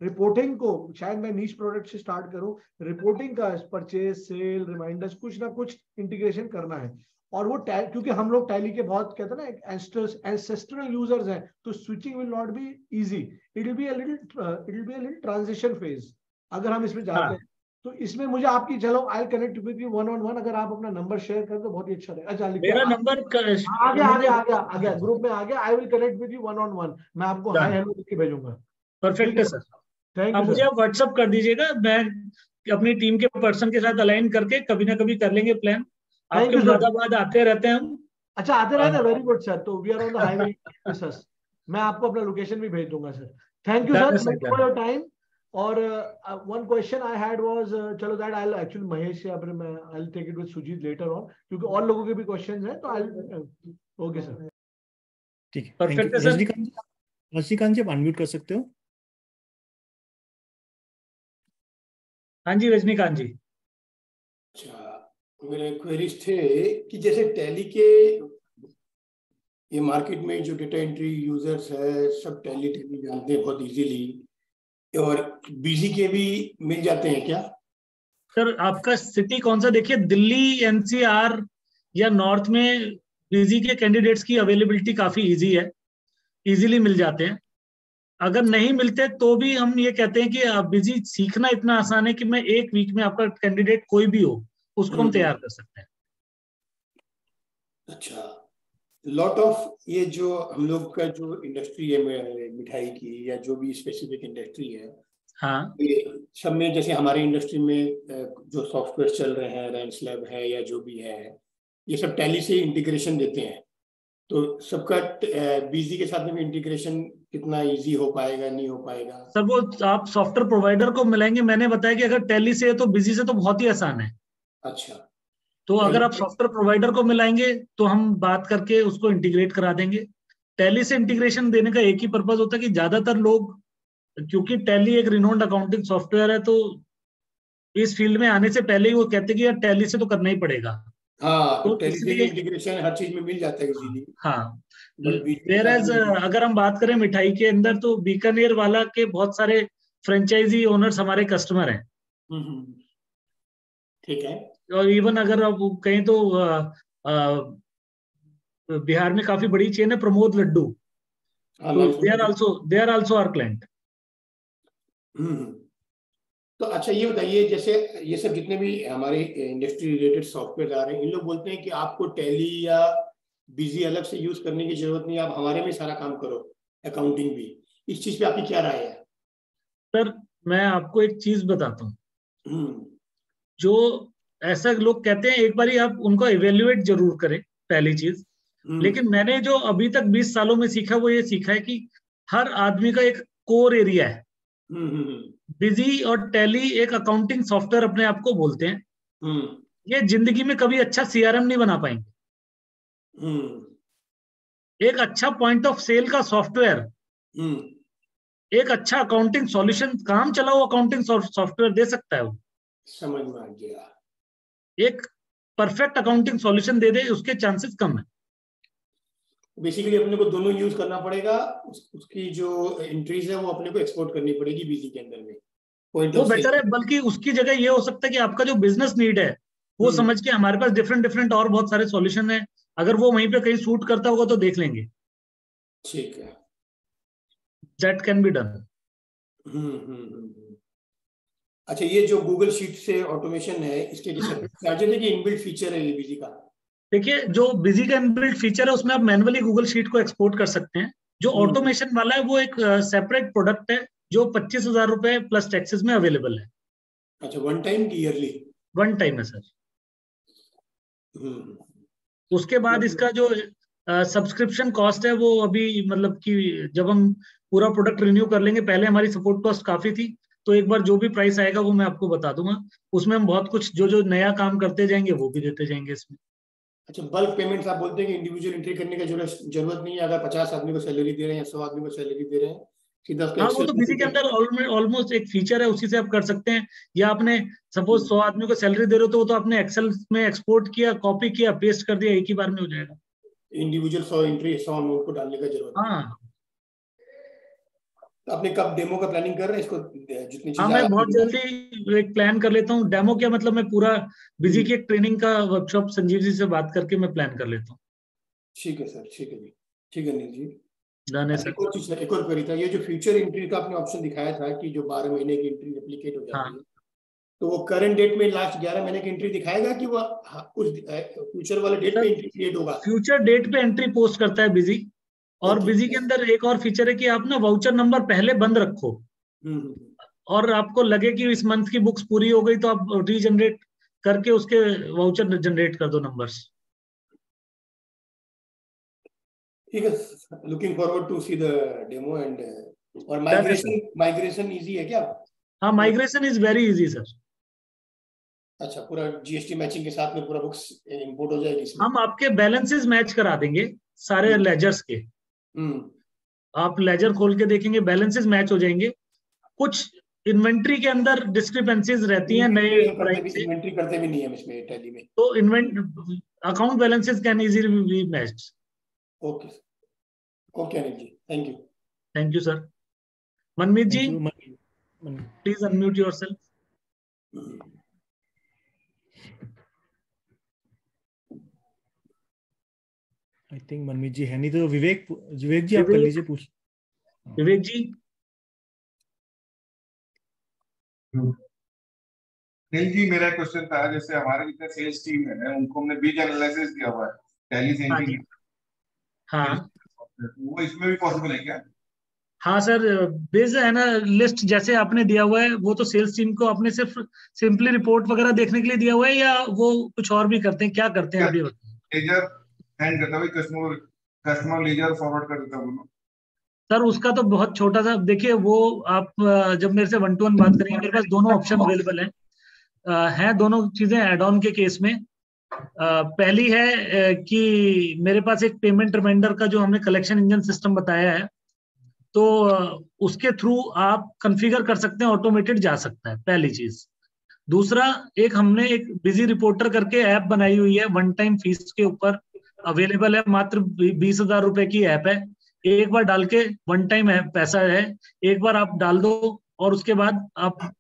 रिपोर्टिंग को शायद मैं नीश प्रोडक्ट से स्टार्ट करूं, रिपोर्टिंग का परचेज, सेल, रिमाइंडर्स, कुछ ना कुछ इंटीग्रेशन करना है। और वो क्योंकि हम लोग टैली के बहुत कहते हैं ना एंसेस्ट्रल यूजर्स हैं, तो switching will not be easy, it will be a little transition phase अगर हम इसमें जाते हैं। तो इसमें मुझे आपकी, चलो I connect with you 1-on-1, अगर आप अपना नंबर शेयर कर तो बहुत ही अच्छा रहेगा। अच्छा, मेरा नंबर आ गया ग्रुप में आ गया। I will connect with you 1-on-1, मैं आपको हाय हेलो लिख के भेजूंगा। परफेक्ट है सर। थैंक आप यू मुझे सर। आप व्हाट्सअप कर दीजिएगा, मैं अपनी टीम के पर्सन के साथ अलाइन करके कभी ना कभी कर लेंगे प्लान। आपके मुरादाबाद आते रहते हैं हम। अच्छा, आते रहते हैं, वेरी गुड सर। तो we are on the highway, मैं आपको अपना लोकेशन भी भेज दूंगा sir. Thank you sir for your time. और one question I had was, चलो दैट आई एक्चुअली महेश या फिर मैं I take it with Sujeet later on, क्योंकि और लोगों के भी क्वेश्चंस हैं, तो आई ओके सर। ठीक है, परफेक्ट है सर। रजनीकांत जी आप अनम्यूट कर सकते हो। हाँ जी रजनीकांत जी। अच्छा, मेरे क्वेरीज थे कि जैसे टैली के ये मार्केट में जो डेटा एंट्री यूजर्स है सब टैली जानते हैं बहुत इजीली, और बिजी के भी मिल जाते हैं क्या? सर आपका सिटी कौन सा? देखिए दिल्ली, एनसीआर या नॉर्थ में बिजी के कैंडिडेट्स की अवेलेबिलिटी काफी इजी है, इजीली मिल जाते हैं। अगर नहीं मिलते तो भी हम ये कहते हैं कि बिजी सीखना इतना आसान है कि मैं 1 वीक में आपका कैंडिडेट कोई भी हो उसको हम तैयार कर सकते हैं। अच्छा, लॉट ऑफ ये जो हम लोग का जो इंडस्ट्री है मिठाई की या जो भी स्पेसिफिक इंडस्ट्री है, हाँ, ये सब में जैसे हमारे इंडस्ट्री में जो सॉफ्टवेयर चल रहे हैं, रैंसलैब है या जो भी है, ये सब टैली से इंटीग्रेशन देते हैं। तो सबका बिजी के साथ में इंटीग्रेशन कितना इजी हो पाएगा, नहीं हो पाएगा? सर वो आप सॉफ्टवेयर प्रोवाइडर को मिलाएंगे। मैंने बताया कि अगर टैली से है तो बिजी से तो बहुत ही आसान है। अच्छा, तो अगर आप सॉफ्टवेयर प्रोवाइडर को मिलाएंगे तो हम बात करके उसको इंटीग्रेट करा देंगे। टैली से इंटीग्रेशन देने का एक ही पर्पज होता है कि ज्यादातर लोग, क्योंकि टैली एक रिनोन्ड अकाउंटिंग सॉफ्टवेयर है, तो इस फील्ड में आने से पहले ही वो कहते हैं कि यार टैली से तो करना ही पड़ेगा। हाँ, तो टैली से इंटीग्रेशन हर चीज में मिल जाता है इजीली। हाँ, वेयरएज अगर हम बात करें मिठाई के अंदर, तो बीकानेर वाला के बहुत सारे फ्रेंचाइजी ओनर्स हमारे कस्टमर हैं। ठीक है। और इवन अगर आप कहीं तो बिहार में काफी बड़ी चेन है प्रमोद लड्डू, तो they are also our client. तो अच्छा ये बताइए, जैसे ये सब जितने भी हमारे इंडस्ट्री रिलेटेड सॉफ्टवेयर आ रहे हैं, इन लोग बोलते हैं कि आपको टैली या बिजी अलग से यूज करने की जरूरत नहीं, आप हमारे में सारा काम करो, अकाउंटिंग भी। इस चीज पे आपकी क्या राय है? सर मैं आपको एक चीज बताता हूँ, जो ऐसा लोग कहते हैं, एक बार आप उनको इवेल्युएट जरूर करें, पहली चीज। लेकिन मैंने जो अभी तक 20 सालों में सीखा वो ये सीखा है कि हर आदमी का एक कोर एरिया है। बिजी और टैली एक अकाउंटिंग सॉफ्टवेयर अपने आप को बोलते हैं। ये जिंदगी में कभी अच्छा सीआरएम नहीं बना पाएंगे। एक अच्छा पॉइंट ऑफ सेल का सॉफ्टवेयर, एक अच्छा अकाउंटिंग सॉल्यूशन, काम चलाओ अकाउंटिंग सॉफ्टवेयर दे सकता है वो। समझ में आ गया। एक परफेक्ट अकाउंटिंग सॉल्यूशन दे दे, उसके चांसेस कम है। बेसिकली अपने को दोनों यूज करना पड़ेगा, उसकी जो एंट्रीज है वो अपने को एक्सपोर्ट करनी पड़ेगी बिजी के अंदर में। पॉइंट वो ऑफ बेटर है, बल्कि उसकी जगह ये हो सकता है कि आपका जो बिजनेस नीड है वो समझ के हमारे पास डिफरेंट डिफरेंट और बहुत सारे सॉल्यूशन है, अगर वो वहीं पे कहीं सूट करता होगा तो देख लेंगे, ठीक है। That can be done. अच्छा, ये जो गूगल शीट से ऑटोमेशन है, इसके चार्जेस है कि इनबिल्ट फीचर है ये बिजी का? देखिए, जो बिजी का इनबिल्ट फीचर है उसमें आप मैनुअली गूगल शीट को एक्सपोर्ट कर सकते हैं। जो ऑटोमेशन वाला है वो एक सेपरेट प्रोडक्ट है जो 25,000 रुपए प्लस टैक्सेस में अवेलेबल है। अच्छा, वन टाइम की ईयरली? वन टाइम है सर। उसके बाद इसका जो सब्सक्रिप्शन कॉस्ट है वो अभी मतलब कि जब हम पूरा प्रोडक्ट रिन्यू कर लेंगे, पहले हमारी सपोर्ट कॉस्ट काफी थी, तो एक बार जो भी प्राइस आएगा वो मैं आपको बता दूंगा। उसमें हम बहुत कुछ जो जो नया काम करते जाएंगे वो भी देते जाएंगे इसमें। अच्छा, बल्क पेमेंट्स आप बोलते हैं कि इंडिविजुअल एंट्री करने की जरूरत नहीं है, अगर 50 आदमी को सैलरी दे रहे हैं या 100 आदमी को सैलरी दे रहे हैं, सीधा उसका हाँ, वो तो बिजी के अंदर ऑलमोस्ट एक फीचर है, उसी से आप कर सकते हैं। या आपने सपोज 100 आदमी को सैलरी दे रहे हो तो वो तो आपने एक्सेल में एक्सपोर्ट किया, कॉपी किया, पेस्ट कर दिया, एक ही बार में हो जाएगा। इंडिविजुअल 100 एंट्री 100 अमाउंट को डालने का जरूरत है। हाँ, तो आपने कब डेमो का प्लानिंग कर रहे हैं इसको? जितनी हाँ, चीजें मैं बहुत जल्दी एक प्लान कर लेता हूँ। डेमो क्या मतलब, मैं पूरा बिजी की एक ट्रेनिंग का वर्कशॉप संजीव जी से बात करके मैं प्लान कर लेता हूँ। ठीक है सर, ठीक है जी, ठीक है नील जी। डन है सर। एक और चीज, एक और क्वेरी था, ये जो फ्यूचर एंट्री का आपने ऑप्शन दिखाया था कि जो 12 महीने की एंट्री रेप्लिकेट हो जाती हाँ, है, तो वो करंट डेट में लास्ट 11 महीने की एंट्री दिखाएगा कि वो उस फ्यूचर वाले डेट पे एंट्री क्रिएट होगा? फ्यूचर डेट पे एंट्री पोस्ट करता है बिजी। और बिजी के अंदर एक और फीचर है कि आप ना वाउचर नंबर पहले बंद रखो, और आपको लगे कि इस मंथ की बुक्स पूरी हो गई तो आप रीजनरेट करके उसके वाउचर जनरेट कर दो नंबर्स। ठीक है, looking forward to see the demo and और माइग्रेशन इजी है क्या? हाँ, migration is very easy sir. अच्छा, पूरा जीएसटी मैचिंग के साथ में पूरा बुक्स इंपोर्ट हो जाएगी इसमें? हम आपके बैलेंसेस मैच करा देंगे सारे लेजर्स के। आप लेजर खोल के देखेंगे, बैलेंसेस मैच हो जाएंगे। कुछ इन्वेंट्री के अंदर डिस्क्रिपेंसीज रहती हैं नए प्राइस से, इन्वेंट्री करते भी नहीं है इसमें टैली में, तो account balances can easily be matched. Okay okay Anil ji, thank you. Thank you sir. Manmeet ji, मन please unmute yourself. I think Manmeet ji है नहीं, तो विवेक जी आप कर लीजिए पूछ। विवेक जी। नहीं जी, मेरा क्वेश्चन था, जैसे हमारे जितने सेल्स टीम है उनको हमने बिग एनालिसिस दिया हुआ है टैली से इंटीग्रेट, हाँ, वो इसमें भी पॉसिबल है क्या? हाँ सर, बिज एनालिस्ट जैसे आपने दिया हुआ है वो तो सेल्स टीम को आपने सिर्फ सिंपली रिपोर्ट वगैरह देखने के लिए दिया हुआ है, या वो कुछ और भी करते हैं? क्या करते हैं आप ये बताइए। लेजर हैंड करता है, कस्टमर लेजर फॉरवर्ड कर देता है। सर उसका तो बहुत छोटा सा, देखिए वो आप जब मेरे से 1-to-1 बात करेंगे, मेरे पास दोनों ऑप्शन अवेलेबल हैं दोनों चीजें एड ऑन के केस में। पहली है कि मेरे पास एक पेमेंट रिमाइंडर का जो हमने कलेक्शन इंजन सिस्टम बताया है, तो उसके थ्रू आप कॉन्फ़िगर कर सकते हैं, ऑटोमेटेड जा सकता है, पहली चीज। दूसरा, हमने एक बिजी रिपोर्टर करके ऐप बनाई हुई है, वन टाइम फीस के ऊपर अवेलेबल है, मात्र 20,000 रुपए की ऐप है। एक बार डाल के वन टाइम पैसा है, एक बार आप डाल दो और उसके बाद आप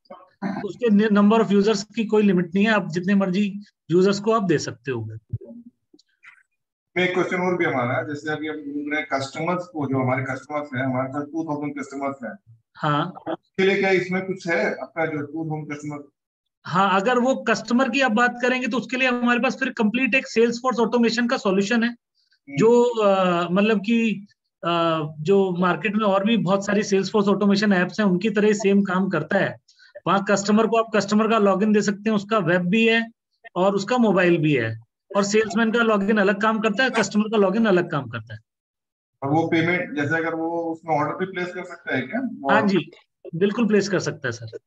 उसके नंबर ऑफ यूजर्स की कोई लिमिट नहीं है, आप जितने मर्जी यूजर्स को आप दे सकते हो। एक क्वेश्चन और भी हमारा, जैसे अभी हम ढूंढ रहे हैं कस्टमर्स को, जो हमारे कस्टमर्स हैं, हमारे पास 2000 कस्टमर्स हैं। हाँ, उसके लिए क्या इसमें कुछ है आपका जो 2000 कस्टमर? हाँ, अगर वो कस्टमर की आप बात करेंगे तो उसके लिए हमारे पास फिर कंप्लीट एक सेल्स फोर्स ऑटोमेशन का सॉल्यूशन है, जो मतलब कि जो मार्केट में और भी बहुत सारी सेल्स फोर्स ऑटोमेशन एप्स हैं उनकी तरह सेम काम करता है। वहां कस्टमर को आप कस्टमर का लॉगिन दे सकते हैं, उसका वेब भी है और उसका मोबाइल भी है, और सेल्समैन का लॉगिन अलग काम करता है, कस्टमर का लॉगिन अलग काम करता है। और वो पेमेंट जैसे अगर वो उसमें ऑर्डर भी प्लेस कर सकता है क्या? हाँ जी, बिल्कुल प्लेस कर सकता है सर।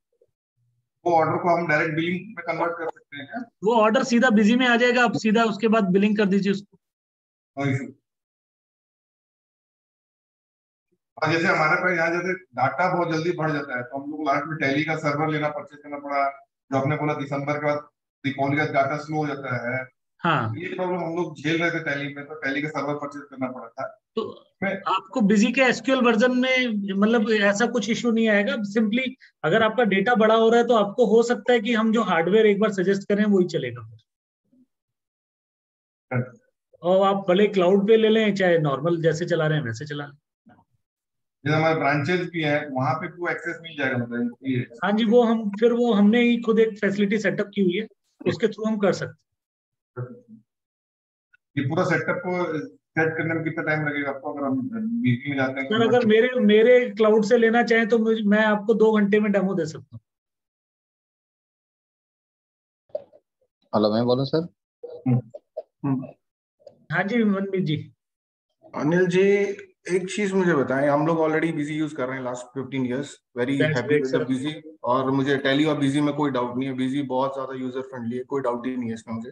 वो ऑर्डर को हम डायरेक्ट बिलिंग में कन्वर्ट कर सकते हैं क्या? वो ऑर्डर सीधा बिजी में आ जाएगा, आप सीधा उसके बाद बिलिंग कर दीजिए उसको। और जैसे हमारे पास यहाँ जैसे डाटा बहुत जल्दी बढ़ जाता है, तो हम लोग लास्ट में टैली का सर्वर लेना परचेज करना पड़ा, जो आपने बोला दिसंबर के बाद दीपावली का डाटा स्लो हो जाता है, हाँ, ये प्रॉब्लम हम लोग झेल रहे थे टैली में, तो टैली का सर्वर परचेज करना पड़ा था। तो आपको बिजी के एसक्यूएल वर्जन में मतलब ऐसा कुछ इश्यू नहीं आएगा। सिंपली अगर आपका डेटा बड़ा हो रहा है तो आपको हो सकता है कि हम जो हार्डवेयर एक बार सजेस्ट करें वही चलेगा फिर। और आप भले क्लाउड पे ले लें चाहे नॉर्मल जैसे चला रहे हैं वैसे चला लें। जैसे हमारे ब्रांचेस भी हैं, वहां पे कोई एक्सेस मिल जाएगा मतलब? हाँ जी, वो हमने ही खुद एक फैसिलिटी सेटअप की हुई है, उसके थ्रू हम कर सकते हैं। ये पूरा सेटअप को सेट करने में कितना टाइम लगेगा आपको, अगर हम बीजी में जाते हैं? सर अगर मेरे क्लाउड से लेना चाहें तो मैं आपको 2 घंटे में डेमो दे सकता हूँ। हेलो, मैं बोलूं सर? हाँ जी मनमीत जी। अनिल जी, एक चीज मुझे बताएं, हम लोग ऑलरेडी बिजी यूज कर रहे हैं last 15 years, very happy with the busy, और मुझे टैली और बिजी में कोई डाउट नहीं है, बिजी बहुत ज्यादा यूजर फ्रेंडली है, कोई डाउट ही नहीं है इसमें मुझे।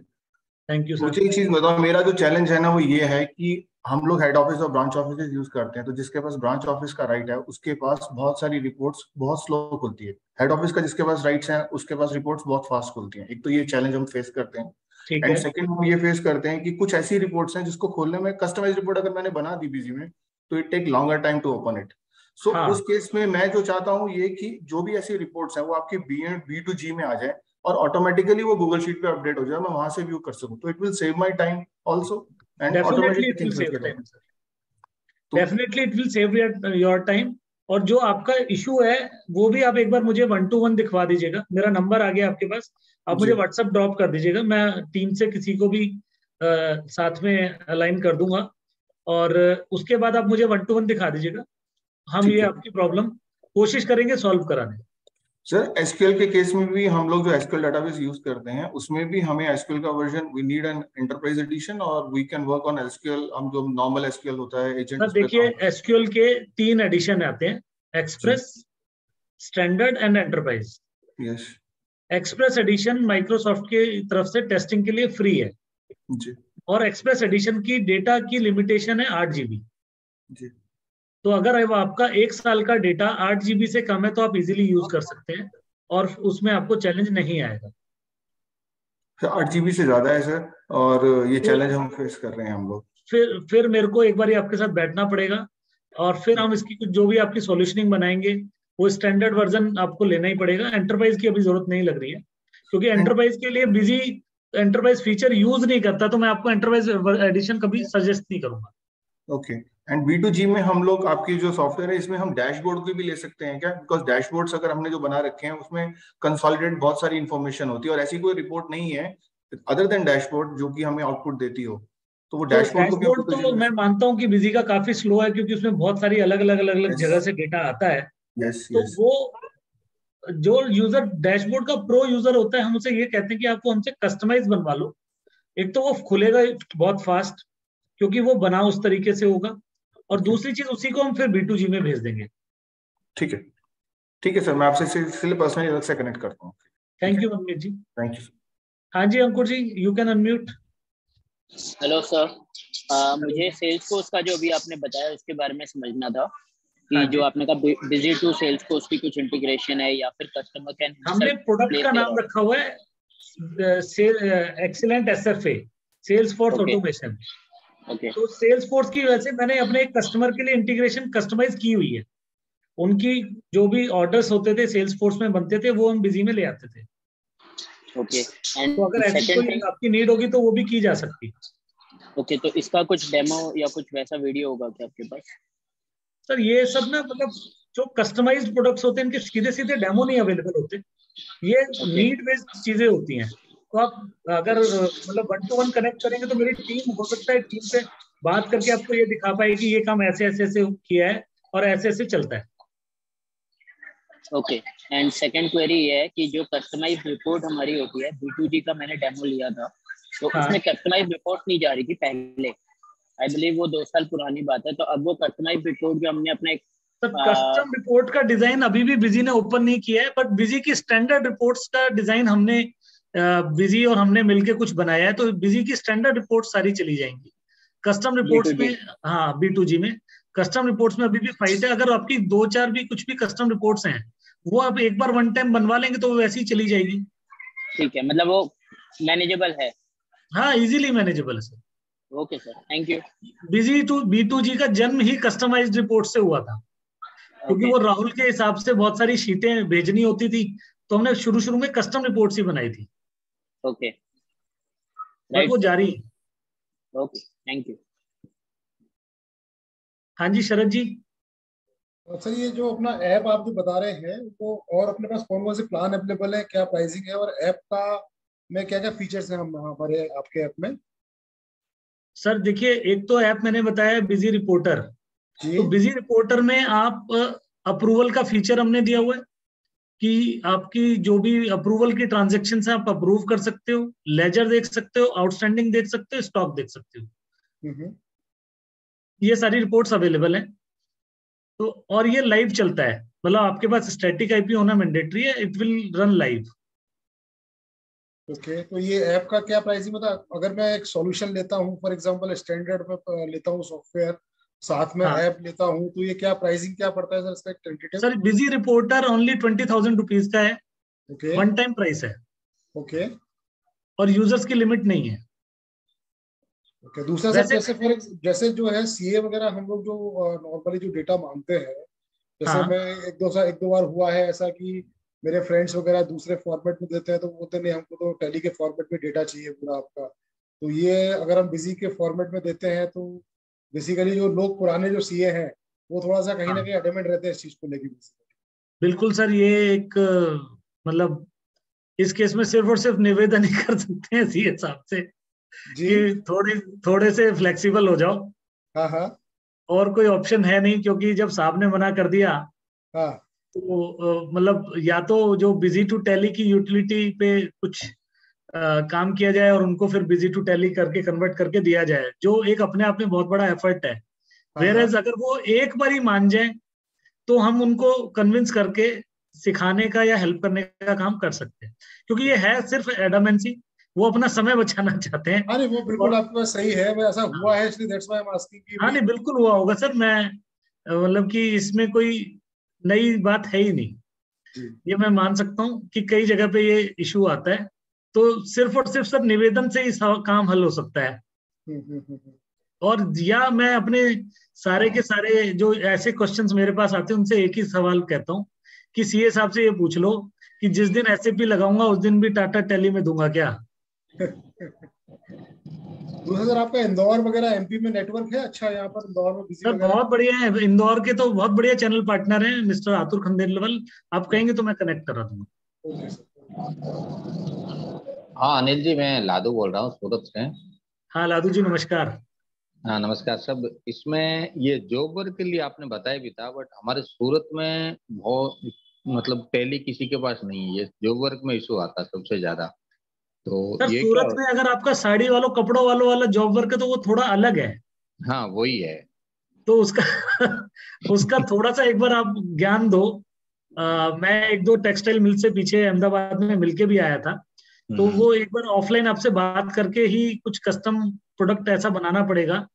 Thank you sir. मुझे एक चीज बताओ, मेरा जो चैलेंज है ना वो ये है कि हम लोग हेड ऑफिस और ब्रांच ऑफिस यूज करते हैं, तो जिसके पास ब्रांच ऑफिस का राइट है उसके पास बहुत सारी रिपोर्ट्स बहुत स्लो खुलती है, हेड ऑफिस का जिसके पास राइट्स हैं उसके पास रिपोर्ट्स बहुत फास्ट खुलती हैं। एक तो ये चैलेंज हम फेस करते हैं, एंड सेकंड हम ये फेस करते हैं कि कुछ ऐसी रिपोर्ट्स हैं जिसको खोलने में, कस्टमाइज रिपोर्ट अगर मैंने बना दी बिजी में तो it take longer time to open it. So उस केस में मैं जो चाहता हूँ ये कि जो भी ऐसी रिपोर्ट्स हैं वो आपके B2G में आ जाए और ऑटोमेटिकली वो गूगल शीट पे अपडेट हो जाए, मैं वहां से व्यू कर सकूं, तो it will save my time also and automatically it will save time sir, definitely it will save your time. और जो आपका इशू है वो भी आप एक बार मुझे 1-to-1 दिखवा दीजिएगा, मेरा नंबर आ गया आपके पास, आप मुझे व्हाट्सएप ड्रॉप कर दीजिएगा, मैं टीम से किसी को भी साथ में अलाइन कर दूंगा और उसके बाद आप मुझे 1-to-1 दिखा दीजिएगा, हम ये आपकी प्रॉब्लम कोशिश करेंगे सॉल्व कराने। सर एसक्यूएल के केस में भी हम लोग जो एसक्यूएल डेटाबेस यूज करते हैं उसमें भी हमें एसक्यूएल का version, we need an enterprise edition और we can work on SQL, हम जो नॉर्मल एसक्यूएल होता है एजेंट। देखिए एसक्यूएल के 3 एडिशन आते हैं, express, standard and enterprise. Yes. Express edition Microsoft के तरफ से टेस्टिंग के लिए फ्री है जी, और एक्सप्रेस एडिशन की डेटा की लिमिटेशन है 8 GB जी। तो अगर आपका 1 साल का डेटा 8 GB से कम है तो आप इजीली यूज कर सकते हैं और उसमें आपको चैलेंज नहीं आएगा। 8 GB से ज्यादा है सर, और ये चैलेंज हम फेस कर रहे हैं हम लोग। फिर मेरे को एक बार आपके साथ बैठना पड़ेगा और फिर हम इसकी जो भी आपकी सॉल्यूशनिंग बनाएंगे वो स्टैंडर्ड वर्जन आपको लेना ही पड़ेगा। एंटरप्राइज की अभी जरूरत नहीं लग रही है क्योंकि एंटरप्राइज के लिए बिजी एंटरप्राइज फीचर यूज नहीं करता, तो मैं आपको एंटरप्राइज एडिशन कभी सजेस्ट नहीं करूंगा। ओके, एंड B2G में हम लोग आपकी जो सॉफ्टवेयर है इसमें हम डैशबोर्ड को भी ले सकते हैं क्या? बिकॉज डैशबोर्ड्स अगर हमने जो बना रखे हैं उसमें कंसोलिडेट बहुत सारी इंफॉर्मेशन होती है और ऐसी कोई रिपोर्ट नहीं है अदर देन डैशबोर्ड जो कि हमें आउटपुट देती हो, तो वो डैशबोर्ड तो मैं मानता हूं कि बिजी का काफी स्लो है क्योंकि उसमें बहुत सारी अलग अलग जगह से डेटा आता है। तो वो जो यूजर डैशबोर्ड का प्रो यूजर होता है हम उसे ये कहते हैं कि आपको हमसे कस्टमाइज बनवा लो। एक तो वो खुलेगा बहुत फास्ट क्योंकि वो बना उस तरीके से होगा, और दूसरी चीज उसी को हम फिर B2G में भेज देंगे। ठीक है सर, मैं आपसे इसलिए पर्सनली अलग से कनेक्ट करता हूँ। Thank you Manmeet ji. Thank you. हाँ जी Ankur ji, you can unmute. Hello sir, मुझे सेल्सफोर्स का जो अभी आपने बताया उसके बारे में समझना था कि जो आपने कहा बिजी टू सेल्सफोर्स की कुछ इंटीग्रेशन है या फिर कस्टमर कैन, हमने प्रोडक्ट का नाम रखा हुआ है एक्सीलेंट SFA, सेल्सफोर्स ऑटोमेशन। तो सेल्सफोर्स की वजह से मैंने अपने एक कस्टमर के लिए इंटीग्रेशन कस्टमाइज की हुई है, उनकी जो भी ऑर्डर्स होते थे सेल्सफोर्स में बनते थे वो हम बिजी में ले आते थे। तो अगर ऐसी कोई आपकी नीड होगी तो वो भी की जा सकती है। तो इसका कुछ डेमो या कुछ वैसा वीडियो होगा क्या आपके पास? सर ये सब ना मतलब जो कस्टमाइज्ड प्रोडक्ट्स होते हैं इनके सीधे सीधे डेमो नहीं अवेलेबल होते, ये नीड बेस्ड चीजें होती हैं। तो आप अगर मतलब 1-to-1 कनेक्ट करेंगे तो मेरी टीम हो सकता है टीम से बात करके आपको ये दिखा पाए कि ये काम ऐसे ऐसे किया है और ऐसे ऐसे चलता है। ओके, एंड सेकंड क्वेरी ये है कि जो कस्टमाइज रिपोर्ट हमारी होती है, B2G का मैंने डेमो लिया था तो उसमें कस्टमाइज रिपोर्ट नहीं जा रही थी पहले, आई बिलीव वो 2 साल पुरानी बात है। तो अब वो कस्टमाइज रिपोर्ट जो हमने अपने कस्टम रिपोर्ट का डिजाइन अभी भी बिजी ने ओपन नहीं किया है, बट बिजी की स्टैंडर्ड रिपोर्ट्स का डिजाइन हमने बिजी और हमने मिलके कुछ बनाया है, तो बिजी की स्टैंडर्ड रिपोर्ट सारी चली जाएंगी। कस्टम रिपोर्ट्स में हाँ B2G में कस्टम रिपोर्ट्स में अभी भी फाइट है। अगर आपकी 2-4 भी कुछ भी कस्टम रिपोर्ट्स हैं वो आप एक बार 1 टाइम बनवा लेंगे तो वो वैसे ही चली जाएगी। ठीक है, मतलब वो मैनेजेबल है। हाँ, इजीली मैनेजेबल है sir. Okay sir, thank you. B2G का जन्म ही कस्टमाइज्ड रिपोर्ट से हुआ था, क्योंकि वो राहुल के हिसाब से बहुत सारी शीटें भेजनी होती थी, तो हमने शुरू में कस्टम रिपोर्ट्स ही बनाई थी। ओके, बट वो जारी। Okay, thank you. हाँ जी शरद जी। सर ये जो अपना ऐप आप जो बता रहे हैं वो, और अपने पास कौन कौन से प्लान अवेलेबल है, क्या प्राइसिंग है, और ऐप का में क्या क्या फीचर्स हैं हमारे आपके ऐप में? सर देखिए, एक तो ऐप मैंने बताया बिजी रिपोर्टर। तो बिजी रिपोर्टर में आप अप्रूवल का फीचर हमने दिया हुआ है कि आपकी जो भी अप्रूवल की ट्रांजेक्शन है आप अप्रूव कर सकते हो, लेजर देख सकते हो, आउटस्टैंडिंग देख सकते हो, स्टॉक देख सकते हो। ये सारी रिपोर्ट्स अवेलेबल हैं। तो और ये लाइव चलता है, मतलब आपके पास स्टैटिक आईपी होना मैंडेटरी है, it will run live. Okay, तो ये ऐप का क्या प्राइसिंग होता है? अगर मैं एक सॉल्यूशन लेता हूँ, फॉर एग्जांपल स्टैंडर्ड में लेता हूँ सॉफ्टवेयर, साथ में ऐप लेता हूँ, तो ये क्या प्राइसिंग क्या पड़ता है सर इसका tentative? Sir busy reporter only 20,000 rupees का है। ओके, वन टाइम प्राइस है। ओके, और यूजर्स की लिमिट नहीं है। ओके। दूसरा सर, जैसे जो है सीए वगैरह हम लोग जो नॉर्मली जो डेटा मांगते हैं, जैसे मैं एक दो बार हुआ है ऐसा कि मेरे फ्रेंड्स वगैरह दूसरे फॉर्मेट में देते हैं, तो बोलते नहीं हमको तो टैली के फॉर्मेट में डेटा चाहिए पूरा आपका। तो ये अगर हम बिजी के फॉर्मेट में देते हैं तो बेसिकली जो लोग पुराने जो सीए हैं वो थोड़ा सा कहीं ना कहीं एडमेंट रहते हैं इस चीज को लेकर। बिल्कुल सर, ये एक मतलब इस केस में सिर्फ और सिर्फ निवेदन ही कर सकते हैं सीए साहब से कि थोड़े से फ्लेक्सिबल हो जाओ। हाँ हाँ, और कोई ऑप्शन है नहीं, क्योंकि जब साहब ने मना कर दिया तो मतलब या तो जो बिजी टू टैली की यूटिलिटी पे कुछ काम किया जाए और उनको फिर बिजी टू टैली करके कन्वर्ट करके दिया जाए, जो एक अपने आप में बहुत बड़ा एफर्ट है। वेयरएज अगर वो एक बार ही मान जाए तो हम उनको कन्विंस करके सिखाने का या हेल्प करने का काम कर सकते हैं, क्योंकि ये है सिर्फ एडमेंसी, वो अपना समय बचाना चाहते हैं। अरे वो बिल्कुल आपके पास सही है, मैं ऐसा हुआ है इसलिए that's why I am asking कि हाँ नहीं, बिल्कुल हुआ होगा सर। मैं मतलब कि इसमें कोई नई बात है ही नहीं, ये मैं मान सकता हूँ कि कई जगह पे ये इशू आता है। तो सिर्फ और सिर्फ सर निवेदन से ही काम हल हो सकता है। और या मैं अपने सारे के सारे जो ऐसे क्वेश्चंस मेरे पास आते हैं उनसे एक ही सवाल कहता हूँ कि सीए साहब से ये पूछ लो कि जिस दिन एसएपी लगाऊंगा उस दिन भी टाटा टेली में दूंगा क्या? दूसरा सर, आपका इंदौर वगैरह एमपी में नेटवर्क है अच्छा यहाँ पर इंदौर में? बिजी सर बहुत बढ़िया है, इंदौर के तो बहुत बढ़िया चैनल पार्टनर हैं मिस्टर आतुर खंडेलवाल, आप कहेंगे तो मैं कनेक्ट करा दूंगा। हाँ अनिल जी, मैं लादू बोल रहा हूँ सूरत से। हाँ लादू जी नमस्कार। हाँ नमस्कार। सब इसमें ये जॉब वर्क के लिए आपने बताया भी था, बट हमारे सूरत में बहुत मतलब टैली किसी के पास नहीं है, ये जॉब वर्क में इशू आता है सबसे ज्यादा। तो सर ये सूरत क्या? में अगर आपका साड़ी वालों कपड़ों वालों वाला जॉब वर्क है तो वो थोड़ा अलग है। हाँ वही है। तो उसका थोड़ा सा एक बार आप ज्ञान दो। मैं एक दो टेक्सटाइल मिल से पीछे अहमदाबाद में मिलके भी आया था, तो वो एक बार ऑफलाइन आपसे बात करके ही कुछ कस्टम प्रोडक्ट ऐसा बनाना पड़ेगा।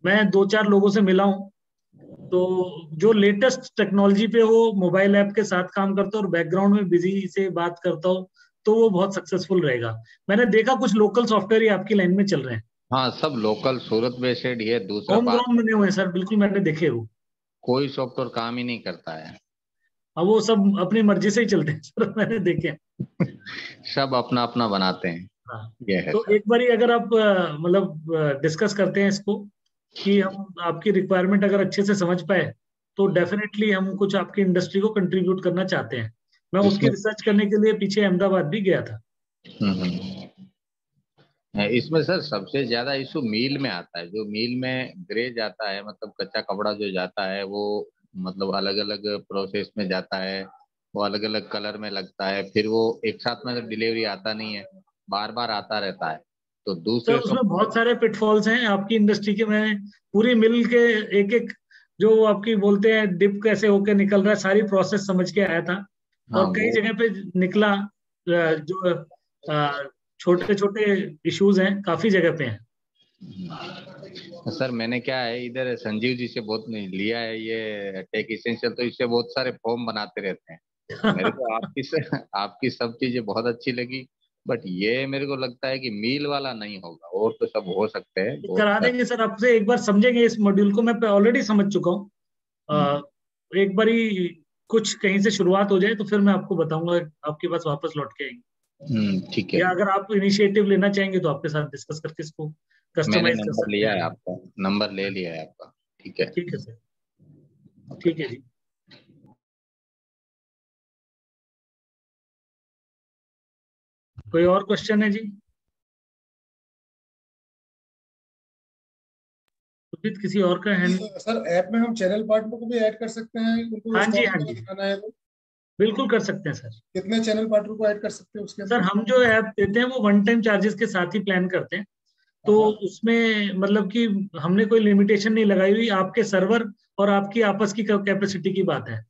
मैं दो चार लोगों से मिला हूँ, तो जो लेटेस्ट टेक्नोलॉजी पे वो मोबाइल ऐप के साथ काम करता हो और बैकग्राउंड में बिजी से बात करता हो तो वो बहुत सक्सेसफुल रहेगा। मैंने देखा कुछ लोकल सॉफ्टवेयर ही आपकी लाइन में चल रहे हैं। हाँ सब लोकल सूरत बेस्ड ही है। दूसरा होम बात, ग्राउंड बने हुए हैं सर, बिल्कुल मैंने देखे वो। कोई सॉफ्टवेयर काम ही नहीं करता है। अब वो सब अपनी मर्जी से ही चलते हैं सर, मैंने देखे। सब अपना अपना बनाते हैं। हाँ, ये है तो सर। एक बारी अगर आप मतलब डिस्कस करते हैं इसको कि हम आपकी रिक्वायरमेंट अगर अच्छे से समझ पाए तो डेफिनेटली हम कुछ आपकी इंडस्ट्री को कंट्रीब्यूट करना चाहते हैं। मैं उसकी रिसर्च करने के लिए पीछे अहमदाबाद भी गया था। इसमें सर सबसे ज्यादा इशू मील में आता है। जो मील में ग्रे जाता है, मतलब कच्चा कपड़ा जो जाता है वो मतलब अलग अलग प्रोसेस में जाता है, वो अलग अलग कलर में लगता है, फिर वो एक साथ में डिलीवरी आता नहीं है, बार बार आता रहता है। तो सर दूसरे उसमें बहुत सारे पिटफॉल्स हैं आपकी इंडस्ट्री के। मैं पूरी मिल के एक एक जो आपकी बोलते हैं डिप कैसे होके निकल रहा है सारी प्रोसेस समझ के आया था। और कई जगह पे निकला जो छोटे छोटे इश्यूज हैं काफी जगह पे हैं। सर मैंने क्या है इधर संजीव जी से बहुत नहीं लिया है ये टेक इसेंशियल, तो इससे बहुत सारे फॉर्म बनाते रहते हैं। मेरे को आपकी सब चीजें बहुत अच्छी लगी। बट ये मेरे को लगता है कि मील वाला नहीं होगा, और तो सब हो सकते हैं। करा देंगे सर, आपसे एक बार समझेंगे इस मॉड्यूल को, मैं ऑलरेडी समझ चुका हूँ। एक बार ही कुछ कहीं से शुरुआत हो जाए तो फिर मैं आपको बताऊंगा, आपके पास वापस लौट के आएंगे। ठीक है। या अगर आप इनिशिएटिव लेना चाहेंगे तो आपके साथ डिस्कस करके इसको कस्टमाइज कर सकते लिया है आपका, नंबर ले लिया है आपका। ठीक है, ठीक है सर, ठीक है जी। कोई और क्वेश्चन है जी? किसी और का है? सर ऐप में हम चैनल पार्टनर को भी ऐड कर सकते हैं, उनको हाँ जी, हाँ जी, है तो बिल्कुल कर सकते हैं सर। कितने चैनल पार्टनर को ऐड कर सकते हैं उसके सर? हम जो ऐप देते हैं वो वन टाइम चार्जेस के साथ ही प्लान करते हैं, तो उसमें मतलब कि हमने कोई लिमिटेशन नहीं लगाई हुई, आपके सर्वर और आपकी आपस की कैपेसिटी की बात है।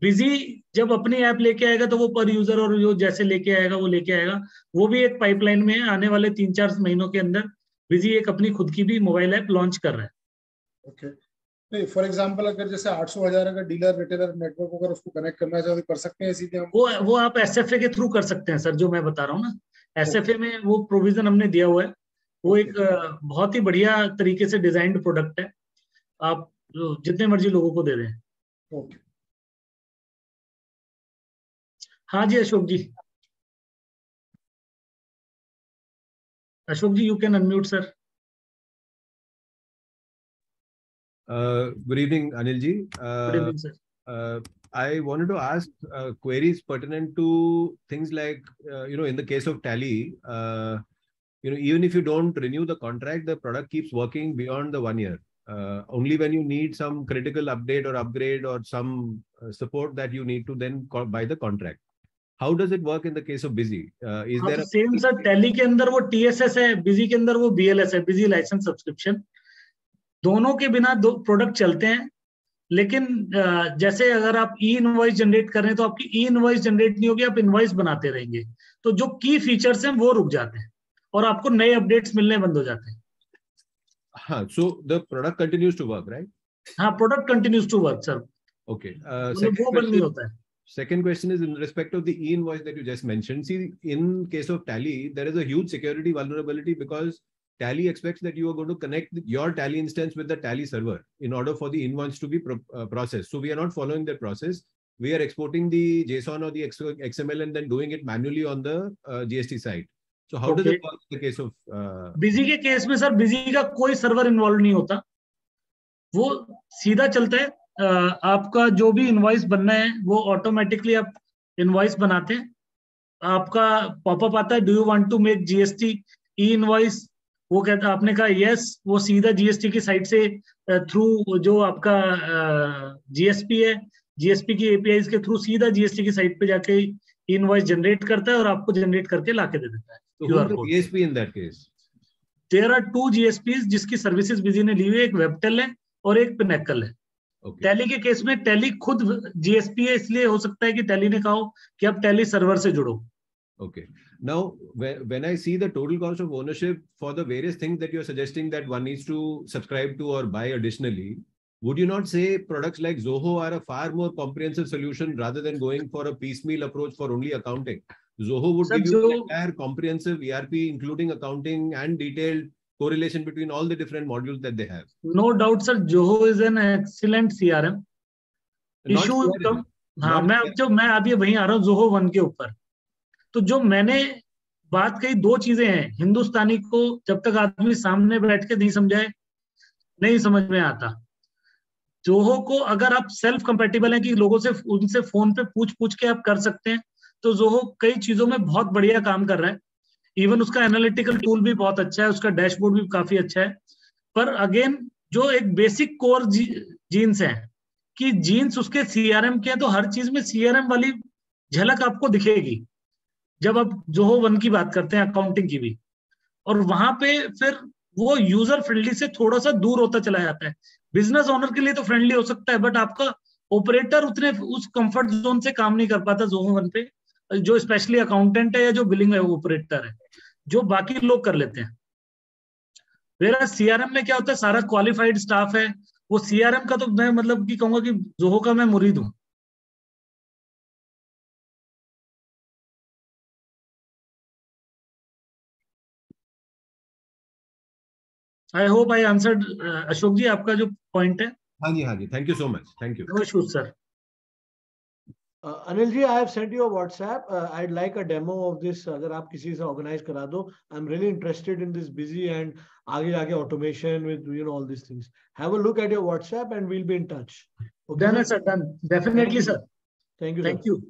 बिजी जब अपनी ऐप लेके आएगा तो वो पर यूजर और जो जैसे लेके आएगा वो लेके आएगा, वो भी एक पाइपलाइन में है। आने वाले 3-4 महीनों के अंदर बिजी एक अपनी खुद की भी मोबाइल ऐप लॉन्च कर रहा है। ओके, नहीं फॉर एग्जांपल अगर जैसे 800,000 अगर डीलर रिटेलर नेटवर्क अगर उसको कनेक्ट करना चाहे तो कर सकते हैं सीधे हम? वो आप एसएफए के थ्रू कर सकते हैं सर, जो मैं बता रहा हूँ ना, एसएफए में वो प्रोविजन हमने दिया हुआ है। वो एक बहुत ही बढ़िया तरीके से डिजाइंड प्रोडक्ट है, आप जितने मर्जी लोगों को दे दें। ओके, हाँ जी Ashok ji. Ashok ji you can unmute sir. Good evening, Anil ji. Good evening, sir. I wanted to ask queries pertinent to things like, in the case of Tally, even if you don't renew the contract, the product keeps working beyond the 1 year. Only when you need some critical update or upgrade or some support that you need to then buy the contract. How does it work in the case of Busy? Is there a same sir? Tally के अंदर वो TSS है, Busy के अंदर वो BLS है, Busy लाइसेंस सब्सक्रिप्शन। दोनों के बिना दो प्रोडक्ट चलते हैं, लेकिन जैसे अगर आप ई इनवॉइस जनरेट कर रहे हैं तो आपकी ई इनवॉइस जनरेट नहीं होगी, आप इनवॉइस बनाते रहेंगे, तो जो की फीचर्स हैं वो रुक जाते हैं और आपको नए अपडेट्स मिलने बंद हो जाते हैं। हाँ, so the product continues to work, right? हाँ, product continues to work sir. Okay. वो बंद नहीं होता है। Second question is in respect of the e-invoice that you just mentioned. See, in case of Tally, there is a huge security vulnerability because Tally expects that you are going to connect your Tally instance with the Tally server in order for the invoice to be processed. So we are not following that process. We are exporting the JSON or the XML and then doing it manually on the GST side. So how does it work in the case of Busy के केस में सर, Busy का कोई सर्वर इन्वॉल्व नहीं होता, वो सीधा चलता है। आपका जो भी इनवॉइस बनना है वो ऑटोमेटिकली आप इनवॉइस बनाते हैं, आपका पॉपअप आता है, do you want to make GST e invoice, वो कहता है, आपने कहा यस, वो सीधा जीएसटी की साइट से थ्रू जो आपका जीएसपी है, जीएसपी की एपीआई के थ्रू सीधा जीएसटी की साइट पे जाके इनवॉइस जनरेट करता है और आपको जनरेट करके लाके दे देता है। GSP in that case? There are 2 GSPs जिसकी सर्विसेज बिजी ने ली हुई है, एक वेबटेल है और एक पिनेकल है। टैली के केस में टैली खुद जीएसपी है, इसलिए हो सकता है कि टैली ने कहा कि आप टैली सर्वर से जुड़ो। Okay. Now, when I see the total cost of ownership for the various things that you're suggesting that one needs to subscribe to or buy additionally, would you not say products like Zoho are a far more comprehensive solution rather than going for a piecemeal approach for only accounting? Zoho would give you an entire comprehensive ERP, including accounting and detailed correlation between all the different modules that they have. No doubt, sir. Zoho is an excellent CRM. Issue हाँ, मैं अभी वहीं आ रहा हूँ Zoho 1 के ऊपर। तो जो मैंने बात कही, 2 चीजें हैं। हिंदुस्तानी को जब तक आदमी सामने बैठ के नहीं समझाए नहीं समझ में आता। जोहो को अगर आप सेल्फ कंपैटिबल हैं कि लोगों से उनसे फोन पे पूछ के आप कर सकते हैं, तो जोहो कई चीजों में बहुत बढ़िया काम कर रहा है। इवन उसका एनालिटिकल टूल भी बहुत अच्छा है, उसका डैशबोर्ड भी काफी अच्छा है। पर अगेन जो एक बेसिक कोर जीन्स है कि जीन्स उसके सीआरएम के हैं, तो हर चीज में सीआरएम वाली झलक आपको दिखेगी जब आप जोहो 1 की बात करते हैं, अकाउंटिंग की भी। और वहां पे फिर वो यूजर फ्रेंडली से थोड़ा सा दूर होता चला जाता है। बिजनेस ओनर के लिए तो फ्रेंडली हो सकता है, बट आपका ऑपरेटर उतने उस कंफर्ट जोन से काम नहीं कर पाता जोहो 1 पे, जो स्पेशली अकाउंटेंट है या जो बिलिंग है ऑपरेटर है, जो बाकी लोग कर लेते हैं। मेरा सीआरएम में क्या होता है, सारा क्वालिफाइड स्टाफ है। वो सीआरएम का तो मैं मतलब कि कहूंगा कि जोहो का मैं मुरीद हूं। I hope I answered Ashok जी आपका जो point है. हाँ जी, thank you so much, thank you. No issues, sir. Anil ji, I have sent you a WhatsApp. I'd like a demo of this. अगर आप किसी से organize करा दो, I'm really interested in this busy and आगे automation with all these things. Have a look at your WhatsApp and we'll be in touch. Okay, done, sir. Done. Definitely, sir. Thank you. Thank you.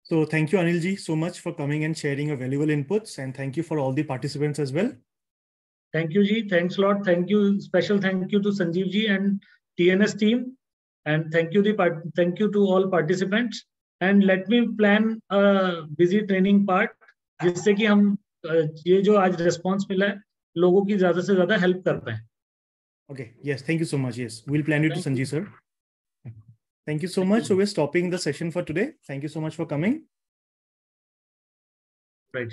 So thank you, Anil ji, so much for coming and sharing your valuable inputs, and thank you for all the participants as well. Thank you, ji. Thanks a lot. Thank you. Special thank you to Sanjeev ji and TNS team. And thank you to all participants. And let me plan a busy training part, जिससे कि हम ये जो आज response मिला है लोगों की ज़्यादा से ज़्यादा help कर पाएं. Okay. Yes. Thank you so much. Yes, we'll plan it to Sanjeev sir. Thank you so much. So we're stopping the session for today. Thank you so much for coming. Right.